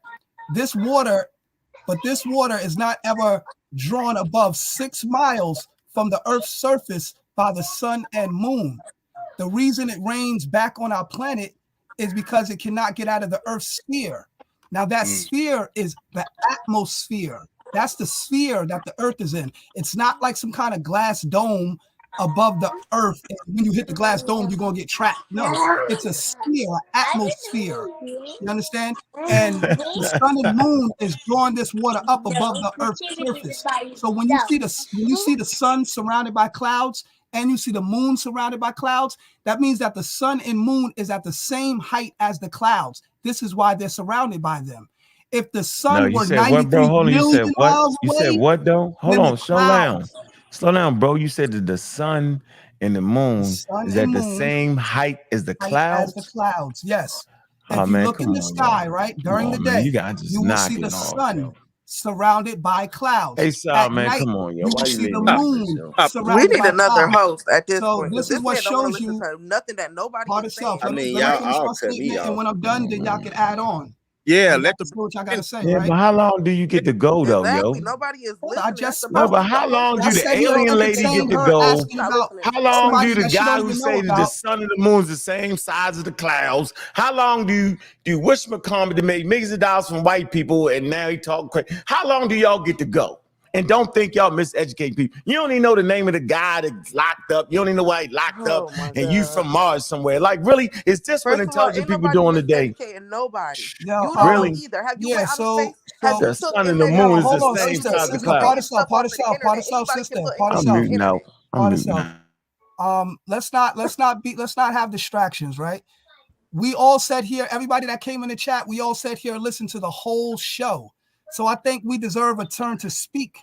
this water is not ever drawn above 6 miles from the Earth's surface by the sun and moon. The reason it rains back on our planet is because it cannot get out of the Earth's sphere. Now that sphere is the atmosphere. That's the sphere that the earth is in. It's not like some kind of glass dome above the earth. And when you hit the glass dome, you're going to get trapped. No, it's a sphere, an atmosphere. You understand? And the sun and moon is drawing this water up above the earth's surface. So when you see the sun surrounded by clouds and you see the moon surrounded by clouds, that means that the sun and moon is at the same height as the clouds. This is why they're surrounded by them. If the sun were 93 million miles away, you said what though? Hold on, slow down, bro. You said that the sun and the moon is at the same height as the clouds. Yes. If you look in the sky, right, during the day, you will see the sun surrounded by clouds. Hey, Sal, man, night, come on, yo. You will see the moon surrounded We need by another clouds. host at this So point. this is what shows you nothing that nobody part itself. I mean, Let me y'all finish my cut me statement, off. and when I'm done, then y'all can add on. Yeah, let That's what I gotta say, Yeah, right? but how long do you get to go though, Exactly. yo? Nobody is listening. I just No, spoke. but how long do I the said he alien don't lady get entertain to her go? asking about How long somebody do the that she guy don't who even say know that the about. sun and the moon is the same size as the clouds? How long do whatchamacallit make millions of dollars from white people and now he talking crazy? How long do y'all get to go? And don't think y'all miseducate people. You don't even know the name of the guy that's locked up. You don't even know why he locked up. And you from Mars somewhere. Like, really? Is this what intelligent people doing today? Nobody. Yo, You don't really? either. Have you Yeah, went out of space? so Have you The took sun and the images moon of is the hold on, same sister, size of the sister, cloud. part of self, sister, part of I'm self. muting out. I'm muting out. Let's not have distractions, right? We all said here, everybody that came in the chat, we all said here, listen to the whole show. So I think we deserve a turn to speak.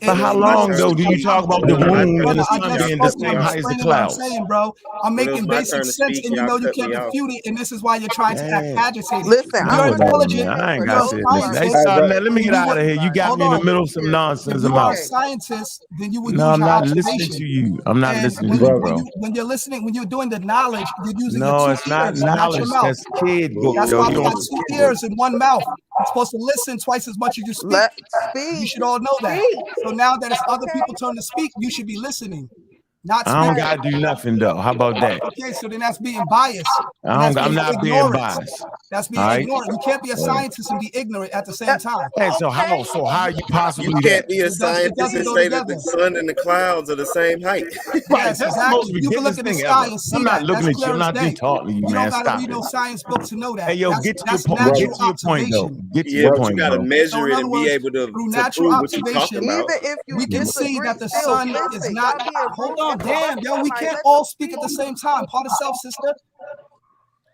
But how long though do you talk about the moon and the sun being the same height as the clouds? I'm saying, bro, I'm making basic sense, and you know you can't refute it, and this is why you're trying to act agitated. Listen, You're intelligent. I ain't You're got a to scientist. let me get out of here. You got me in the middle of some nonsense. If you I'm are a out. scientist, then you would No, use I'm your not listening observation. to you. I'm not And listening when to you, you, bro. when you're listening, when you're doing the knowledge, you're using No, your it's two not ears, not knowledge. your mouth. That's kid book, That's yo. why You we got don't two ears and one mouth. You're supposed to listen twice as much as you speak. You should all know that. So now that it's other people's turn to speak, you should be listening, not I don't speaking. gotta do nothing though. How about that? Okay, so then that's being biased. I'm not being ignorant. biased. That's being All right? ignorant. You can't be a scientist and be ignorant at the same time. Hey, so how are you possibly You can't be a It scientist doesn't and go say that the together. sun and the clouds are the same height. Right, Yes, that's the most exactly. You can look ridiculous at the thing sky ever. and see I'm not that. looking That's at you. clear I'm as not day. talking to you, You man. don't got to Stop read it. no science book to know that. Hey, yo, That's get to your point. natural Get to your point, though. observation. Get to Yeah, your but point, you gotta bro. measure So in it other and be words, able through to natural prove what you're talking observation, about. Even if you we can see that the still sun is listen. not. Y'all being Hold rude on, and damn, yo, we like, can't let all them speak at the same time. Part of self, sister.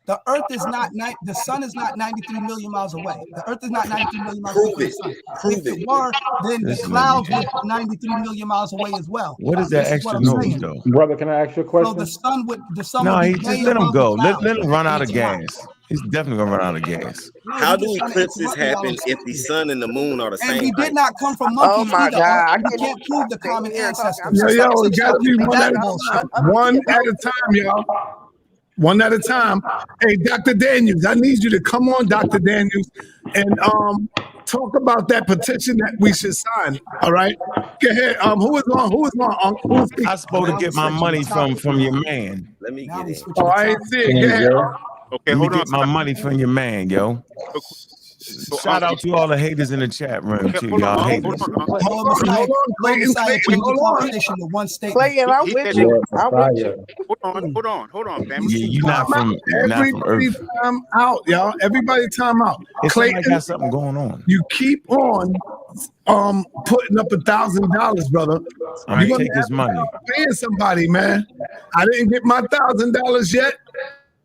The Earth is not. The sun is not 93 million miles away. The Earth is not 93 million miles away Prove from the it. sun. Prove If it it. were, then the This clouds nigga. would be 93 million miles away as well. What is that This is what extra I'm noise, saying. though? Brother, can I ask you a So question? the sun No, would he be just way let him above the go. clouds. Let him run out And of it's not. gas. He's definitely gonna run out of gas. No, How you do just trying to eclipses interrupt me while I'm happen if the speaking. sun and the moon are the And same we height? did not come from Oh monkeys my either. God! I You can't can't prove the stay common here talking. ancestors. Yo, Stop it gotta be one that at a bullshit. time. One at a time, y'all. One at a time. Hey, Dr. Daniels, I need you to come on, Dr. Daniels, and talk about that petition that we should sign. All right. Go ahead. Who is on? Who is on? Who is speaking? I'm supposed to Now we get my switching the money topic. from your man. Let me Now get we in. switching Oh, the I ain't topic. see it. Go ahead. Okay, Let me hold on. get my money from your man, yo. So, Shout out to all the haters in the chat room, okay, too. hold Y'all on. haters. Hello, Messiah. Hold on, Hello, Clayton. Messiah Clayton, changed the hold on. conversation to one statement. Clayton, I'm He with said you. that. I'm with you. Hold on, family. Yeah, you're not from Everybody Earth. time out, y'all. Everybody time out. If somebody Clayton, got something going on, you keep on putting up $1,000, brother. I'm You're gonna gonna take his have to money. start paying somebody, man. I didn't get my $1,000 yet,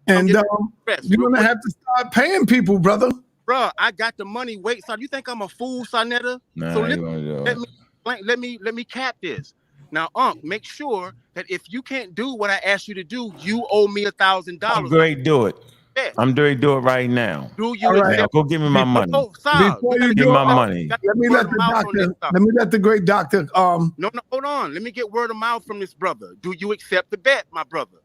and you're gonna have to start paying people, brother. Bro, I got the money. Wait, son, you think I'm a fool, Sonetta? Nah, So you wanna do it. let me cap this. Now, make sure that if you can't do what I asked you to do, you owe me $1,000. I'm great. Do it. Yeah. I'm great. Do it right now. Do you All right. accept? Go give me my money. Oh, Sal, Before we gotta you get Give me my do it, money. let me let the doctor. Let me let the great doctor. No, hold on. Let me get word of mouth from this brother. Do you accept the bet, my brother?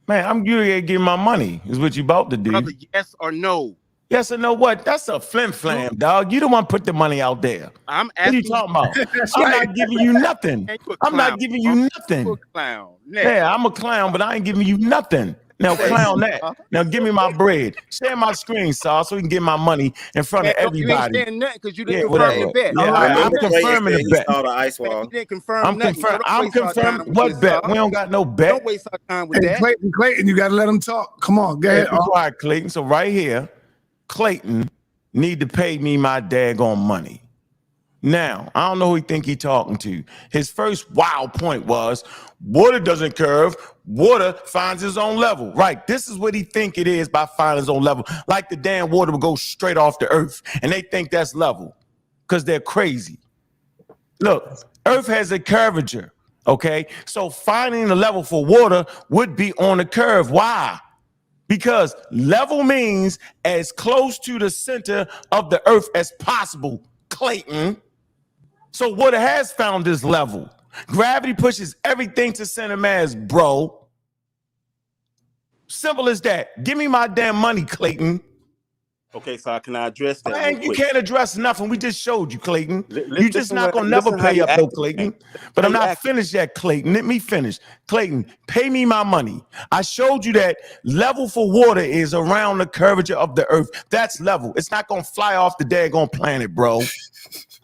Man, I'm going to give my money. Is what you about to do. Brother, yes or no? Yes or no what? That's a flim flam, dog. You don't want to put the money out there. I'm What are you asking talking about? That's I'm right. not giving you nothing. Man, you a I'm not clown. giving you You nothing. a clown. Next. Yeah, I'm a clown, but I ain't giving you nothing. Now clown that. Now give me my bread. Share my screen, Saul, so we can get my money in front of everybody. You ain't saying nothing because you didn't confirm whatever. the bet. Yeah, I'm confirming the bet. Saw the ice wall. You didn't confirm nothing. I'm confirming what bet. We don't got no bet. Don't waste our time with that. Clayton, you got to let him talk. Come on, go ahead. Be quiet, Clayton. So right here, Clayton need to pay me my daggone money. Now, I don't know who he think he talking to. His first wild point was, water doesn't curve. Water finds its own level. Right, this is what he think it is by finding its own level. Like the damn water will go straight off the earth, and they think that's level because they're crazy. Look, earth has a curvature, okay? So finding the level for water would be on the curve. Why? Because level means as close to the center of the earth as possible, Clayton. So water has found this level. Gravity pushes everything to center mass, bro. Simple as that. Give me my damn money, Clayton. Okay, so can I address that? Man, you can't address nothing. We just showed you, Clayton. You just listen not gonna never pay up, though, Clayton. But I'm not finished yet, Clayton. Let me finish. Clayton, pay me my money. I showed you that level for water is around the curvature of the earth. That's level. It's not gonna fly off the daggone planet, bro.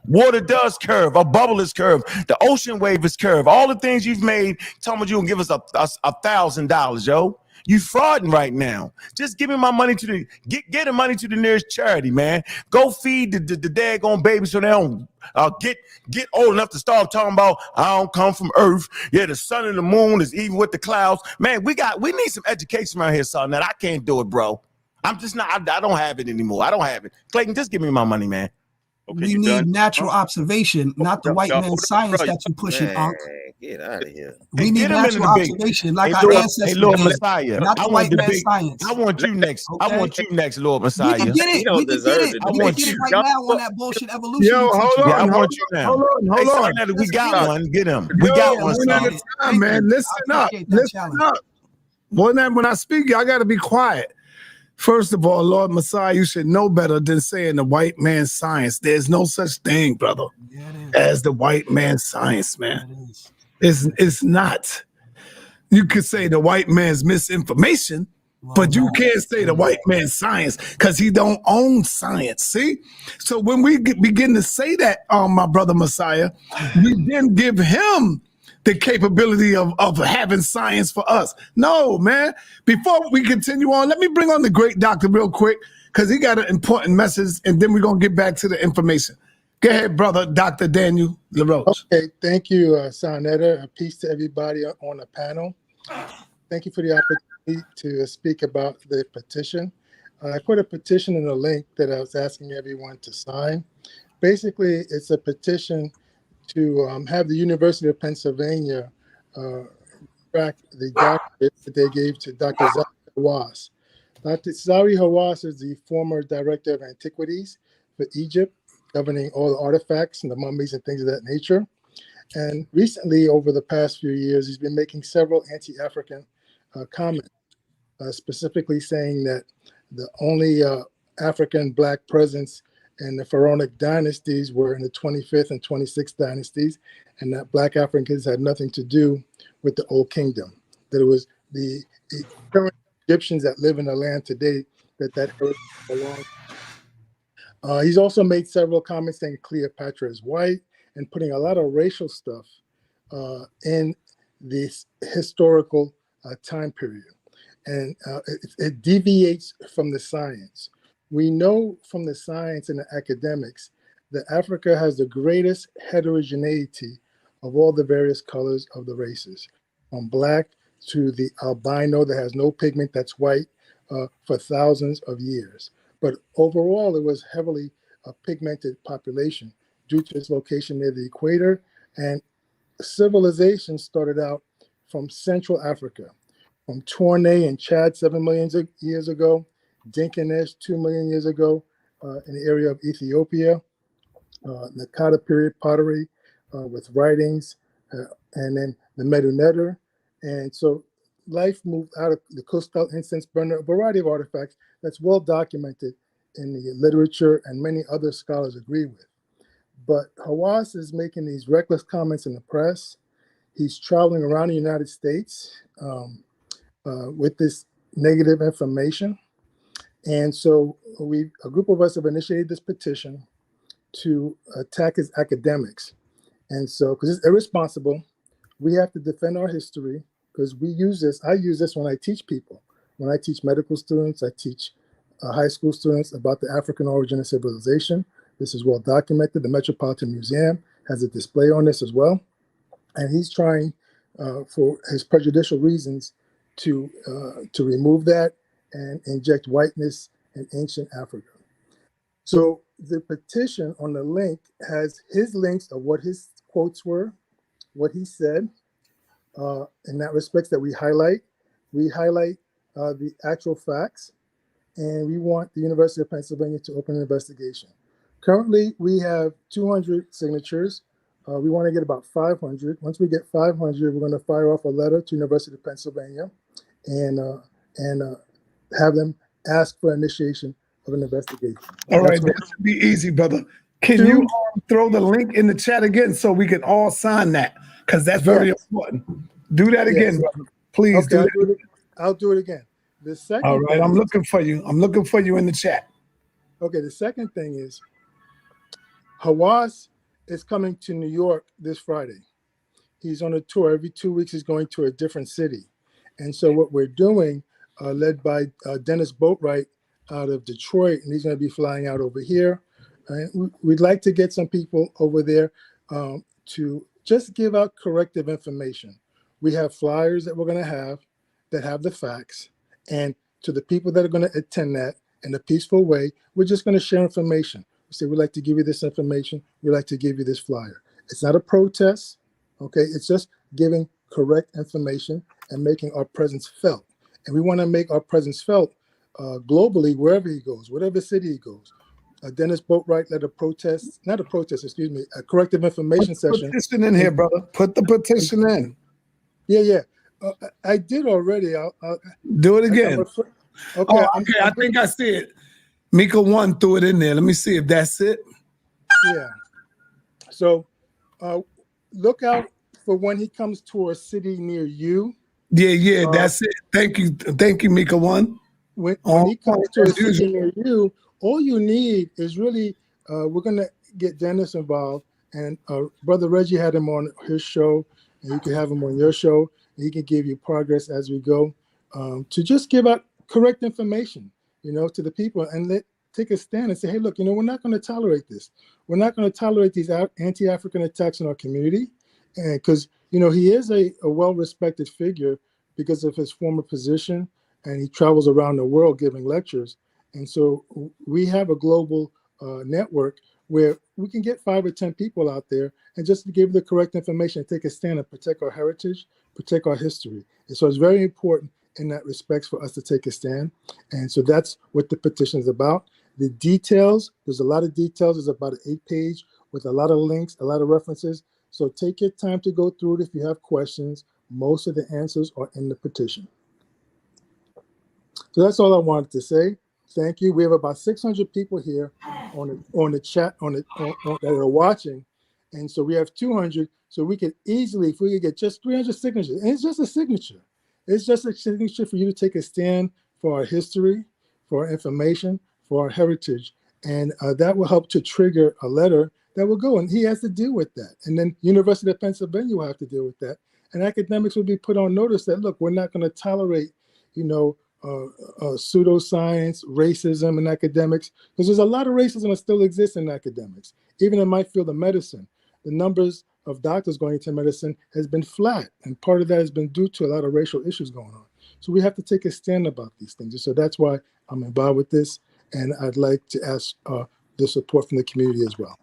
Water does curve. A bubble is curved. The ocean wave is curved. All the things you've made, tell me you can give us $1,000, yo. You frauding right now. Just give me my money to the get the money to the nearest charity, man. Go feed the daggone babies so they don't get old enough to start talking about I don't come from Earth. Yeah, the sun and the moon is even with the clouds. Man, we need some education around here, son. That I can't do it, bro. I'm just not. I don't have it anymore. I don't have it. Clayton, just give me my money, man. Okay, we need natural observation, not the white man's science that you pushing, Unc. Get out of here. We need natural observation, like our ancestors. Hey, Lord Messiah, not the white man's science. I want you next. I want you next, Lord Messiah. We can get it. We can get it. I want you right now on that bullshit evolution. Yo, hold on. I want you now. Hold on. We got one. Get him. We got one. One at a time, man. Listen up. When I speak, I got to be quiet. First of all, Lord Messiah, you should know better than saying the white man's science. There's no such thing, brother, as the white man's science, man. It's not. You could say the white man's misinformation, but you can't say the white man's science because he don't own science. See? So when we begin to say that, my brother Messiah, we then give him the capability of having science for us. No, man. Before we continue on, let me bring on the great doctor real quick because he got an important message, and then we're going to get back to the information. Go ahead, brother, Dr. Daniel LaRoche. Okay, thank you, Sonetta. Peace to everybody on the panel. Thank you for the opportunity to speak about the petition. I put a petition in the link that I was asking everyone to sign. Basically, it's a petition to have the University of Pennsylvania track the doctorate that they gave to Dr. Zahi Hawass. Dr. Zahi Hawass is the former director of antiquities for Egypt, governing all the artifacts and the mummies and things of that nature. And recently, over the past few years, he's been making several anti-African comments, specifically saying that the only African Black presence and the pharaonic dynasties were in the 25th and 26th dynasties, and that Black Africans had nothing to do with the Old Kingdom. That it was the current Egyptians that live in the land today that heritage belonged. He's also made several comments saying Cleopatra is white and putting a lot of racial stuff in this historical time period. And it deviates from the science. We know from the science and the academics that Africa has the greatest heterogeneity of all the various colors of the races, from Black to the albino that has no pigment that's white for thousands of years. But overall, it was heavily a pigmented population due to its location near the equator. And civilization started out from Central Africa, from Tournai and Chad 7 million years ago, Dinkinesh 2 million years ago in the area of Ethiopia, Nakata period pottery with writings, and then the Medu Neter. And so life moved out of the Kustal incense burner, a variety of artifacts that's well documented in the literature and many other scholars agree with. But Hawass is making these reckless comments in the press. He's traveling around the United States with this negative information. And so a group of us have initiated this petition to attack his academics. And so, because it's irresponsible, we have to defend our history, because we use this. I use this when I teach people. When I teach medical students, I teach high school students about the African origin of civilization. This is well documented. The Metropolitan Museum has a display on this as well. And he's trying, for his prejudicial reasons, to remove that and inject whiteness in ancient Africa. So the petition on the link has his links of what his quotes were, what he said, in that respects that we highlight. We highlight the actual facts, and we want the University of Pennsylvania to open an investigation. Currently, we have 200 signatures. We want to get about 500. Once we get 500, we're going to fire off a letter to University of Pennsylvania and have them ask for initiation of an investigation. All right, that should be easy, brother. Can you throw the link in the chat again so we can all sign that? Because that's very important. Do that again, brother. Please do that. I'll do it again. The second. All right, I'm looking for you. I'm looking for you in the chat. Okay, the second thing is Hawass is coming to New York this Friday. He's on a tour. Every 2 weeks, he's going to a different city. And so what we're doing, led by Dennis Boatwright out of Detroit, and he's going to be flying out over here. We'd like to get some people over there to just give out corrective information. We have flyers that we're going to have that have the facts. And to the people that are going to attend that in a peaceful way, we're just going to share information. We say, we'd like to give you this information. We'd like to give you this flyer. It's not a protest, okay? It's just giving correct information and making our presence felt. And we want to make our presence felt globally, wherever he goes, whatever city he goes. Dennis Boatwright led a corrective information session. Put the petition in here, brother. Put the petition in. Yeah. I did already. I'll do it again. Okay. I think I see it. Mika 1 threw it in there. Let me see if that's it. Yeah. So look out for when he comes to a city near you. Yeah, that's it. Thank you, Mika 1. When he comes to a city near you, all you need is really, we're going to get Dennis involved. And Brother Reggie had him on his show, and you can have him on your show. He can give you progress as we go, to just give out correct information, to the people, and take a stand and say, hey, look, we're not going to tolerate this. We're not going to tolerate these anti-African attacks in our community. And because, he is a well-respected figure because of his former position, and he travels around the world giving lectures. And so we have a global network where we can get 5 or 10 people out there and just to give the correct information, take a stand and protect our heritage, protect our history. And so it's very important in that respect for us to take a stand. And so that's what the petition is about. The details, there's a lot of details. It's about an 8-page with a lot of links, a lot of references. So take your time to go through it if you have questions. Most of the answers are in the petition. So that's all I wanted to say. Thank you. We have about 600 people here on the chat that are watching, and so we have 200. So we could easily, if we could get just 300 signatures, and it's just a signature. It's just a signature for you to take a stand for our history, for our information, for our heritage, and that will help to trigger a letter that will go, and he has to deal with that. And then University of Pennsylvania will have to deal with that, and academics will be put on notice that look, we're not going to tolerate, pseudoscience, racism in academics, because there's a lot of racism that still exists in academics. Even in my field of medicine, the numbers of doctors going into medicine has been flat, and part of that has been due to a lot of racial issues going on. So we have to take a stand about these things. And so that's why I'm involved with this, and I'd like to ask the support from the community as well.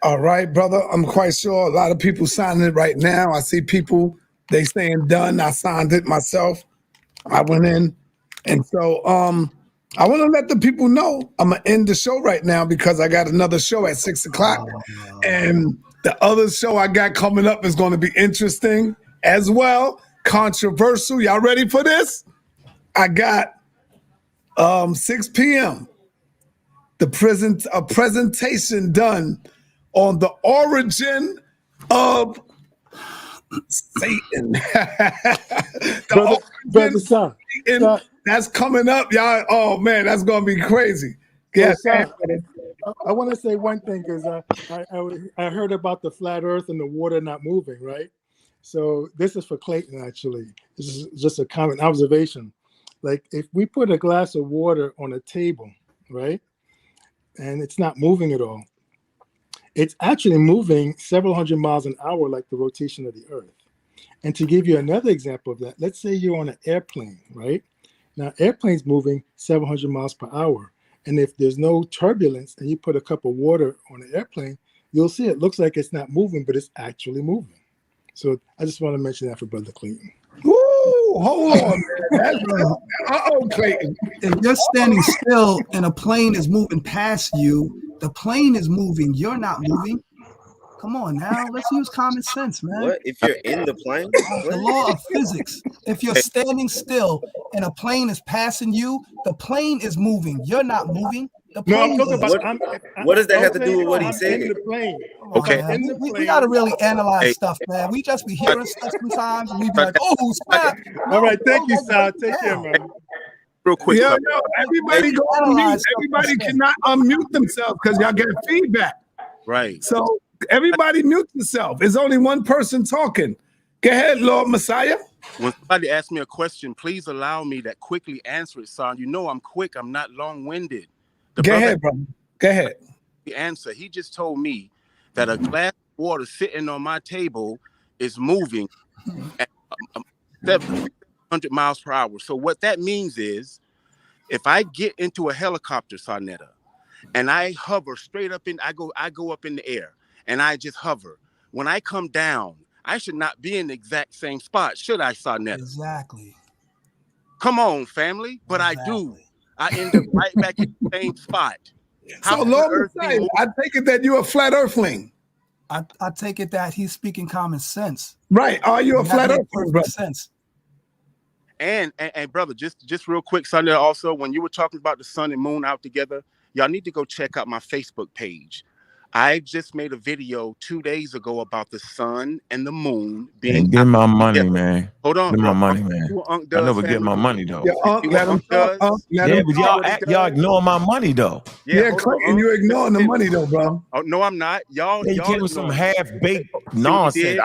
All right, brother. I'm quite sure a lot of people signing it right now. I see people, they saying done. I signed it myself. I went in. And so I want to let the people know I'm going to end the show right now because I got another show at 6 o'clock. And the other show I got coming up is going to be interesting as well. Controversial. Y'all ready for this? I got 6 p.m. a presentation done on the origin of Satan. Brother Son. That's coming up, y'all. Oh man, that's gonna be crazy. Yes, I want to say one thing because I heard about the flat Earth and the water not moving, right? So this is for Clayton, actually. This is just a common observation. Like if we put a glass of water on a table, right, and it's not moving at all, it's actually moving several hundred miles an hour, like the rotation of the Earth. And to give you another example of that, let's say you're on an airplane, right? Now, airplane's moving 700 miles per hour. And if there's no turbulence and you put a cup of water on an airplane, you'll see it looks like it's not moving, but it's actually moving. So I just want to mention that for Brother Clayton. Woo! Hold on, man. Clayton. If you're standing still and a plane is moving past you, the plane is moving, you're not moving. Come on now, let's use common sense, man. What if you're in the plane? The law of physics. If you're standing still and a plane is passing you, the plane is moving. You're not moving. The plane what does that have to do with what he said? Okay, we got to really analyze stuff, man. We just be hearing stuff sometimes and we be like, oh, snap. All right, thank you, Sal. Take care, man. Real quick. Everybody go on mute. Everybody cannot unmute themselves because y'all get feedback. Right. So everybody mute yourself. There's only one person talking. Go ahead, Lord Messiah. When somebody asks me a question, please allow me to quickly answer it, son. You know I'm quick. I'm not long-winded. Go ahead, brother. Go ahead. The answer. He just told me that a glass of water sitting on my table is moving at 700 miles per hour. So what that means is if I get into a helicopter, Sarnetta, and I hover straight up I go up in the air and I just hover. When I come down, I should not be in the exact same spot, should I, Sarnetta? Exactly. Come on, family. But exactly. I do. I end up right back in the same spot. So, Lord Messiah, I take it that you're a flat earthling. I take it that he's speaking common sense. Right. Are you a flat earthling? Sense. And brother, just real quick, Sunday, also, when you were talking about the sun and moon out together, y'all need to go check out my Facebook page. I just made a video 2 days ago about the sun and the moon being. Get my money, man. Hold on. Get my money, man. I never get my money though. But y'all ignoring my money though. Yeah, Clayton, you're ignoring the money though, bro. Oh no, I'm not. Y'all came with some half-baked nonsense.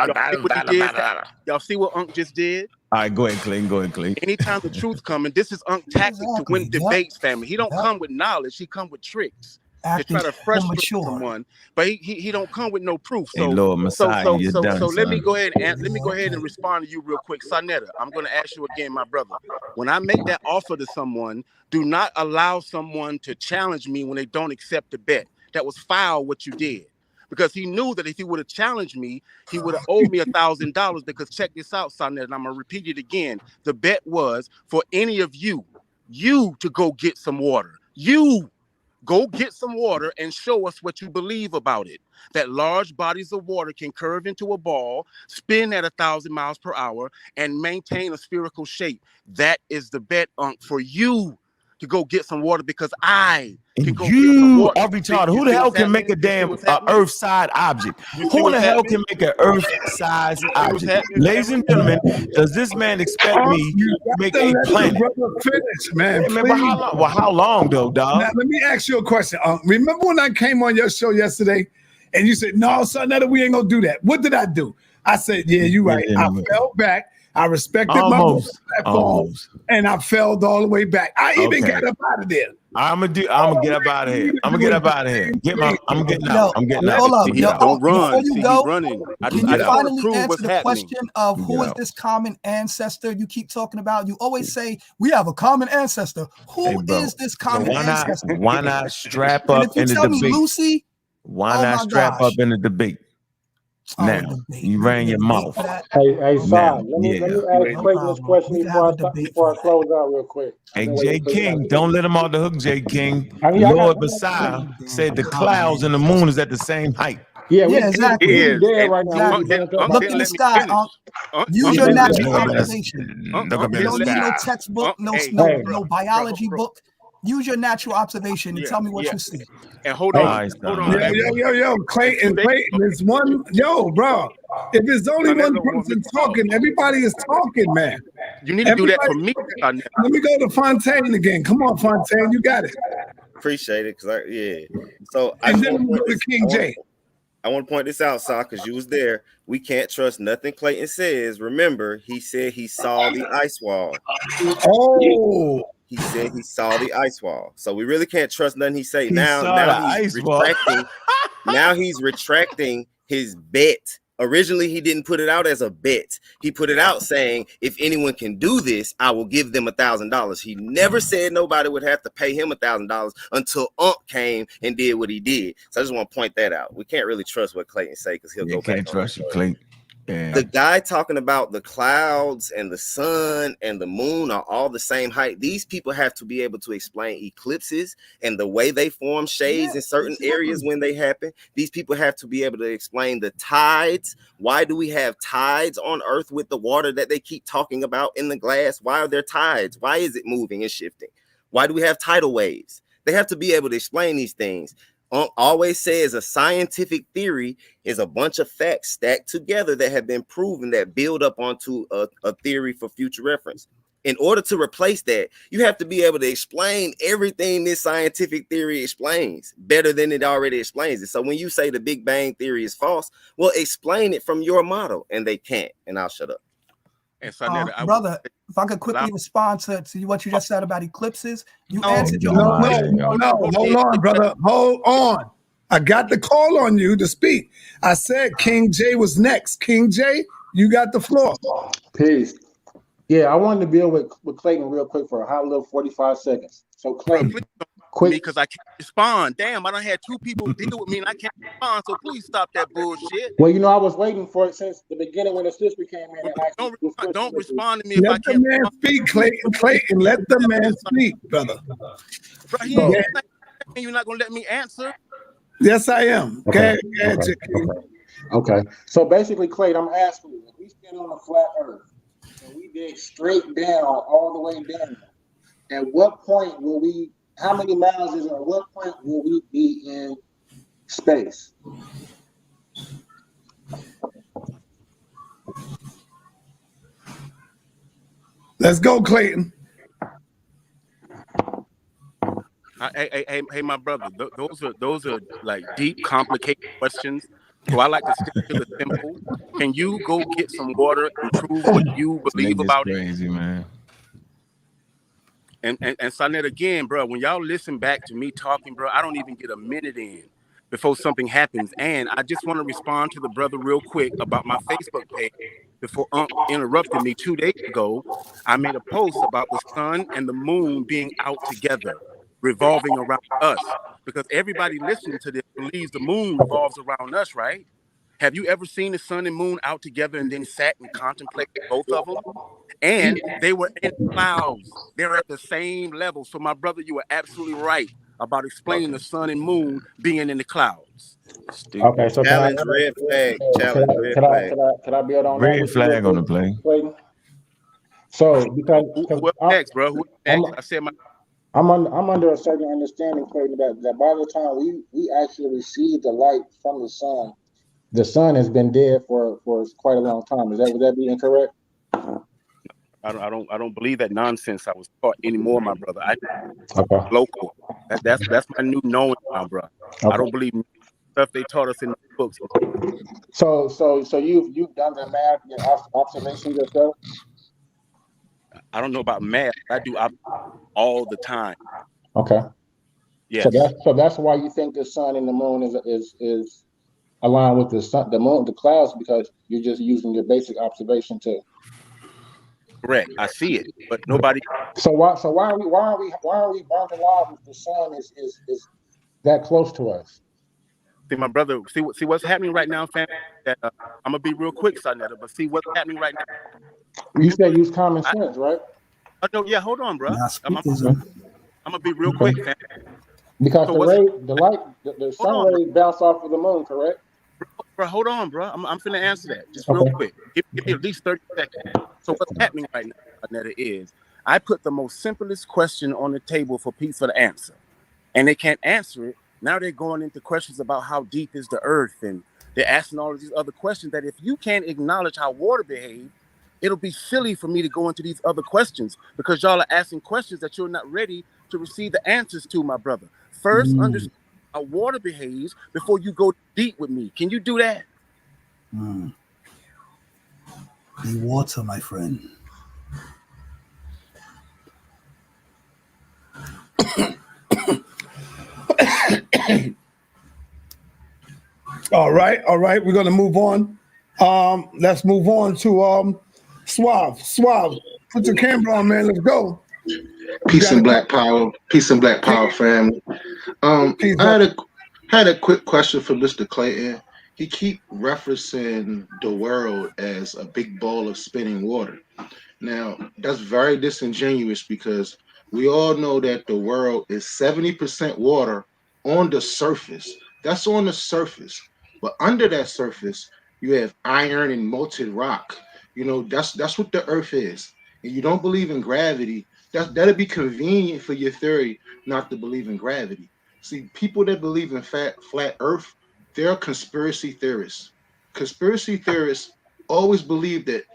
Y'all see what Unc just did? All right, go ahead, Clayton. Anytime the truth coming, this is Unc tactic to win debates, family. He don't come with knowledge. He come with tricks. To try to frustrate someone, but he don't come with no proof. So, hey, Lord Messiah, so let me go ahead and respond to you real quick, Sarnetta. I'm going to ask you again, my brother. When I make that offer to someone, do not allow someone to challenge me when they don't accept the bet. That was foul what you did, because he knew that if he would have challenged me, he would have owed me $1,000. Because check this out, Sarnetta, and I'm gonna repeat it again. The bet was for any of you to go get some water. Go get some water and show us what you believe about it. That large bodies of water can curve into a ball, spin at 1,000 miles per hour, and maintain a spherical shape. That is the bet, Unc, for you to go get some water, because I can go get some water. Are retarded. Who the hell can make a damn Earth-side object? Who the hell can make an Earth-size object? Ladies and gentlemen, does this man expect me to make a planet? Finish, man. Remember how long though, dog? Now, let me ask you a question. Remember when I came on your show yesterday and you said, no, son, we ain't gonna do that. What did I do? I said, yeah, you're right. I fell back. I respected my platform, and I fell all the way back. I even got up out of there. I'm gonna get up out of here. I'm getting out. I'm getting out. Hold up. Don't run. Before you go, running. Can you finally answer the question of who is this common ancestor you keep talking about? You always say we have a common ancestor. Who is this common ancestor? Why not strap up in the debate? Lucy, why not strap up in the debate? Now, you ran your mouth. Hey, Son, let me ask Clayton this question before I close out real quick. Hey, J. King, don't let him off the hook, J. King. Lord Messiah said the clouds and the moon is at the same height. Yeah, exactly. He's there right now. Look in the sky, Unc. Use your natural observation. You don't need no textbook, no biology book. Use your natural observation and tell me what you see. And hold on. Yo, Clayton is one. Yo, bro, if it's only one person talking, everybody is talking, man. You need to do that for me. Let me go to Fontaine again. Come on, Fontaine, you got it. Appreciate it, So and then we go to King J. I want to point this out, Sa, because you was there. We can't trust nothing Clayton says. Remember, he said he saw the ice wall. Oh. He said he saw the ice wall. So we really can't trust nothing he say. Now he's retracting his bet. Originally, he didn't put it out as a bet. He put it out saying, if anyone can do this, I will give them $1,000. He never said nobody would have to pay him $1,000 until came and did what he did. So I just want to point that out. We can't really trust what Clayton say because he'll go back. Can't trust you, Clayton. Yeah. The guy talking about the clouds and the sun and the moon are all the same height. These people have to be able to explain eclipses and the way they form shades in certain areas when they happen. These people have to be able to explain the tides. Why do we have tides on Earth with the water that they keep talking about in the glass? Why are there tides? Why is it moving and shifting? Why do we have tidal waves? They have to be able to explain these things. Always says a scientific theory is a bunch of facts stacked together that have been proven that build up onto a theory for future reference. In order to replace that, you have to be able to explain everything this scientific theory explains better than it already explains it. So when you say the Big Bang theory is false, well, explain it from your model, and they can't. And I'll shut up. And so brother, if I could quickly respond to what you just said about eclipses, you answered your No, hold on, brother. Hold on. I got the call on you to speak. I said King J was next. King J, you got the floor. Peace. Yeah, I wanted to build with Clayton real quick for a hot little 45 seconds. So Clayton, quick, because I can't respond. Damn, I done had two people deal with me and I can't respond. So please stop that bullshit. Well, you know, I was waiting for it since the beginning when the sister came in. And don't respond to me if I can't. Let the man speak, Clayton. Clayton, let the man speak, brother. Bro, you're not gonna let me answer. Yes, I am. Okay. Okay. So basically, Clayton, I'm asking you: if we stand on a flat Earth and we dig straight down, all the way down, at what point will we? How many miles is it? At what point will we be in space? Let's go, Clayton. Hey, my brother. Those are like deep, complicated questions. So I like to stick to the simple. Can you go get some water and prove what you believe about crazy, it? Man. And Sonnet, again, bro, when y'all listen back to me talking, bro, I don't even get a minute in before something happens. And I just want to respond to the brother real quick about my Facebook page. Before interrupted me 2 days ago, I made a post about the sun and the moon being out together, revolving around us. Because everybody listening to this believes the moon revolves around us, right? Have you ever seen the sun and moon out together and then sat and contemplated both of them? And they were in clouds. They're at the same level. So my brother, you were absolutely right about explaining the sun and moon being in the clouds. Stupid. Okay, so challenge red flag. Challenge red flag. Can I build on red flag on the play? So because who next, bro? Who next? I said I'm under a certain understanding, Clayton, that by the time we actually receive the light from the sun has been dead for quite a long time. Would that be incorrect? I don't believe that nonsense I was taught anymore, my brother. Local. That's my new knowing now, bro. Okay. I don't believe stuff they taught us in the books. So you've done the math, your observation yourself? I don't know about math. I do all the time. Okay. Yes. So that's why you think the sun and the moon is aligned with the sun, the moon, the clouds, because you're just using your basic observation to. Correct. I see it, but nobody. So why are we burnt alive if the sun is that close to us? See, my brother. See what's happening right now, fam. That I'm gonna be real quick, Sonetta, but see what's happening right now. You said use common sense, right? No, yeah. Hold on, bro. I'm gonna be real quick, fam. Because the sun rays bounce off of the moon, correct? Bro, hold on, bro. I'm finna answer that just real quick. Give me at least 30 seconds. So what's happening right now, Netta, is I put the most simplest question on the table for people to answer, and they can't answer it. Now they're going into questions about how deep is the earth, and they're asking all of these other questions that if you can't acknowledge how water behaves, it'll be silly for me to go into these other questions because y'all are asking questions that you're not ready to receive the answers to, my brother. First, understand how water behaves before you go deep with me. Can you do that? Be water, my friend. All right. We're gonna move on. Let's move on to Suave. Suave, put your camera on, man. Let's go. Peace and black power. Peace and black power, family. I had a quick question for Mr. Clayton. He keep referencing the world as a big ball of spinning water. Now, that's very disingenuous because we all know that the world is 70% water on the surface. That's on the surface. But under that surface, you have iron and molten rock. You know, that's what the earth is. And you don't believe in gravity, that'll be convenient for your theory not to believe in gravity. See, people that believe in flat earth, they're conspiracy theorists. Conspiracy theorists always believe that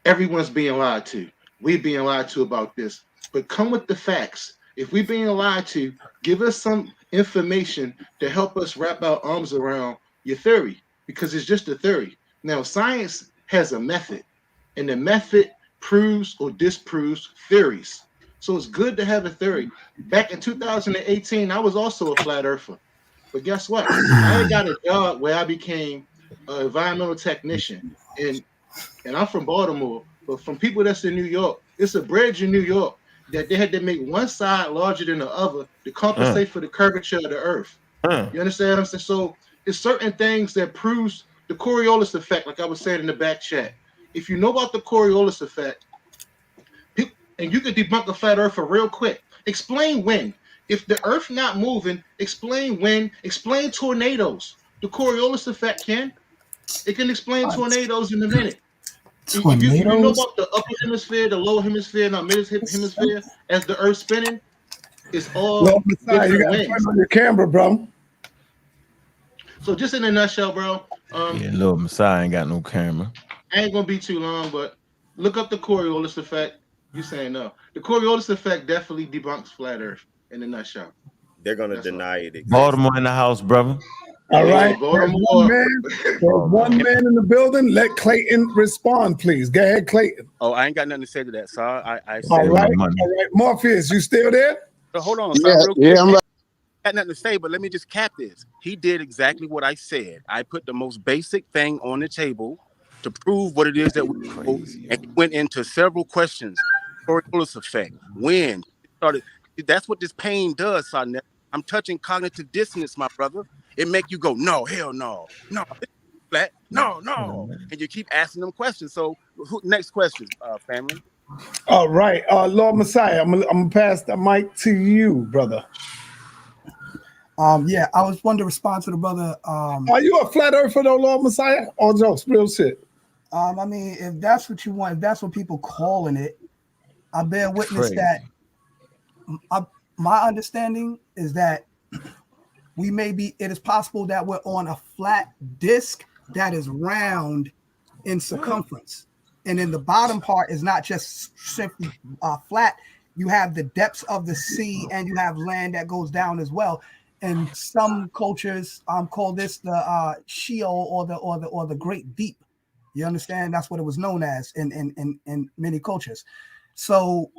everyone's being lied to. We're being lied to about this. But come with the facts. If we're being lied to, give us some information to help us wrap our arms around your theory, because it's just a theory. Now, science has a method, and the method proves or disproves theories. So it's good to have a theory. Back in 2018, I was also a flat earther. But guess what? I got a job where I became an environmental technician. And I'm from Baltimore, but from people that's in New York, it's a bridge in New York that they had to make one side larger than the other to compensate for the curvature of the earth. You understand what I'm saying? So it's certain things that proves the Coriolis effect, like I was saying in the back chat. If you know about the Coriolis effect, and you can debunk a flat earth real quick, explain when. If the earth not moving, explain when. Explain tornadoes. The Coriolis effect can. It can explain tornadoes in a minute. If you know about the upper hemisphere, the lower hemisphere, and the mid hemisphere, as the earth spinning, it's all different you got to turn on your camera, bro. So just in a nutshell, bro. Yeah, little Messiah ain't got no camera. I ain't gonna be too long, but look up the Coriolis effect. You saying no? The Coriolis effect definitely debunks flat Earth in a nutshell. They're gonna deny it. Baltimore in the house, brother. All right. One man in the building. Let Clayton respond, please. Go ahead, Clayton. Oh, I ain't got nothing to say to that, sir. I said all right. Morpheus, you still there? So hold on, sir. Real quick. I'm got nothing to say, but let me just cap this. He did exactly what I said. I put the most basic thing on the table to prove what it is that we know, and he went into several questions. Coriolis effect. When started, that's what this pain does, son. I'm touching cognitive dissonance, my brother. It make you go, no, hell no, no, flat, no, and you keep asking them questions. So, next question, family. All right, Lord Messiah, I'm gonna pass the mic to you, brother. Yeah, I was wanting to respond to the brother. Are you a flat earther though, Lord Messiah? Or jokes, real shit? I mean, if that's what you want, if that's what people calling it, I bear witness that. My understanding is that it is possible that we're on a flat disc that is round in circumference. And then the bottom part is not just simply flat. You have the depths of the sea and you have land that goes down as well. And some cultures call this the Sheol or the Great Deep. You understand? That's what it was known as in many cultures. So,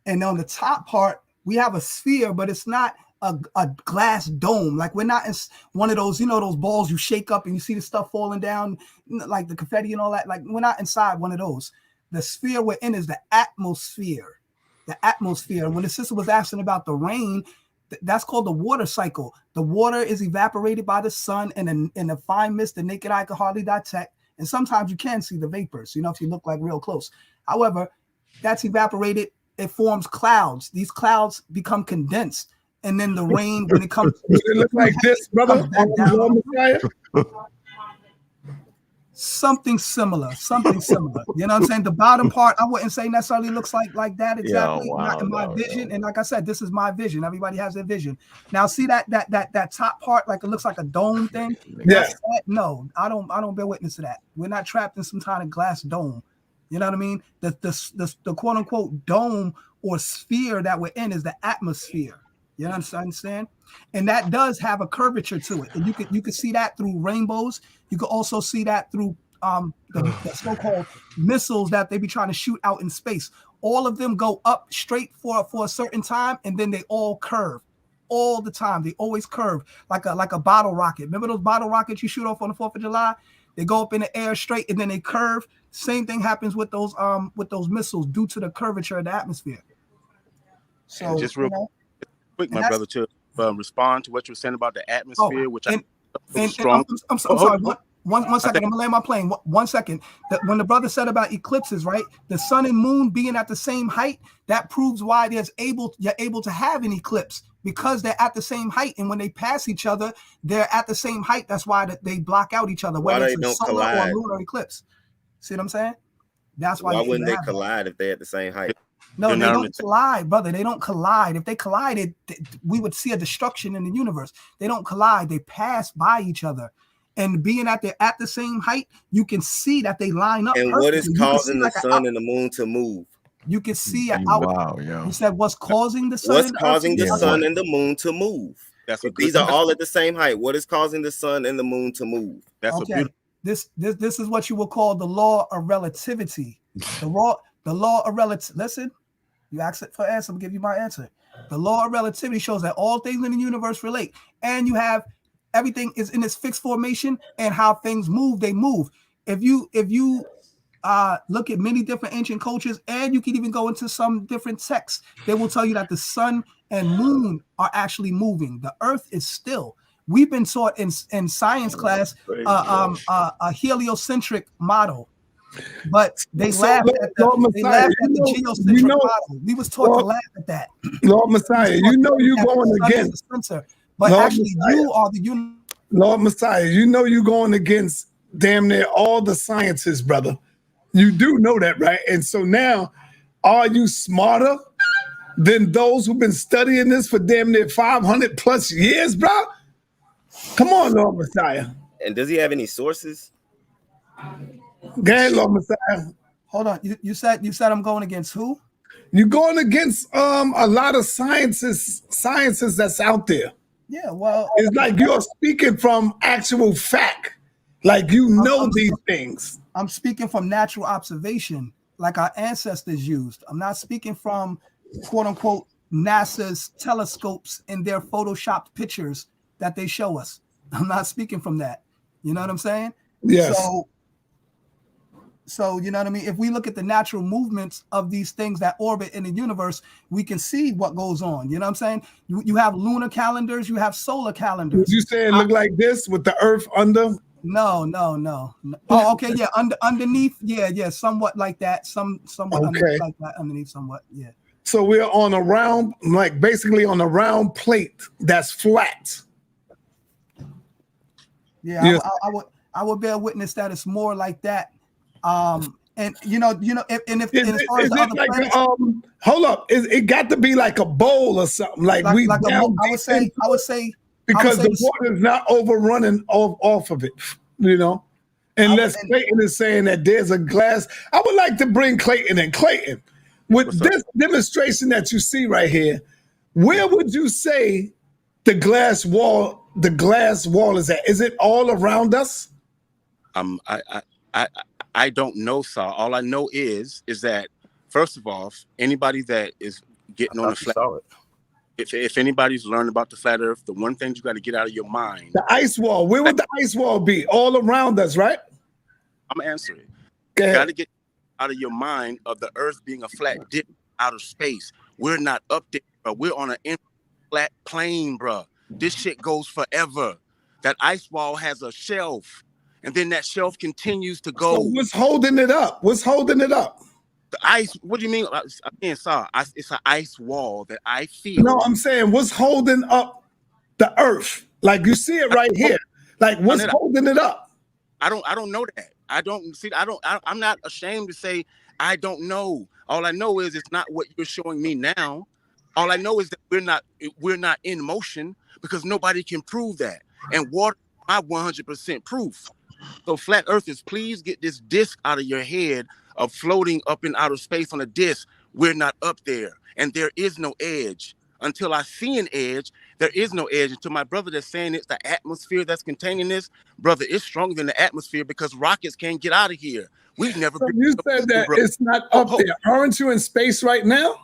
and on the top part, we have a sphere, but it's not a glass dome. Like we're not in one of those, those balls you shake up and you see the stuff falling down, like the confetti and all that. Like we're not inside one of those. The sphere we're in is the atmosphere. The atmosphere. And when the sister was asking about the rain, that's called the water cycle. The water is evaporated by the sun in a fine mist the naked eye can hardly detect. And sometimes you can see the vapors, if you look like real close. However, that's evaporated. It forms clouds. These clouds become condensed. And then the rain, when it comes, it look like this, brother. Something similar. You know what I'm saying? The bottom part, I wouldn't say necessarily looks like that exactly. Not in my vision. And like I said, this is my vision. Everybody has their vision. Now, see that top part, like it looks like a dome thing. Yeah. No, I don't bear witness to that. We're not trapped in some kind of glass dome. You know what I mean? The quote unquote dome or sphere that we're in is the atmosphere. You understand? And that does have a curvature to it. And you can see that through rainbows. You can also see that through the so-called missiles that they be trying to shoot out in space. All of them go up straight for a certain time, and then they all curve. All the time. They always curve like a bottle rocket. Remember those bottle rockets you shoot off on the 4th of July? They go up in the air straight and then they curve. Same thing happens with those missiles due to the curvature of the atmosphere. So and just real quick, my brother, to respond to what you were saying about the atmosphere, which I'm sorry. One second. I'm gonna land my plane. 1 second. When the brother said about eclipses, right? The sun and moon being at the same height, that proves why you're able to have an eclipse, because they're at the same height, and when they pass each other, they're at the same height. That's why they block out each other, whether it's a solar or a lunar eclipse. See what I'm saying? That's why. Why wouldn't they collide if they're at the same height? No, they don't collide, brother. They don't collide. If they collided, we would see a destruction in the universe. They don't collide. They pass by each other. And being at the same height, you can see that they line up. And what is causing the sun and the moon to move? You can see You said what's causing the sun? What's causing the sun and the moon to move? These are all at the same height. What is causing the sun and the moon to move? This is what you will call the law of relativity. The law of relativity. Listen, you ask it for an answer, I'm gonna give you my answer. The law of relativity shows that all things in the universe relate, and you have everything is in its fixed formation, and how things move, they move. If you look at many different ancient cultures, and you can even go into some different texts, they will tell you that the sun and moon are actually moving. The earth is still. We've been taught in science class a heliocentric model, but they laughed at the geocentric model. We was taught to laugh at that. Lord Messiah, you're going against. But Lord actually, Messiah, you are the Lord Messiah, you're going against damn near all the sciences, brother. You do know that, right? And so now, are you smarter than those who've been studying this for damn near 500 plus years, bro? Come on, Lord Messiah. And does he have any sources? Go ahead, Lord Messiah. Hold on. You said I'm going against who? You're going against a lot of sciences that's out there. Yeah, well, it's like you're speaking from actual fact, like these things. I'm speaking from natural observation, like our ancestors used. I'm not speaking from quote unquote NASA's telescopes and their photoshopped pictures that they show us. I'm not speaking from that. You know what I'm saying? Yes. So you know what I mean? If we look at the natural movements of these things that orbit in the universe, we can see what goes on. You know what I'm saying? You have lunar calendars, you have solar calendars. Would you say it look like this with the earth under? No. Oh, okay, yeah, underneath, yeah, somewhat like that. Somewhat underneath like that, underneath somewhat, yeah. So we're on a round, like basically on a round plate that's flat. Yeah, yes. I would bear witness that it's more like that. And if hold up, it got to be like a bowl or something. I would say because the water is not overrunning off of it, Unless Clayton is saying that there's a glass. I would like to bring Clayton in. Clayton, with this demonstration that you see right here, where would you say the glass wall is at? Is it all around us? I don't know, sir. All I know is that, first of all, anybody that is getting on the flat earth, if anybody's learned about the flat earth, the one thing you got to get out of your mind. The ice wall. Where would the ice wall be? All around us, right? I'm answering. You got to get out of your mind of the earth being a flat dip out of space. We're not up there, but we're on an flat plane, bro. This shit goes forever. That ice wall has a shelf. And then that shelf continues to go. So what's holding it up? The ice. What do you mean? Again, sorry. It's an ice wall that I feel. No, I'm saying what's holding up the earth? Like you see it right here. Like what's holding it up? I don't know that. I'm not ashamed to say I don't know. All I know is it's not what you're showing me now. All I know is that we're not in motion because nobody can prove that. And water is my 100% proof. So flat earthers, please get this disc out of your head of floating up in outer space on a disc. We're not up there, and there is no edge. Until I see an edge, there is no edge. And to my brother that's saying it's the atmosphere that's containing this, brother, it's stronger than the atmosphere because rockets can't get out of here. We've never been. You said that it's not up there. Aren't you in space right now?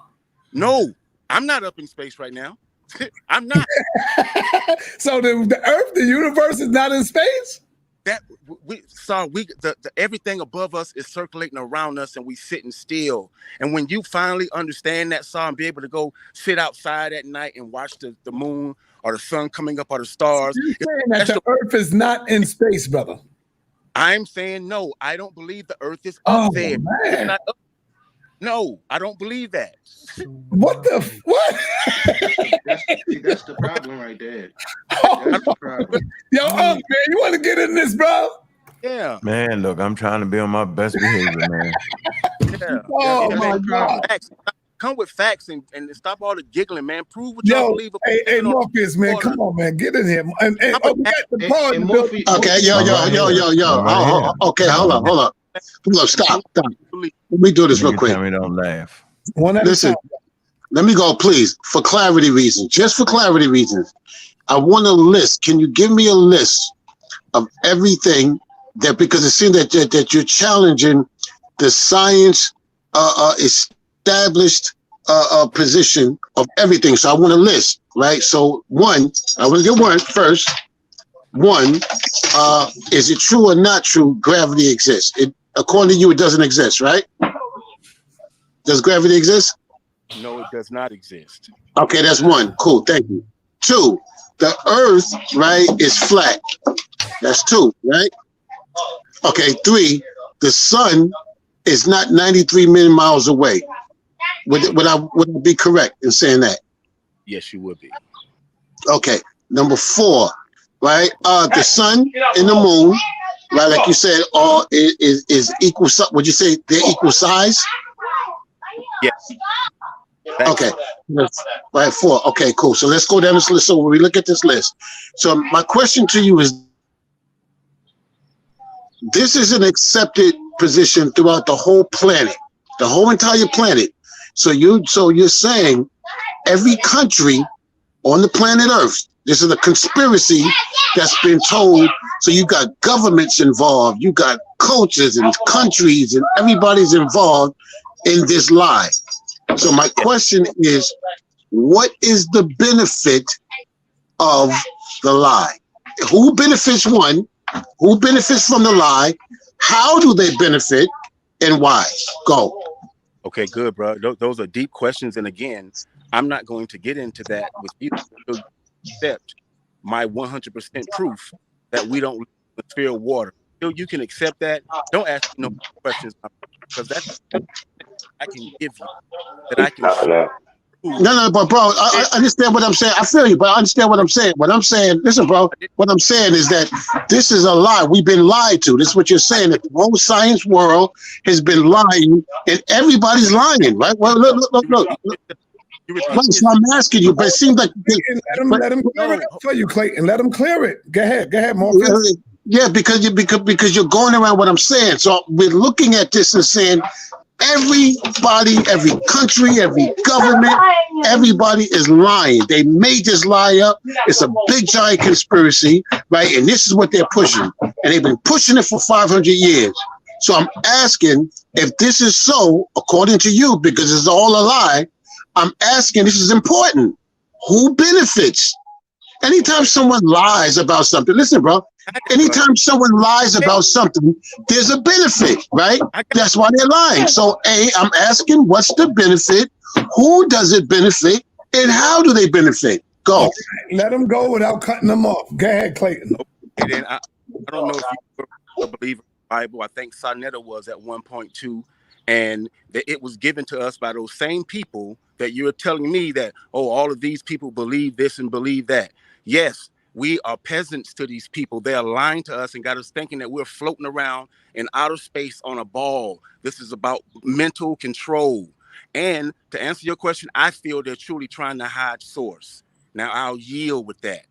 No, I'm not up in space right now. I'm not. So the Earth, the universe is not in space? Everything above us is circulating around us and we sitting still. And when you finally understand that, and be able to go sit outside at night and watch the moon or the sun coming up or the stars. You're saying that the Earth is not in space, brother. I'm saying no, I don't believe the Earth is up there. Man. Not up. No, I don't believe that. What the what? That's the problem right there. That's the problem. Yo, man, you want to get in this, bro? Yeah. Man, look, I'm trying to be on my best behavior, man. Yeah. Oh my God. Facts. Come with facts and stop all the giggling, man. Prove what y'all believe. Hey, Morpheus, man, come on, man, get in here. And we got the part. Okay, yo. Okay, hold on. Look, stop. Let me do this real quick. Tell me don't laugh. Listen, let me go, please, for clarity reasons. Just for clarity reasons, I want a list. Can you give me a list of everything that, because it seems that you're challenging the science established position of everything. So I want a list, right? So I want to get one first. One, is it true or not true gravity exists? According to you, it doesn't exist, right? Does gravity exist? No, it does not exist. Okay, that's one. Cool, thank you. Two, the Earth, right, is flat. That's two, right? Okay, three, the sun is not 93 million miles away. Would I be correct in saying that? Yes, you would be. Okay, number four, right? The sun and the moon, right? Like you said, all is equal. Would you say they're equal size? Yes. Okay. Right, four. Okay, cool. So let's go down this list. So when we look at this list, so my question to you is: this is an accepted position throughout the whole planet, the whole entire planet. So you're saying every country on the planet Earth, this is a conspiracy that's been told. So you got governments involved, you got cultures and countries, and everybody's involved in this lie. So my question is, what is the benefit of the lie? Who benefits one? Who benefits from the lie? How do they benefit, and why? Go. Okay, good, bro. Those are deep questions. And again, I'm not going to get into that with you. You'll accept my 100% proof that we don't live in the sphere of water. You can accept that. Don't ask me no questions, because that's I can give you. That I can. No, but bro, I understand what I'm saying. I feel you, but I understand what I'm saying. What I'm saying, listen, bro, what I'm saying is that this is a lie. We've been lied to. This is what you're saying, that the whole science world has been lying, and everybody's lying, right? Well, look. So I'm asking you, but it seems like let him clear it up for you, Clayton. Let him clear it. Go ahead, Morpheus. Yeah, because you're going around what I'm saying. So we're looking at this and saying, everybody, every country, every government, everybody is lying. They made this lie up. It's a big giant conspiracy, right? And this is what they're pushing. And they've been pushing it for 500 years. So I'm asking, if this is so, according to you, because it's all a lie, I'm asking, this is important. Who benefits? Anytime someone lies about something, listen, bro, anytime someone lies about something, there's a benefit, right? That's why they're lying. So, I'm asking, what's the benefit? Who does it benefit? And how do they benefit? Go. Let them go without cutting them off. Go ahead, Clayton. And then I don't know if you're a believer in the Bible. I think Sonetta was at one point too. And that it was given to us by those same people that you're telling me that, oh, all of these people believe this and believe that. Yes, We are peasants to these people. They are lying to us and got us thinking that we're floating around in outer space on a ball. This is about mental control. And to answer your question, I feel they're truly trying to hide source. Now I'll yield with that.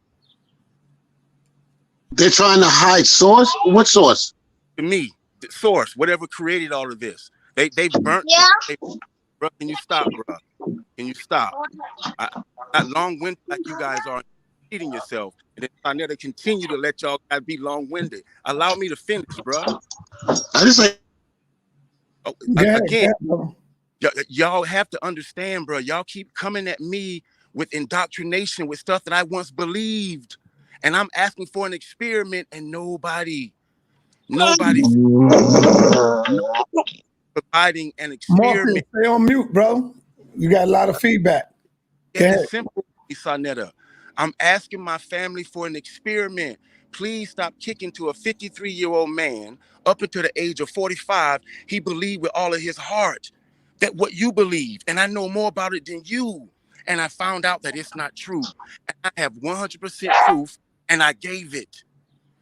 They're trying to hide source? What source? To me, the source, whatever created all of this. They've burnt. Yeah. Bro, can you stop, bro? Can you stop? Not long-winded like you guys are, repeating yourself, and then I never continue to let y'all guys be long-winded. Allow me to finish, bro. I just like. Oh, again, y'all have to understand, bro. Y'all keep coming at me with indoctrination, with stuff that I once believed, and I'm asking for an experiment, and nobody providing an experiment. Morpheus, stay on mute, bro. You got a lot of feedback. Yeah, it's simple, Sonetta. I'm asking my family for an experiment. Please stop kicking to a 53-year-old man up until the age of 45. He believed with all of his heart that what you believe, and I know more about it than you. And I found out that it's not true. And I have 100% proof, and I gave it.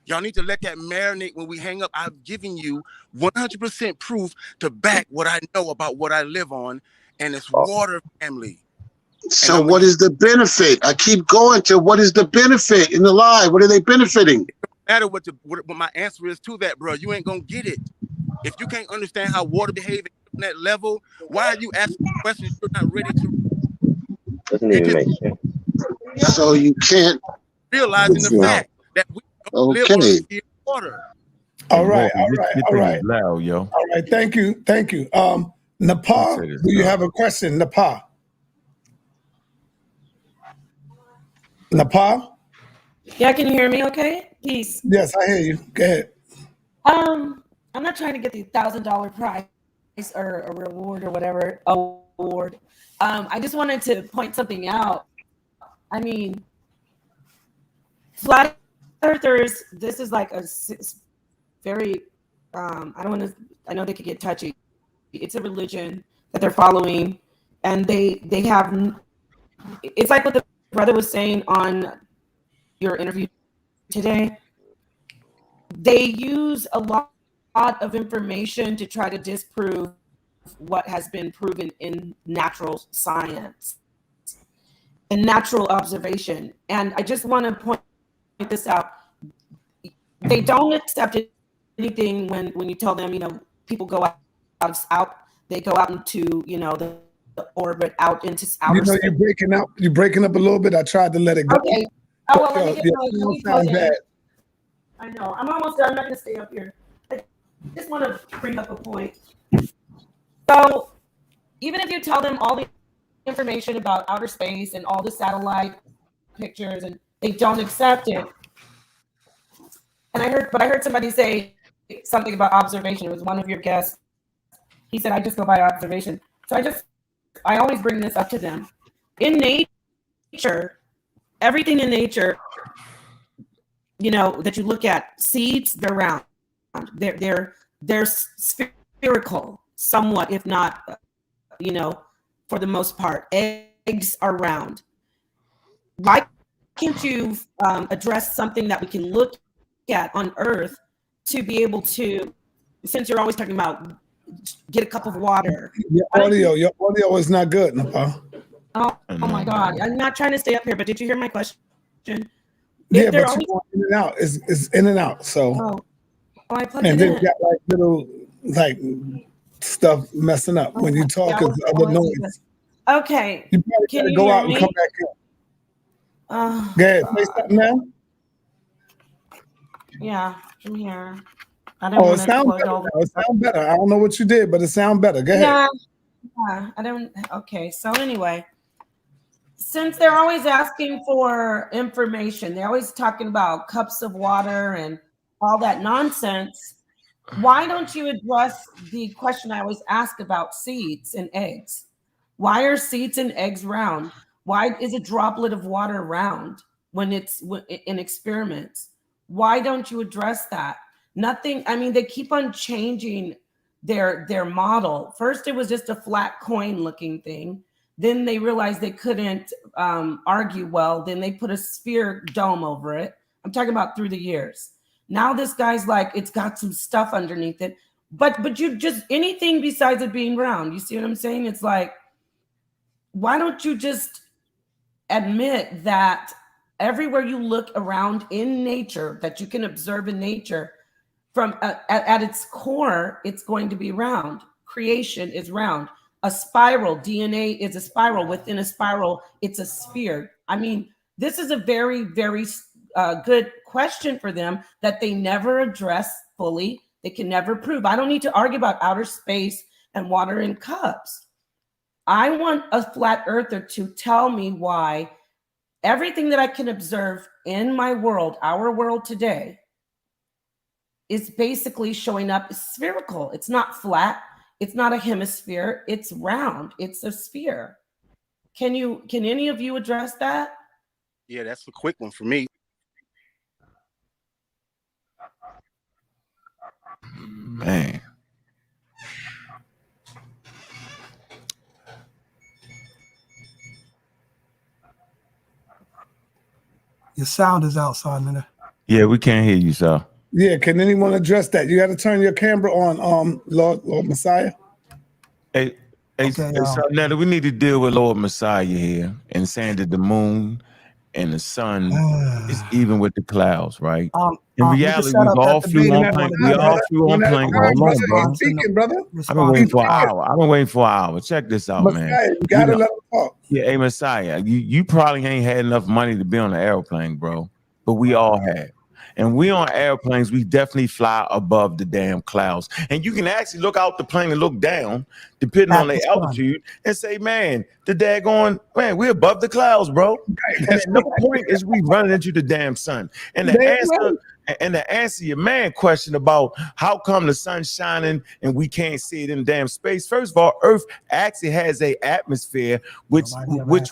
Y'all need to let that marinate when we hang up. I've given you 100% proof to back what I know about what I live on, and it's water, family. So what is the benefit? I keep going to what is the benefit in the lie? What are they benefiting? It don't matter what my answer is to that, bro. You ain't gonna get it. If you can't understand how water behaves on that level, why are you asking questions you're not ready to? So you can't realizing the fact that we don't live on the field of water. All right. Loud, yo. All right. Thank you. Nepal, do you have a question? Nepal? Yeah, can you hear me okay? Peace. Yes, I hear you. Go ahead. I'm not trying to get the $1,000 prize or a reward or whatever award. I just wanted to point something out. I mean, flat earthers, this is like a very, I know they could get touchy. It's a religion that they're following, and they have, it's like what the brother was saying on your interview today. They use a lot of information to try to disprove what has been proven in natural science and natural observation. And I just want to point this out. They don't accept anything when you tell them, people go out, they go out into, the orbit out into outer space. You're breaking up a little bit. I tried to let it go. Okay. Oh, well, let me sound bad. I know. I'm almost done. I'm not going to stay up here. I just want to bring up a point. So, even if you tell them all the information about outer space and all the satellite pictures, and they don't accept it. And I heard somebody say something about observation. It was one of your guests. He said, "I just go by observation." So I always bring this up to them. In nature, everything in nature, that you look at, seeds, they're round. They're spherical, somewhat, if not, for the most part. Eggs are round. Why can't you address something that we can look at on Earth to be able to, since you're always talking about get a cup of water. Your audio is not good, Nepal. Oh my God. I'm not trying to stay up here, but did you hear my question? Yeah, but you're going in and out. It's in and out. So I plugged and it they've in. got like little stuff messing up when you talk. It's other noise. Okay. You probably gotta go out and come back in. Go ahead, say something now. Yeah, I'm here. It sounds better. It sounds better. I don't know what you did, but it sounds better. Go ahead. Yeah, I don't. Okay, so anyway, since they're always asking for information, they're always talking about cups of water and all that nonsense. Why don't you address the question I always ask about seeds and eggs? Why are seeds and eggs round? Why is a droplet of water round when it's in experiments? Why don't you address that? Nothing. I mean, they keep on changing their model. First, it was just a flat coin looking thing. Then they realized they couldn't argue well. Then they put a sphere dome over it. I'm talking about through the years. Now this guy's like, it's got some stuff underneath it. But you just, anything besides it being round. You see what I'm saying? It's like, why don't you just admit that everywhere you look around in nature, that you can observe in nature, from at its core, it's going to be round. Creation is round. A spiral, DNA is a spiral. Within a spiral, it's a sphere. I mean, this is a very, very good question for them that they never address fully. They can never prove. I don't need to argue about outer space and water in cups. I want a flat earther to tell me why everything that I can observe in my world, our world today, is basically showing up as spherical. It's not flat. It's not a hemisphere. It's round. It's a sphere. Can any of you address that? Yeah, that's a quick one for me. Man. Your sound is outside, man. Yeah, we can't hear you, sir. Yeah, can anyone address that? You got to turn your camera on, Lord Messiah. Hey, so now we need to deal with Lord Messiah here and saying that the moon and the sun is even with the clouds, right? In reality, we've all flew on planes. We all flew on planes. Hold on, bro. Speaking, brother. I've been waiting for an hour. I've been waiting for an hour. Check this out, Messiah, man. you gotta let him talk. Yeah, hey Messiah, you probably ain't had enough money to be on an airplane, bro. But we all have. And we on airplanes, we definitely fly above the damn clouds. And you can actually look out the plane and look down, depending on the altitude, and say, man, the daggone, man, we're above the clouds, bro. And the point is we running into the damn sun. And the answer your man question about how come the sun's shining and we can't see it in damn space. First of all, Earth actually has a atmosphere which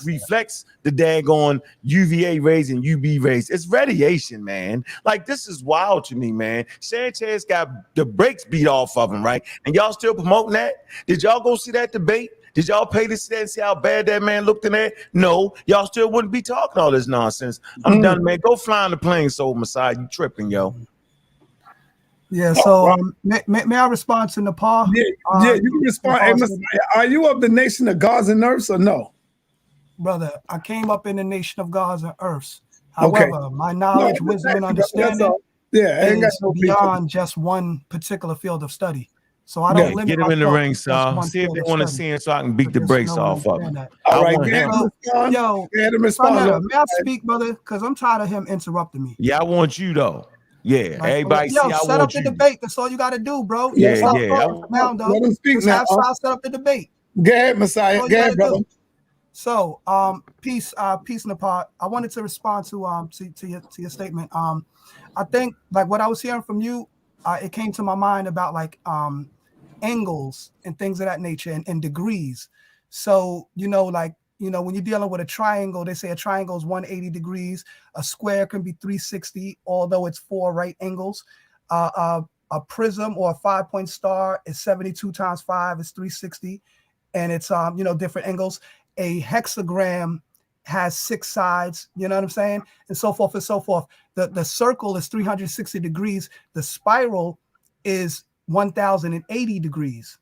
reflects the daggone UVA rays and UV rays. It's radiation, man. Like, this is wild to me, man. Sanchez got the brakes beat off of him, right? And y'all still promoting that? Did y'all go see that debate? Did y'all pay to see that and see how bad that man looked in there? No, y'all still wouldn't be talking all this nonsense. I'm done, man. Go fly on the plane, Soul Messiah. You tripping, yo. Yeah, so may I respond to Nepal? Yeah, you can respond. Hey, Messiah, are you of the nation of gods and earths or no? Brother, I came up in the nation of gods and earths. However, my knowledge, wisdom, and understanding is beyond just one particular field of study. So I don't limit get him in the myself ring, to just Saul. one See if field they of want to study. see him so I can beat the Just brakes know off of and him. understand All right, Yo, may I speak, brother? Because I'm tired of him interrupting me. Yeah, I want you though. Yeah, Like, everybody yo, see. I set want up the you. debate. That's all you got to do, bro. Yeah. Now, though, Let him speak just now. have Saul set up the debate. Go ahead, Messiah. Go ahead, brother. So, peace in the pot. I wanted to respond to your statement. I think like what I was hearing from you, it came to my mind about like angles and things of that nature and degrees. So, when you're dealing with a triangle, they say a triangle is 180 degrees. A square can be 360, although it's 4 right angles. A prism or a 5-point star is 72 times 5 is 360, and it's different angles. A hexagram has 6 sides, you know what I'm saying, and so forth and so forth. The circle is 360 degrees. The spiral is 1080 degrees.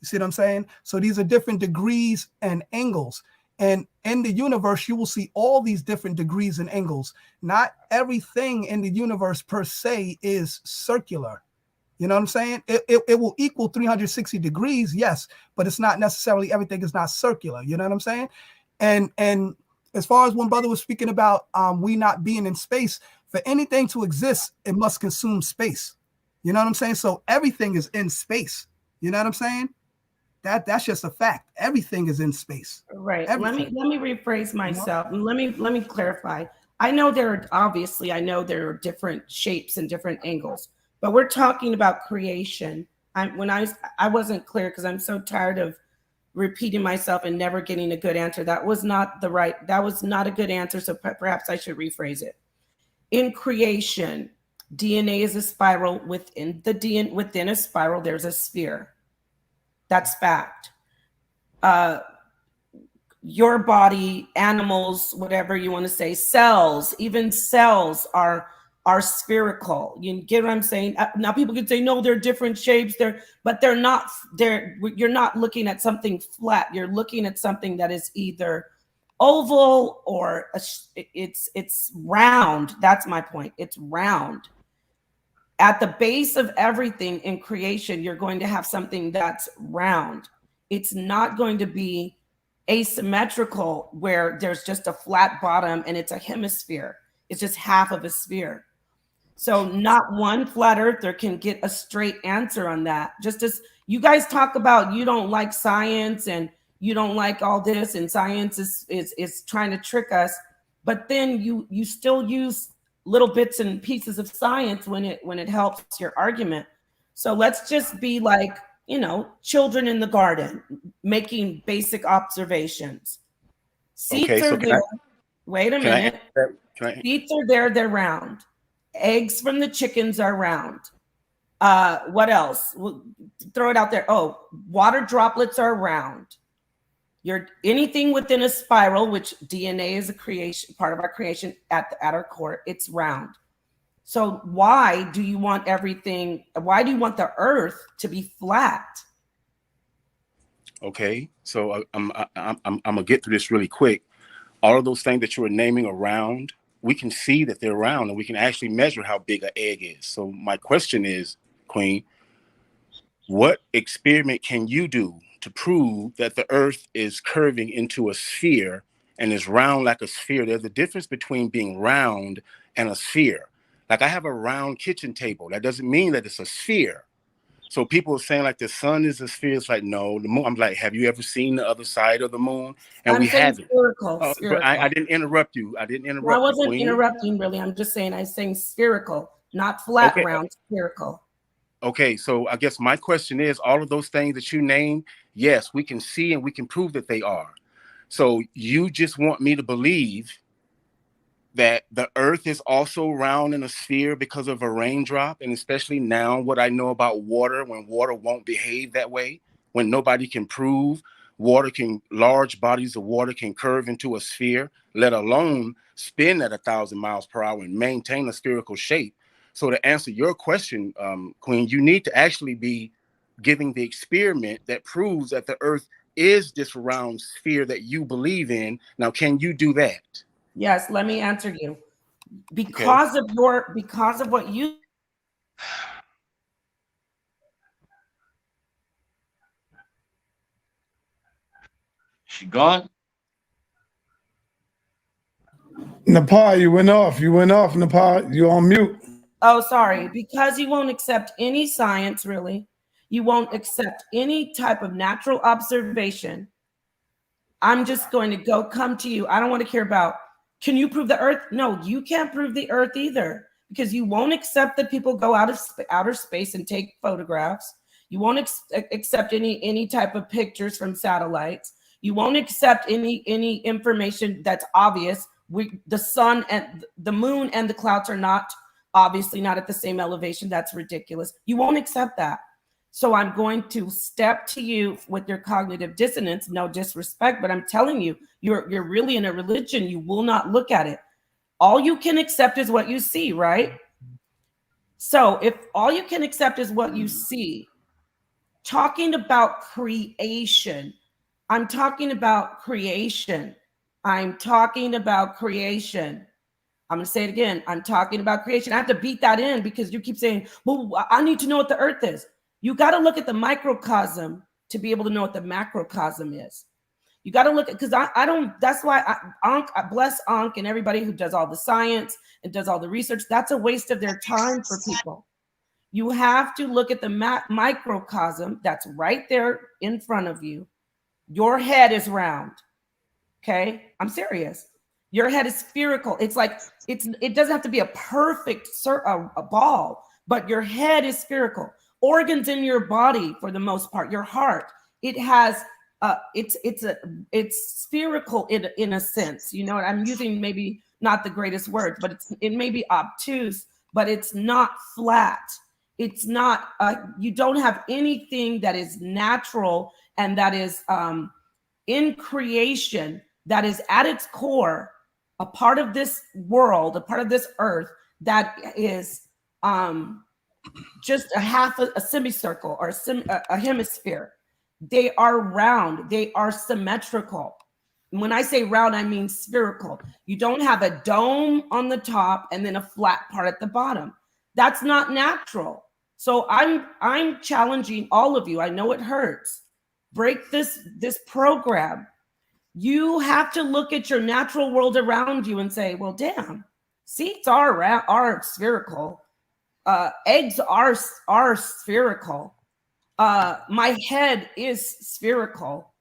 You see what I'm saying? So these are different degrees and angles. And in the universe, you will see all these different degrees and angles. Not everything in the universe per se is circular. You know what I'm saying? It will equal 360 degrees, yes, but it's not necessarily everything is not circular. You know what I'm saying? And as far as one brother was speaking about we not being in space, for anything to exist, it must consume space. You know what I'm saying? So everything is in space. You know what I'm saying? That's just a fact. Everything is in space. Right. Everything. Let me rephrase myself. Let me clarify. I know there are different shapes and different angles, but we're talking about creation. I wasn't clear because I'm so tired of repeating myself and never getting a good answer. That was not a good answer. So perhaps I should rephrase it. In creation, DNA is a spiral. Within a spiral, there's a sphere. That's fact. your body, animals, whatever you want to say, cells, even cells are spherical. You get what I'm saying? Now people can say, no, they're different shapes, but they're not. You're not looking at something flat. You're looking at something that is either oval or it's round. That's my point. It's round. At the base of everything in creation, you're going to have something that's round. It's not going to be asymmetrical where there's just a flat bottom and it's a hemisphere. It's just half of a sphere. So not one flat earther can get a straight answer on that. Just as you guys talk about, you don't like science and you don't like all this, and science is trying to trick us, but then you still use little bits and pieces of science when it helps your argument. So let's just be like, children in the garden making basic observations. Seeds are there. Wait a minute. Seeds are there, they're round. Eggs from the chickens are round. What else? We'll throw it out there. Oh, water droplets are round. Anything within a spiral, which DNA is a creation, part of our creation at our core, it's round. So why do you want the earth to be flat? Okay, so I'm gonna get through this really quick. All of those things that you were naming are round. We can see that they're round, and we can actually measure how big an egg is. So my question is, Queen, what experiment can you do to prove that the earth is curving into a sphere and is round like a sphere? There's a difference between being round and a sphere. Like I have a round kitchen table. That doesn't mean that it's a sphere. So people are saying like the sun is a sphere. It's like, no, the moon. I'm like, have you ever seen the other side of the moon? And we haven't. Spherical. But I didn't interrupt you. I wasn't interrupting, really. I'm just saying, I was saying spherical, not flat, okay. Round, spherical. Okay, so I guess my question is, all of those things that you named, yes, we can see and we can prove that they are. So you just want me to believe that the earth is also round in a sphere because of a raindrop, and especially now what I know about water, when water won't behave that way, when nobody can prove large bodies of water can curve into a sphere, let alone spin at 1,000 miles per hour and maintain a spherical shape. So to answer your question, Queen, you need to actually be giving the experiment that proves that the earth is this round sphere that you believe in. Now, can you do that? Yes, let me answer you. Because of what you She gone? Nepal, you went off. Nepal, you on mute. Oh, sorry. Because you won't accept any science, really. You won't accept any type of natural observation. I'm just going to come to you. I don't want to hear about, can you prove the earth? No, you can't prove the earth either, because you won't accept that people go out of outer space and take photographs. You won't accept any type of pictures from satellites. You won't accept any information that's obvious. The sun and the moon and the clouds are not obviously not at the same elevation. That's ridiculous. You won't accept that. So I'm going to step to you with your cognitive dissonance. No disrespect, but I'm telling you, you're really in a religion. You will not look at it. All you can accept is what you see, right? So if all you can accept is what you see, talking about creation, I'm talking about creation. I'm talking about creation. I'm going to say it again. I'm talking about creation. I have to beat that in because you keep saying, well, I need to know what the earth is. You got to look at the microcosm to be able to know what the macrocosm is. You got to look at, because I don't, that's why I bless Ankh and everybody who does all the science and does all the research. That's a waste of their time for people. You have to look at the microcosm that's right there in front of you. Your head is round. Okay, I'm serious. Your head is spherical. It's like it doesn't have to be a perfect a ball, but your head is spherical. Organs in your body, for the most part, your heart, it has it's spherical in a sense. You know, I'm using maybe not the greatest words, but it may be obtuse, but it's not flat. It's not. You don't have anything that is natural and that is in creation that is at its core a part of this world, a part of this earth that is just a half a semicircle or a hemisphere. They are round, they are symmetrical. When I say round, I mean spherical. You don't have a dome on the top and then a flat part at the bottom. That's not natural. So I'm challenging all of you. I know it hurts. Break this program. You have to look at your natural world around you and say, well, damn, seeds are spherical. Eggs are spherical. My head is spherical.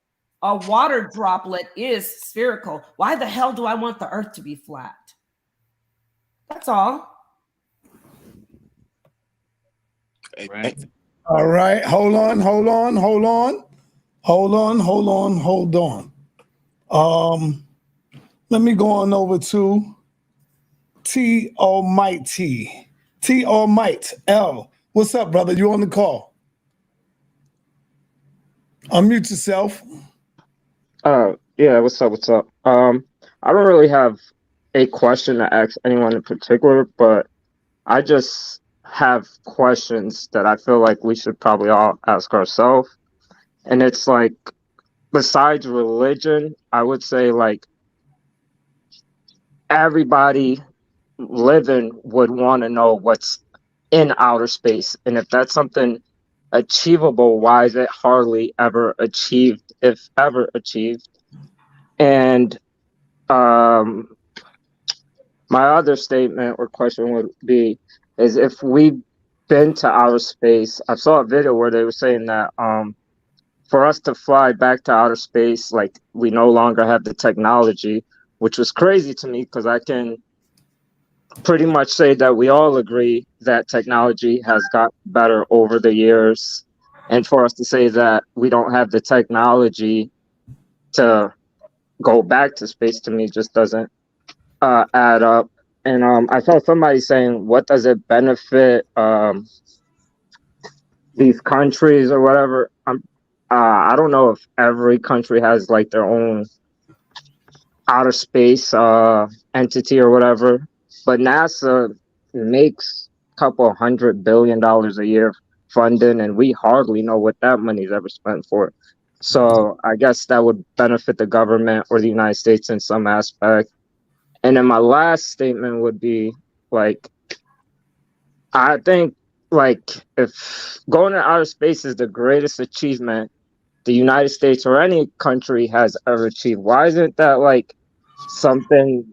A water droplet is spherical. Why the hell do I want the earth to be flat? That's all. Right. All right. Hold on. Let me go on over to T Almighty. T Almighty L. What's up, brother? You on the call? Unmute yourself. Yeah, what's up? I don't really have a question to ask anyone in particular, but I just have questions that I feel like we should probably all ask ourselves. And it's like, besides religion, I would say like everybody living would want to know what's in outer space. And if that's something achievable, why is it hardly ever achieved, if ever achieved? And my other statement or question would be, is if we've been to outer space, I saw a video where they were saying that for us to fly back to outer space, like we no longer have the technology, which was crazy to me because I can pretty much say that we all agree that technology has got better over the years. And for us to say that we don't have the technology to go back to space, to me just doesn't add up. And I saw somebody saying, what does it benefit these countries or whatever? I don't know if every country has like their own outer space entity or whatever, but NASA makes a couple $100 billion a year funding, and we hardly know what that money's ever spent for. So I guess that would benefit the government or the United States in some aspect. And then my last statement would be like, I think like if going to outer space is the greatest achievement the United States or any country has ever achieved, why isn't that like something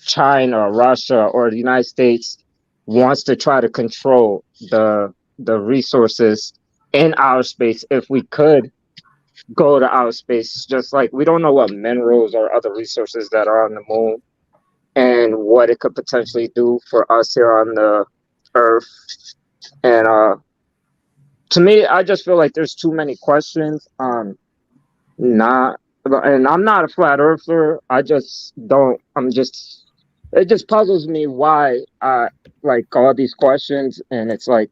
China or Russia or the United States wants to try to control the resources in outer space? If we could go to outer space, just like we don't know what minerals or other resources that are on the moon and what it could potentially do for us here on the earth. And to me, I just feel like there's too many questions on not, and I'm not a flat earther. It just puzzles me why I like all these questions. And it's like,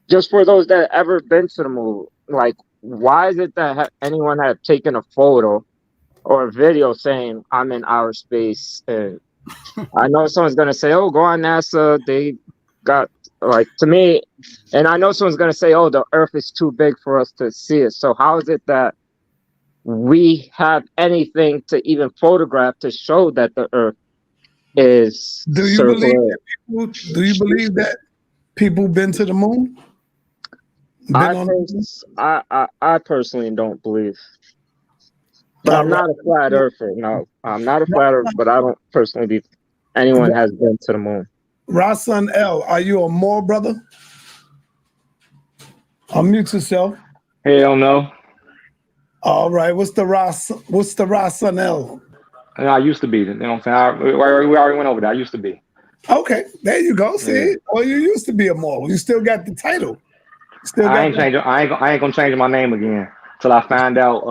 just for those that ever been to the moon, like, why is it that anyone have taken a photo or a video saying I'm in outer space? And I know someone's gonna say, "Oh, go on NASA. They got like," to me, and I know someone's gonna say, "Oh, the Earth is too big for us to see it." So how is it that we have anything to even photograph to show that the Earth is circular? Do you believe that people been to the moon? I personally don't believe. But I'm not a flat earther. No, I'm not a flat earther, but I don't personally believe anyone has been to the moon. Rasan L, are you a Moor brother? Unmute yourself. Hell no. All right. What's the Rasan L? I used to be. You know what I'm saying? We already went over that. I used to be. Okay, there you go. See, yeah. Well, you used to be a Moor. You still got the title. I ain't gonna change my name again till I find out.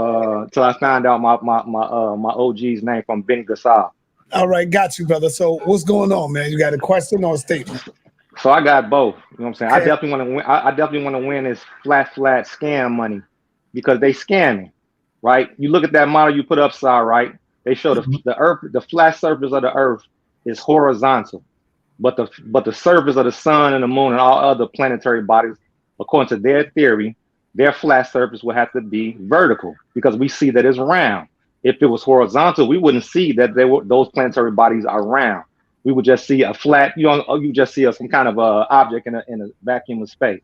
My OG's name from Ben Gassal. All right, got you, brother. So what's going on, man? You got a question or a statement? So I got both. You know what I'm saying? Okay. I definitely want to win. I definitely want to win this flat scam money because they scamming. right? You look at that model you put upside, right? They show the Earth, the flat surface of the Earth is horizontal, but the surface of the sun and the moon and all other planetary bodies, according to their theory, their flat surface would have to be vertical because we see that it's round. If it was horizontal, we wouldn't see that those planetary bodies are round. We would just see a flat, you just see some kind of object in a vacuum of space.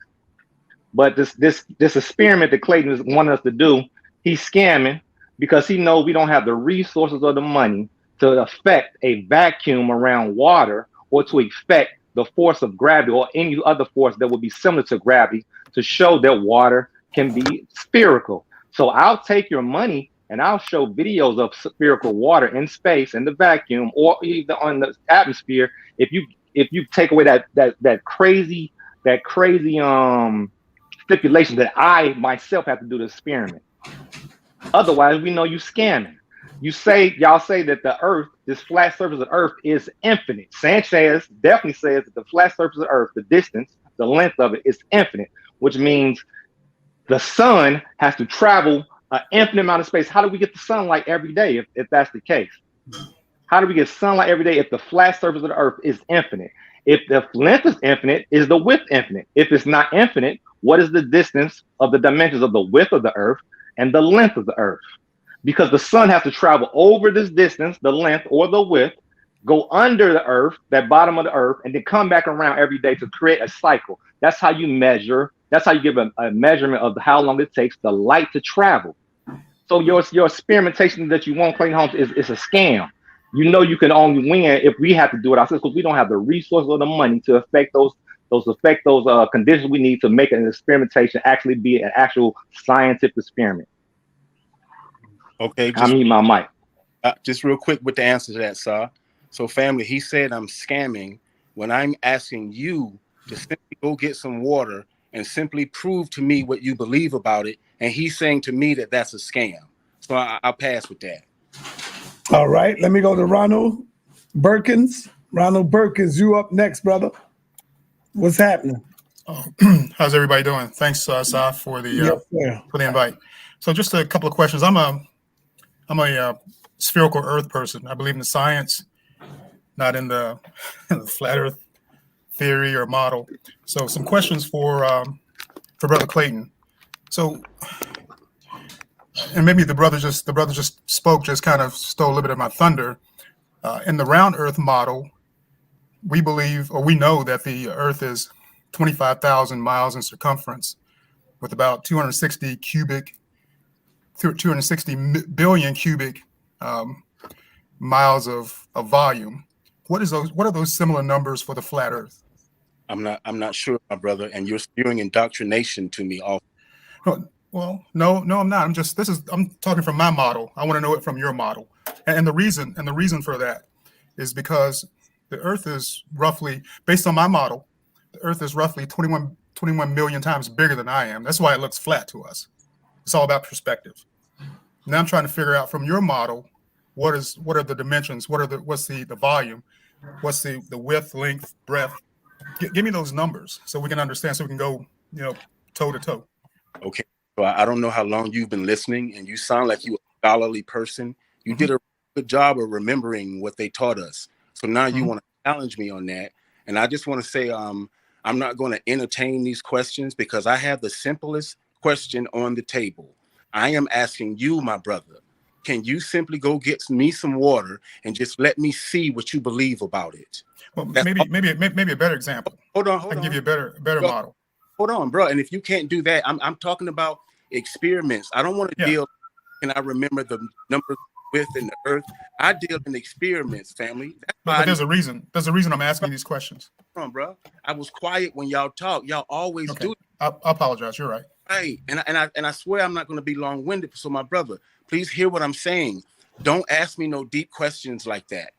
But this experiment that Clayton is wanting us to do, he's scamming because he knows we don't have the resources or the money to affect a vacuum around water or to affect the force of gravity or any other force that would be similar to gravity to show that water can be spherical. So I'll take your money and I'll show videos of spherical water in space in the vacuum or even on the atmosphere. If you take away that crazy stipulation that I myself have to do the experiment. Otherwise, we know you scamming. Y'all say that the Earth, this flat surface of Earth, is infinite. Sanchez definitely says that the flat surface of Earth, the distance, the length of it is infinite, which means the sun has to travel an infinite amount of space. How do we get the sunlight every day if that's the case? How do we get sunlight every day if the flat surface of the Earth is infinite? If the length is infinite, is the width infinite? If it's not infinite, what is the distance of the dimensions of the width of the Earth and the length of the Earth? Because the sun has to travel over this distance, the length or the width, go under the Earth, that bottom of the Earth, and then come back around every day to create a cycle. That's how you measure. That's how you give a measurement of how long it takes the light to travel. So your experimentation that you want, Clayton Holmes, is a scam. You know you can only win if we have to do it ourselves because we don't have the resources or the money to affect those conditions we need to make an experimentation actually be an actual scientific experiment. Okay, I mean my mic. Just real quick with the answer to that, sir. So, family, he said I'm scamming when I'm asking you to simply go get some water and simply prove to me what you believe about it, and he's saying to me that that's a scam. So I'll pass with that. All right, let me go to Ronald Berkins. Ronald Berkins, you up next, brother. What's happening? How's everybody doing? Thanks, Sa, for the invite. So just a couple of questions. I'm a spherical Earth person. I believe in the science, not in the flat Earth theory or model. So some questions for Brother Clayton. So, and maybe the brother just spoke, just kind of stole a little bit of my thunder. In the round Earth model, we believe, or we know that the Earth is 25,000 miles in circumference with about 260 billion cubic miles of volume. What are those similar numbers for the flat Earth? I'm not sure, my brother, and you're spewing indoctrination to me off. Well, no, I'm not. I'm talking from my model. I want to know it from your model. And the reason for that is because the Earth is roughly, based on my model, the Earth is roughly 21 million times bigger than I am. That's why it looks flat to us. It's all about perspective. Now I'm trying to figure out from your model, what are the dimensions? What's the volume? What's the width, length, breadth? Give me those numbers so we can understand, so we can go, toe to toe. Okay. So I don't know how long you've been listening, and you sound like you're a scholarly person. You did a good job of remembering what they taught us. So now you want to challenge me on that. And I just want to say I'm not going to entertain these questions because I have the simplest question on the table. I am asking you, my brother, can you simply go get me some water and just let me see what you believe about it? Well, maybe a better example. Hold on. I can give you a better model. Hold on, bro. And if you can't do that, I'm talking about experiments. I don't want to deal. Can I remember the numbers within the Earth? I deal in experiments, family. But there's a reason. There's a reason I'm asking these questions. Come on, bro. I was quiet when y'all talk. Y'all always do. I apologize. You're right. Right. And I swear I'm not going to be long-winded. So, my brother, please hear what I'm saying. Don't ask me no deep questions like that.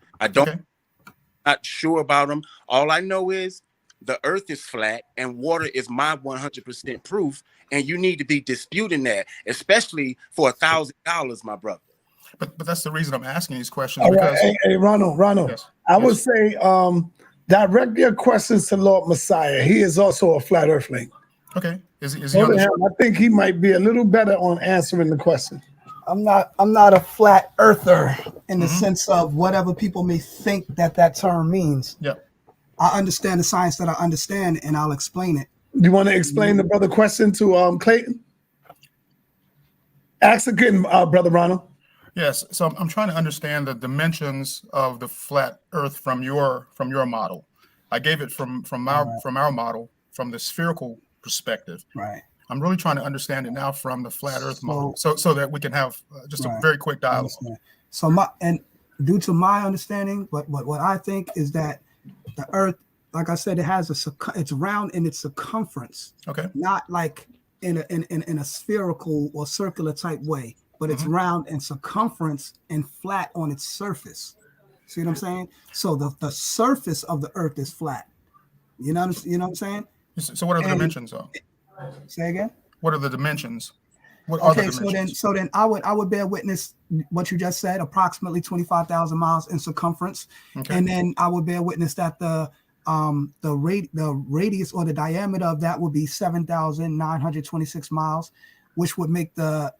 Not sure about them. All I know is the Earth is flat and water is my 100% proof. And you need to be disputing that, especially for $1,000, my brother. But that's the reason I'm asking these questions. All right. Hey, Ronald. Yes. I would say direct your questions to Lord Messiah. He is also a flat earthling. Okay. Is he on the show? I think he might be a little better on answering the question. I'm not a flat earther in the sense of whatever people may think that term means. Yeah. I understand the science that I understand, and I'll explain it. You want to explain the brother question to Clayton? Ask again, Brother Ronald. Yes. So I'm trying to understand the dimensions of the flat Earth from your model. I gave it from our model, from the spherical perspective. Right. I'm really trying to understand it now from the flat Earth model, so that we can have just a very quick dialogue. So due to my understanding, what I think is that the Earth, like I said, it has it's round in its circumference. Okay. Not like in a spherical or circular type way, but it's round in circumference and flat on its surface. See what I'm saying? So the surface of the Earth is flat. You know what I'm saying? So what are the dimensions though? Say again? What are the dimensions? What are the dimensions? So then I would bear witness what you just said, approximately 25,000 miles in circumference. Okay. And then I would bear witness that the radius or the diameter of that would be 7,926 miles, which would make the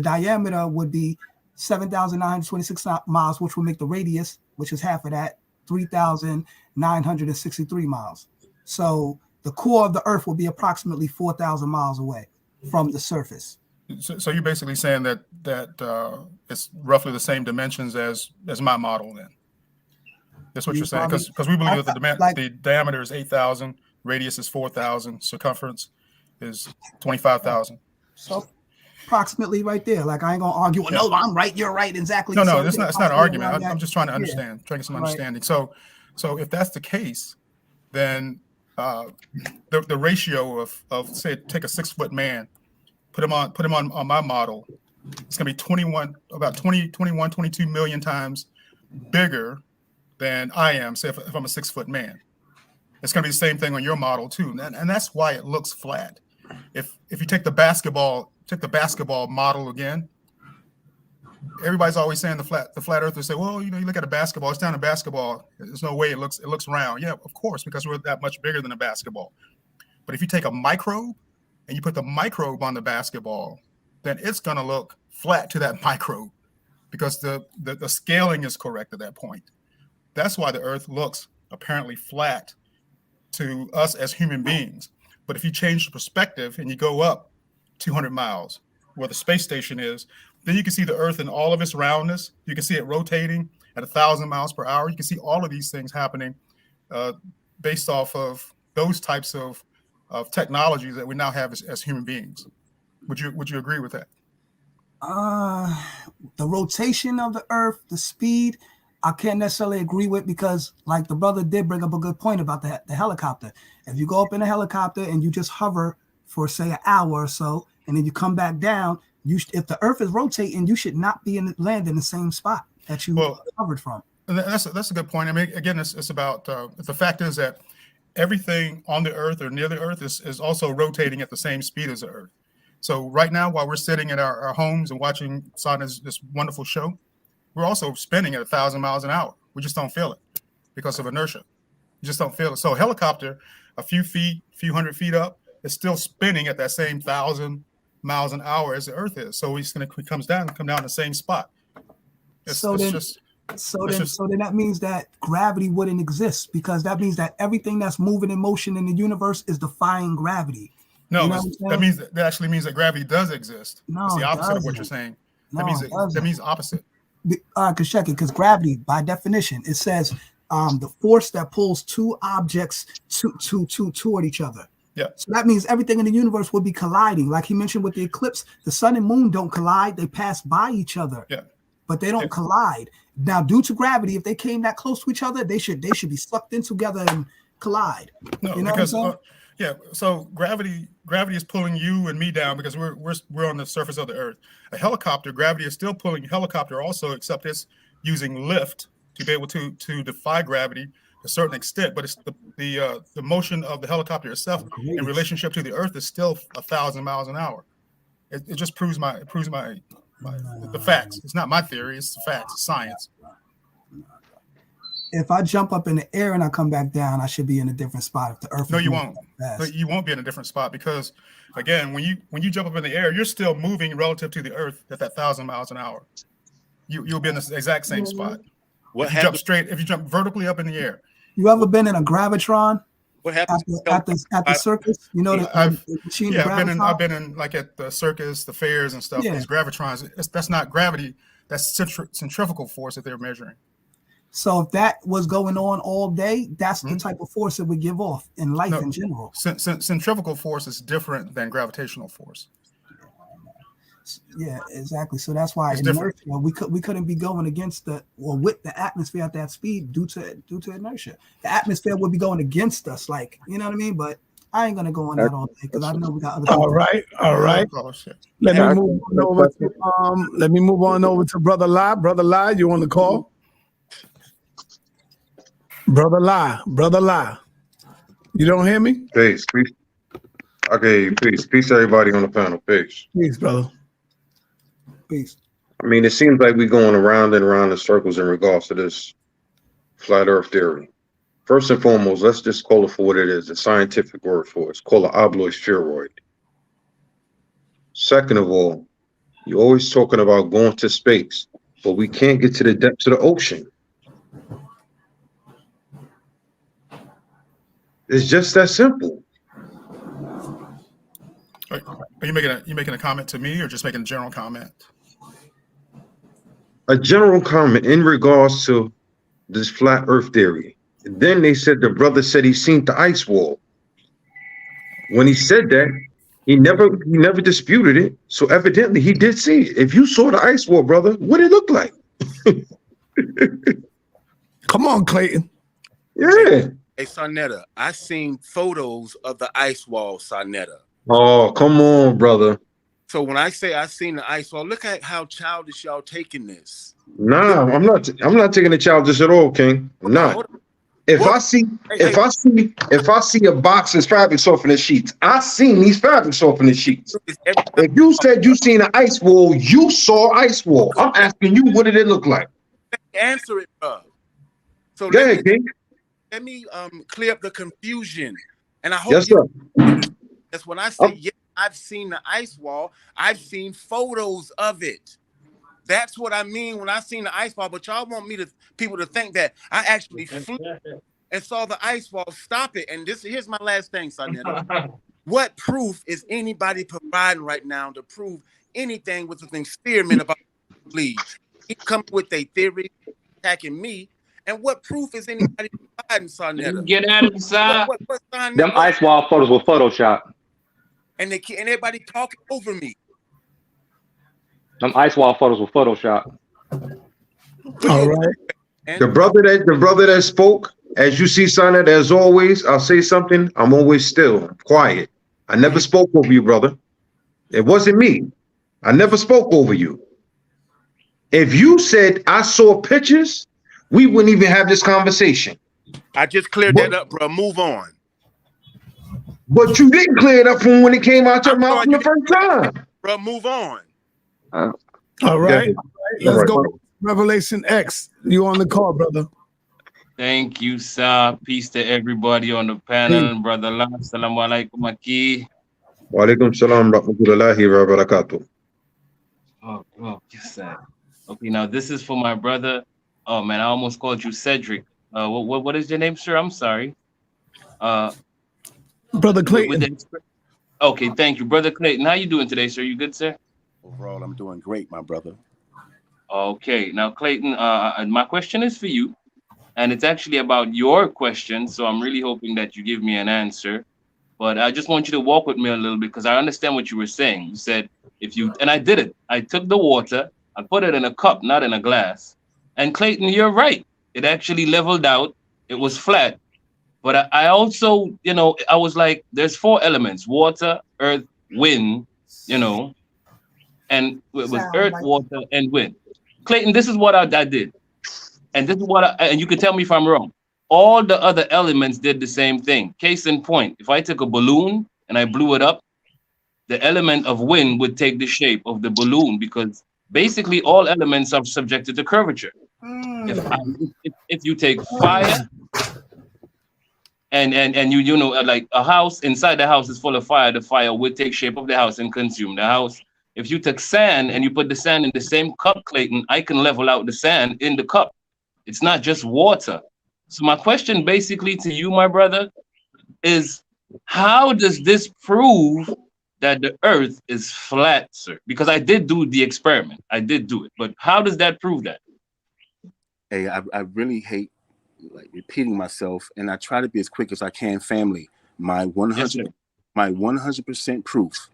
diameter would be 7,926 miles, which would make the radius, which is half of that, 3,963 miles. So the core of the Earth will be approximately 4,000 miles away from the surface. So you're basically saying that it's roughly the same dimensions as my model then? That's what you're saying? Because we believe that the diameter is 8,000, radius is 4,000, circumference is 25,000. So approximately right there. Like I ain't gonna argue. Well, no, I'm right. You're right. Exactly. No, it's not an argument. I'm just trying to understand, trying to get some understanding. So if that's the case, then the ratio of say take a 6-foot man, put him on my model, it's gonna be 22 million times bigger than I am. Say if I'm a 6-foot man, it's gonna be the same thing on your model too, and that's why it looks flat. If you take the basketball model again, everybody's always saying the flat earthers say, well, you look at a basketball, it's down a basketball. There's no way it looks round. Yeah, of course, because we're that much bigger than a basketball. But if you take a microbe and you put the microbe on the basketball, then it's gonna look flat to that microbe because the scaling is correct at that point. That's why the Earth looks apparently flat to us as human beings. But if you change the perspective and you go up 200 miles where the space station is, then you can see the Earth in all of its roundness. You can see it rotating at 1,000 miles per hour. You can see all of these things happening based off of those types of technologies that we now have as human beings. Would you agree with that? The rotation of the Earth, the speed, I can't necessarily agree with, because like the brother did bring up a good point about the helicopter. If you go up in a helicopter and you just hover for say an hour or so, and then you come back down, if the Earth is rotating, you should not be land in the same spot that you hovered from. That's a good point. I mean, again, it's about the fact is that everything on the Earth or near the Earth is also rotating at the same speed as the Earth. So right now, while we're sitting in our homes and watching this wonderful show, we're also spinning at 1,000 miles an hour. We just don't feel it because of inertia. You just don't feel it. So a helicopter, a few hundred feet up, is still spinning at that same 1,000 miles an hour as the Earth is. So he's going to come down the same spot. So then that means that gravity wouldn't exist, because that means that everything that's moving in motion in the universe is defying gravity. No, that actually means that gravity does exist. No, it's the opposite of what you're saying. That means opposite. Because gravity, by definition, it says the force that pulls two objects toward each other. Yeah. So that means everything in the universe would be colliding. Like he mentioned with the eclipse, the sun and moon don't collide; they pass by each other. Yeah. But they don't collide. Now, due to gravity, if they came that close to each other, they should be sucked in together and collide. No, because so gravity is pulling you and me down because we're on the surface of the Earth. A helicopter, gravity is still pulling a helicopter also, except it's using lift to be able to defy gravity to a certain extent. But it's the motion of the helicopter itself in relationship to the Earth is still 1,000 miles an hour. It just proves the facts. It's not my theory; it's the facts, it's science. if I jump up in the air and I come back down, I should be in a different spot. If the Earth, no, you won't. No, you won't be in a different spot because, again, when you jump up in the air, you're still moving relative to the Earth at that 1,000 miles an hour. You'll be in the exact same spot. If you jump vertically up in the air. You ever been in a gravitron? What happens at the circus? You know, the machine. Yeah, I've been in like at the circus, the fairs and stuff. Yeah. These gravitrons. That's not gravity. That's centrifugal force that they're measuring. So if that was going on all day, that's the type of force that we give off in life in general. Centrifugal force is different than gravitational force. Yeah, exactly. So that's why It's inertia, we couldn't be going against with the atmosphere at that speed due to inertia. The atmosphere would be going against us, like, you know what I mean? But I ain't gonna go on that all day because I know we got other people. All right. Let me move on over to Brother Lai. Brother Lai, you on the call? Brother Lai. You don't hear me? Peace. Okay, peace everybody on the panel. Peace. Peace, brother. Peace. I mean, it seems like we're going around and around in circles in regards to this flat earth theory. First and foremost, let's just call it for what it is, the scientific word for it. It's called an obloid spheroid. Second of all, you're always talking about going to space, but we can't get to the depths of the ocean. It's just that simple. Are you making a comment to me or just making a general comment? A general comment in regards to this flat earth theory. And then they said the brother said he seen the ice wall. When he said that, he never disputed it. So evidently he did see it. If you saw the ice wall, brother, what did it look like? Come on, Clayton. Yeah. Hey, Sonetta, I seen photos of the ice wall, Sonetta. Oh, come on, brother. So when I say I seen the ice wall, look at how childish y'all taking this. Nah, I'm not taking the childish at all, King. I'm not. If I see a box that's fabric softening sheets, I seen these fabric softening sheets. If you said you seen an ice wall, you saw ice wall. I'm asking you, what did it look like? Answer it, bro. So Go ahead, King. Let me clear up the confusion. And I hope Yes, sir. that's when I say yes, I've seen the ice wall. I've seen photos of it. That's what I mean when I seen the ice wall. But y'all want people to think that I actually flew and saw the ice wall. Stop it. And here's my last thing, Sonetta. What proof is anybody providing right now to prove anything with an experiment about please? He come with a theory attacking me. And what proof is anybody providing, Sonetta? Get out of sight. Them ice wall photos were Photoshop. And everybody talking over me. Them ice wall photos were Photoshop. All right. The brother that spoke, as you see, Sonnet, as always, I'll say something. I'm always still, quiet. I never spoke over you, brother. It wasn't me. I never spoke over you. If you said I saw pictures, we wouldn't even have this conversation. I just cleared that up, bro. Move on. But you didn't clear it up from when it came out your mouth the first time. Bro, move on. All right. Let's go. Revelation X. You on the call, brother. Thank you, sir. Peace to everybody on the panel. Brother Allah, assalamu alaikum aki. Wa alaikum salam rahmatullahi wa barakatuh. Oh, yes, sir. Okay, now this is for my brother. Oh man, I almost called you Cedric. What is your name, sir? I'm sorry. Brother Clayton. Okay, thank you, Brother Clayton. How you doing today, sir? You good, sir? Overall, I'm doing great, my brother. Okay, now Clayton, my question is for you, and it's actually about your question. So I'm really hoping that you give me an answer. But I just want you to walk with me a little bit because I understand what you were saying. You said and I did it. I took the water, I put it in a cup, not in a glass. And Clayton, you're right. It actually leveled out. It was flat. But I also, I was like, there's 4 elements: water, earth, wind, and it was earth, water, and wind. Clayton, this is what I did. And this is and you can tell me if I'm wrong. All the other elements did the same thing. Case in point, if I took a balloon and I blew it up, the element of wind would take the shape of the balloon because basically all elements are subjected to curvature. If you take fire and you know, like a house, inside the house is full of fire, the fire would take shape of the house and consume the house. If you take sand and you put the sand in the same cup, Clayton, I can level out the sand in the cup. It's not just water. So my question basically to you, my brother, is how does this prove that the earth is flat, sir? Because I did do the experiment. I did do it. But how does that prove that? Hey, I really hate like repeating myself, and I try to be as quick as I can, family. My 100% proof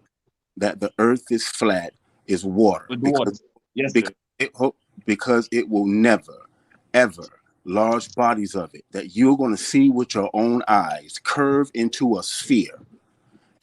that the earth is flat is water. With the water. Yes, because it will never, ever, large bodies of it that you're going to see with your own eyes curve into a sphere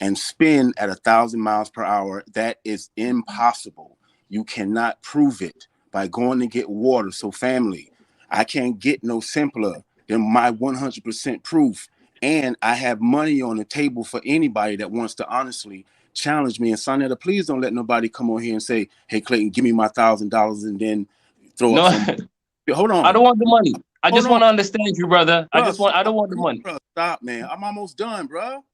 and spin at 1,000 miles per hour. That is impossible. You cannot prove it by going to get water. So family, I can't get no simpler than my 100% proof. And I have money on the table for anybody that wants to honestly challenge me. And Sonetta, please don't let nobody come on here and say, hey, Clayton, give me my $1,000 and then throw up some. Hold on. I don't want the money. I just want to understand you, brother. I don't want the money. Bro, stop, man. I'm almost done, bro.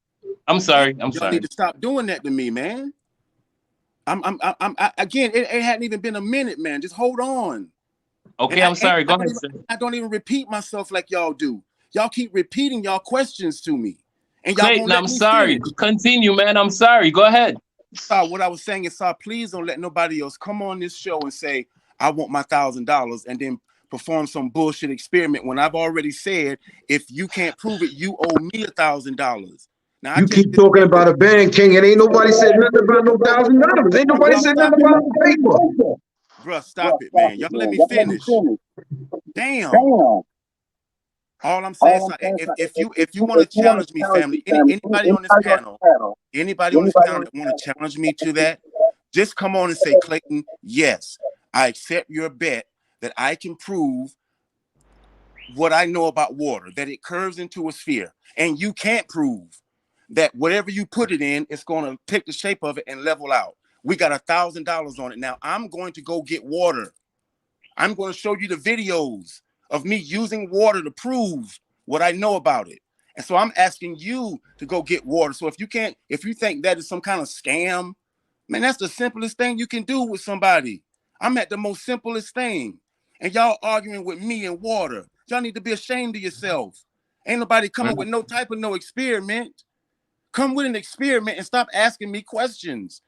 I'm sorry. Y'all need to stop doing that to me, man. Again, it hadn't even been a minute, man. Just hold on. Okay, I'm sorry. Go ahead, sir. I don't even repeat myself like y'all do. Y'all keep repeating y'all questions to me. And y'all Clayton, I'm sorry. Continue, man. I'm sorry. Go ahead. What I was saying is, please don't let nobody else come on this show and say, I want my $1,000 and then perform some bullshit experiment when I've already said, if you can't prove it, you owe me $1,000. Now, you keep talking about a band, King, and ain't nobody said nothing about no $1,000. Ain't nobody said nothing about the paper. Bruh, stop it, man. Y'all let me finish. Damn. All I'm saying is, if you want to challenge me, family, anybody on this panel that want to challenge me to that, just come on and say, Clayton, yes, I accept your bet that I can prove what I know about water, that it curves into a sphere, and you can't prove that whatever you put it in, it's going to take the shape of it and level out. We got $1,000 on it. Now I'm going to go get water. I'm going to show you the videos of me using water to prove what I know about it. And so I'm asking you to go get water. So if you think that is some kind of scam, man, that's the simplest thing you can do with somebody. I'm at the most simplest thing. And y'all arguing with me and water. Y'all need to be ashamed of yourself. Ain't nobody coming with no type of no experiment. Come with an experiment and stop asking me questions.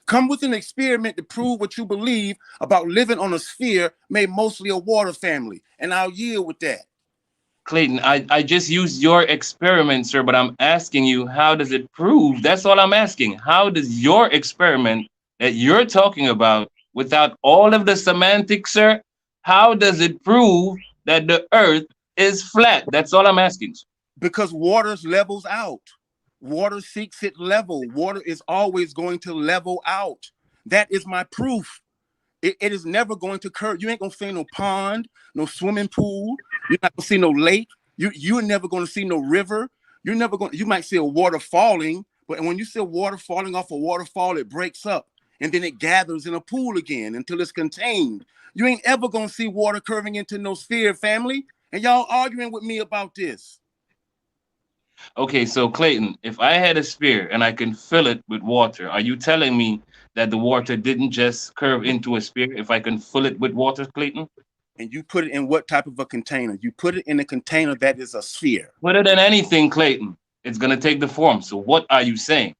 Come with an experiment to prove what you believe about living on a sphere made mostly of water, family. And I'll yield with that. Clayton, I just used your experiment, sir, but I'm asking you, how does it prove? That's all I'm asking. How does your experiment that you're talking about, without all of the semantics, sir, how does it prove that the earth is flat? That's all I'm asking. Because water levels out. Water seeks its level. Water is always going to level out. That is my proof. It is never going to curve. You ain't gonna see no pond, no swimming pool. You're not gonna see no lake. You're never gonna see no river. You might see a water falling, but when you see water falling off a waterfall, it breaks up and then it gathers in a pool again until it's contained. You ain't ever gonna see water curving into no sphere, family. And y'all arguing with me about this. Okay, so Clayton, if I had a sphere and I can fill it with water, are you telling me that the water didn't just curve into a sphere if I can fill it with water, Clayton? And you put it in what type of a container? You put it in a container that is a sphere. Put it in anything, Clayton. It's going to take the form. So what are you saying?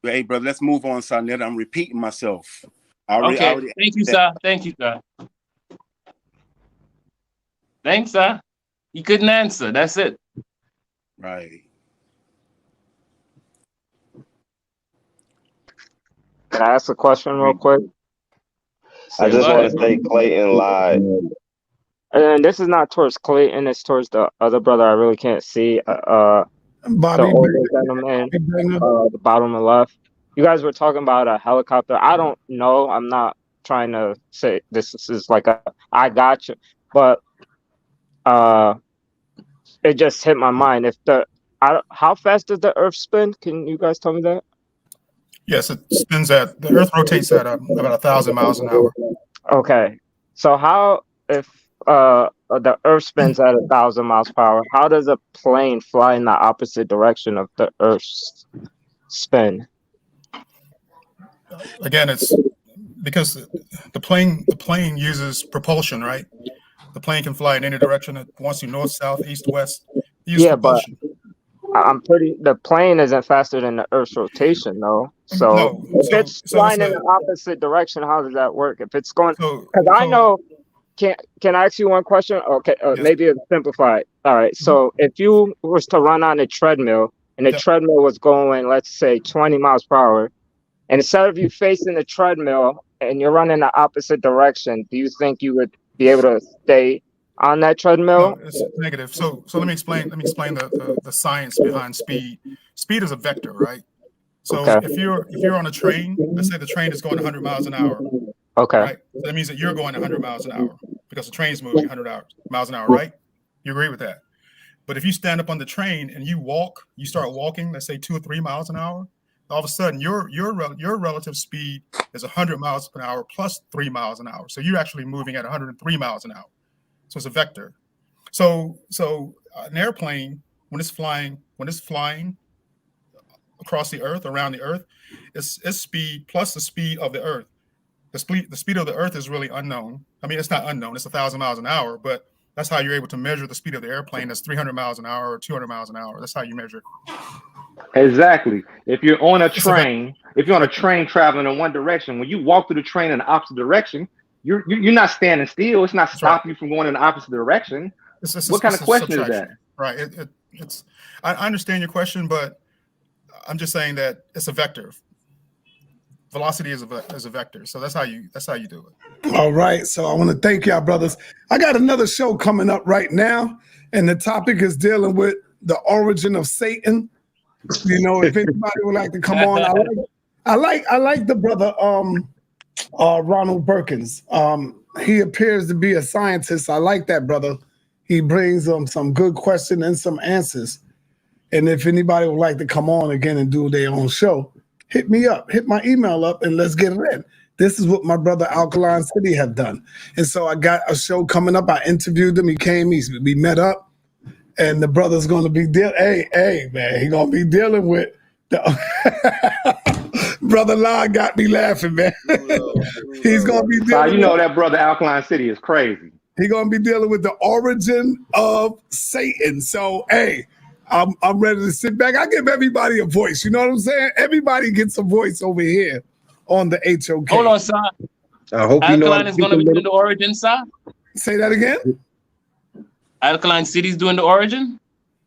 Hey, brother, let's move on, Sonetta. I'm repeating myself. Thank you, sir. Thank you, sir. Thanks, sir. You couldn't answer. That's it. Right. Can I ask a question real quick? I just want to say Clayton lied. And this is not towards Clayton, it's towards the other brother I really can't see. Bobby, the older gentleman, the bottom left. You guys were talking about a helicopter. I don't know. I'm not trying to say this is like I got you, but it just hit my mind. How fast does the Earth spin? Can you guys tell me that? Yes, the Earth rotates at about 1,000 miles an hour. Okay, so how if the Earth spins at 1,000 miles per hour, how does a plane fly in the opposite direction of the Earth's spin? Again, it's because the plane uses propulsion, right? The plane can fly in any direction it wants to, north, south, east, west. Use propulsion. But the plane isn't faster than the Earth's rotation, though. So if it's flying in the opposite direction, how does that work? If it's going, because I know. Can I ask you one question? Okay, maybe it's simplified. All right. So if you was to run on a treadmill and the treadmill was going, let's say, 20 miles per hour, and instead of you facing the treadmill and you're running the opposite direction, do you think you would be able to stay on that treadmill? No, it's negative. So let me explain the science behind speed. Speed is a vector, right? So if you're on a train, let's say the train is going 100 miles an hour. Okay. Right? So that means that you're going 100 miles an hour because the train's moving 100 miles an hour, right? You agree with that? But if you stand up on the train and you start walking, let's say 2 or 3 miles an hour, all of a sudden your relative speed is 100 miles an hour plus 3 miles an hour. So you're actually moving at 103 miles an hour. So it's a vector. So an airplane, when it's flying across the earth, around the earth, its speed plus the speed of the earth. The speed of the earth is really unknown. I mean, it's not unknown. It's 1,000 miles an hour, but that's how you're able to measure the speed of the airplane. That's 300 miles an hour or 200 miles an hour. That's how you measure it. Exactly. If you're on a train, traveling in one direction, when you walk through the train in the opposite direction, you're not standing still. It's not stopping you from going in the opposite direction. What kind of question is that? Right. I understand your question, but I'm just saying that it's a vector. Velocity is a vector, so that's how you do it. All right, so I want to thank y'all, brothers. I got another show coming up right now, and the topic is dealing with the origin of Satan. You know, if anybody would like to come on, I like the brother Ronald Perkins. He appears to be a scientist. I like that brother. He brings some good questions and some answers. And if anybody would like to come on again and do their own show, hit me up, hit my email up, and let's get it in. This is what my brother Alkaline City have done. And so I got a show coming up. I interviewed him. He came, we met up, and the brother's going to be hey, man, he's going to be dealing with the brother Lon got me laughing, man. He's going to be dealing you know that brother Alkaline City is crazy. He's going to be dealing with the origin of Satan. So, hey, I'm ready to sit back. I give everybody a voice. You know what I'm saying? Everybody gets a voice over here on the HOK. Hold on, son. I hope Alkaline is going to be doing the origin, son. Say that again. Alkaline City's doing the origin.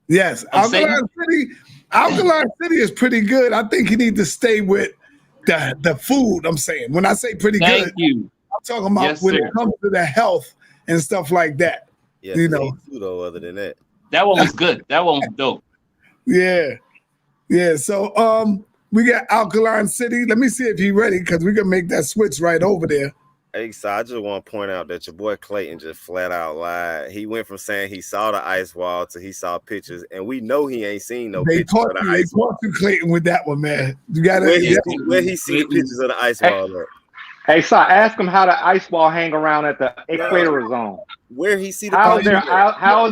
Yes, Alkaline City is pretty good. I think you need to stay with the food. I'm saying when I say pretty good, I'm talking about when it comes to the health and stuff like that. Yeah, you know. Though, other than that. That one was good. That one was dope. Yeah. So we got Alkaline City. Let me see if he's ready because we can make that switch right over there. Hey, so I just want to point out that your boy Clayton just flat out lied. He went from saying he saw the ice wall to he saw pictures, and we know he ain't seen no pictures of the ice wall. They caught you, Clayton, with that one, man. You got where he seen pictures of the ice wall. Hey, so ask him how the ice wall hang around at the equator zone. Where he see the how is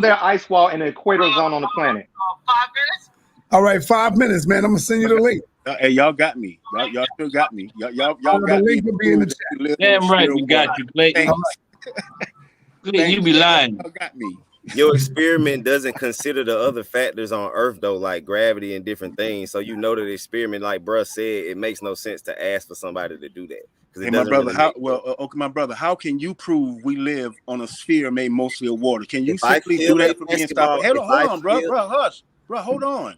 there ice wall in the equator zone on the planet? 5 minutes. All right, 5 minutes, man. I'm gonna send you the link. Hey, y'all got me. Y'all still got me. Y'all got the link will be in the chat. Damn right, we got you, Clayton. Clayton, you be lying. Y'all got me. Your experiment doesn't consider the other factors on Earth, though, like gravity and different things. So you know that the experiment, like bruh said, it makes no sense to ask for somebody to do that. Hey, my brother, my brother, how can you prove we live on a sphere made mostly of water? Can you simply do that for me and stop it? Hold on, bro, hush. Bro, hold on.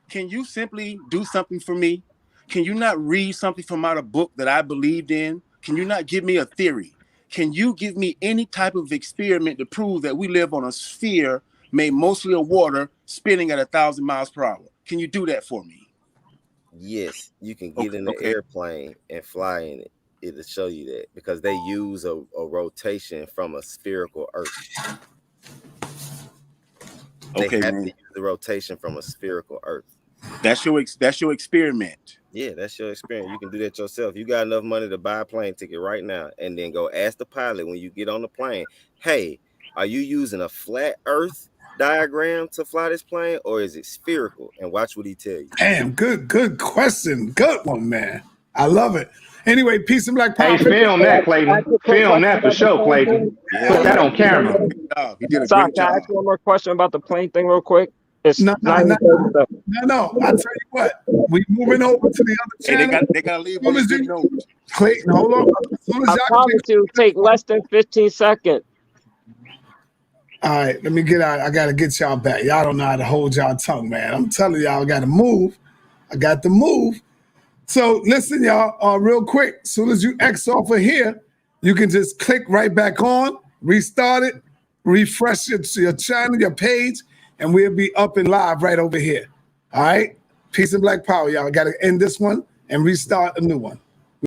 Can you simply do something for me? Can you not read something from out a book that I believed in? Can you not give me a theory? Can you give me any type of experiment to prove that we live on a sphere made mostly of water spinning at 1,000 miles per hour? Can you do that for me? Yes, you can get in the airplane and fly in it. It'll show you that because they use a rotation from a spherical Earth. They have to use the rotation from a spherical Earth. That's your experiment. Yeah, that's your experience. You can do that yourself. You got enough money to buy a plane ticket right now and then go ask the pilot when you get on the plane, hey, Are you using a flat Earth diagram to fly this plane, or is it spherical? And watch what he tell you. Damn, good question. Good one, man. I love it. Anyway, peace and black power. Hey, film that, Clayton. Film that for sure, Clayton. Put that on camera. He did a Sorry, great can I job. ask one more question about the plane thing real quick? It's No. not even close enough. No. I tell you what, we moving over to the other Hey, channel. they gotta leave on a good note. Clayton, hold on. As soon as I y'all promise you, take less than 15 seconds. All right, let me get out. I gotta get y'all back. Y'all don't know how to hold y'all tongue, man. I'm telling y'all, I gotta move. I got to move. So listen, y'all, real quick. As soon as you X off of here, you can just click right back on, restart it, refresh your channel, your page, and we'll be up and live right over here. All right? Peace and black power, y'all. Got to end this one and restart a new one.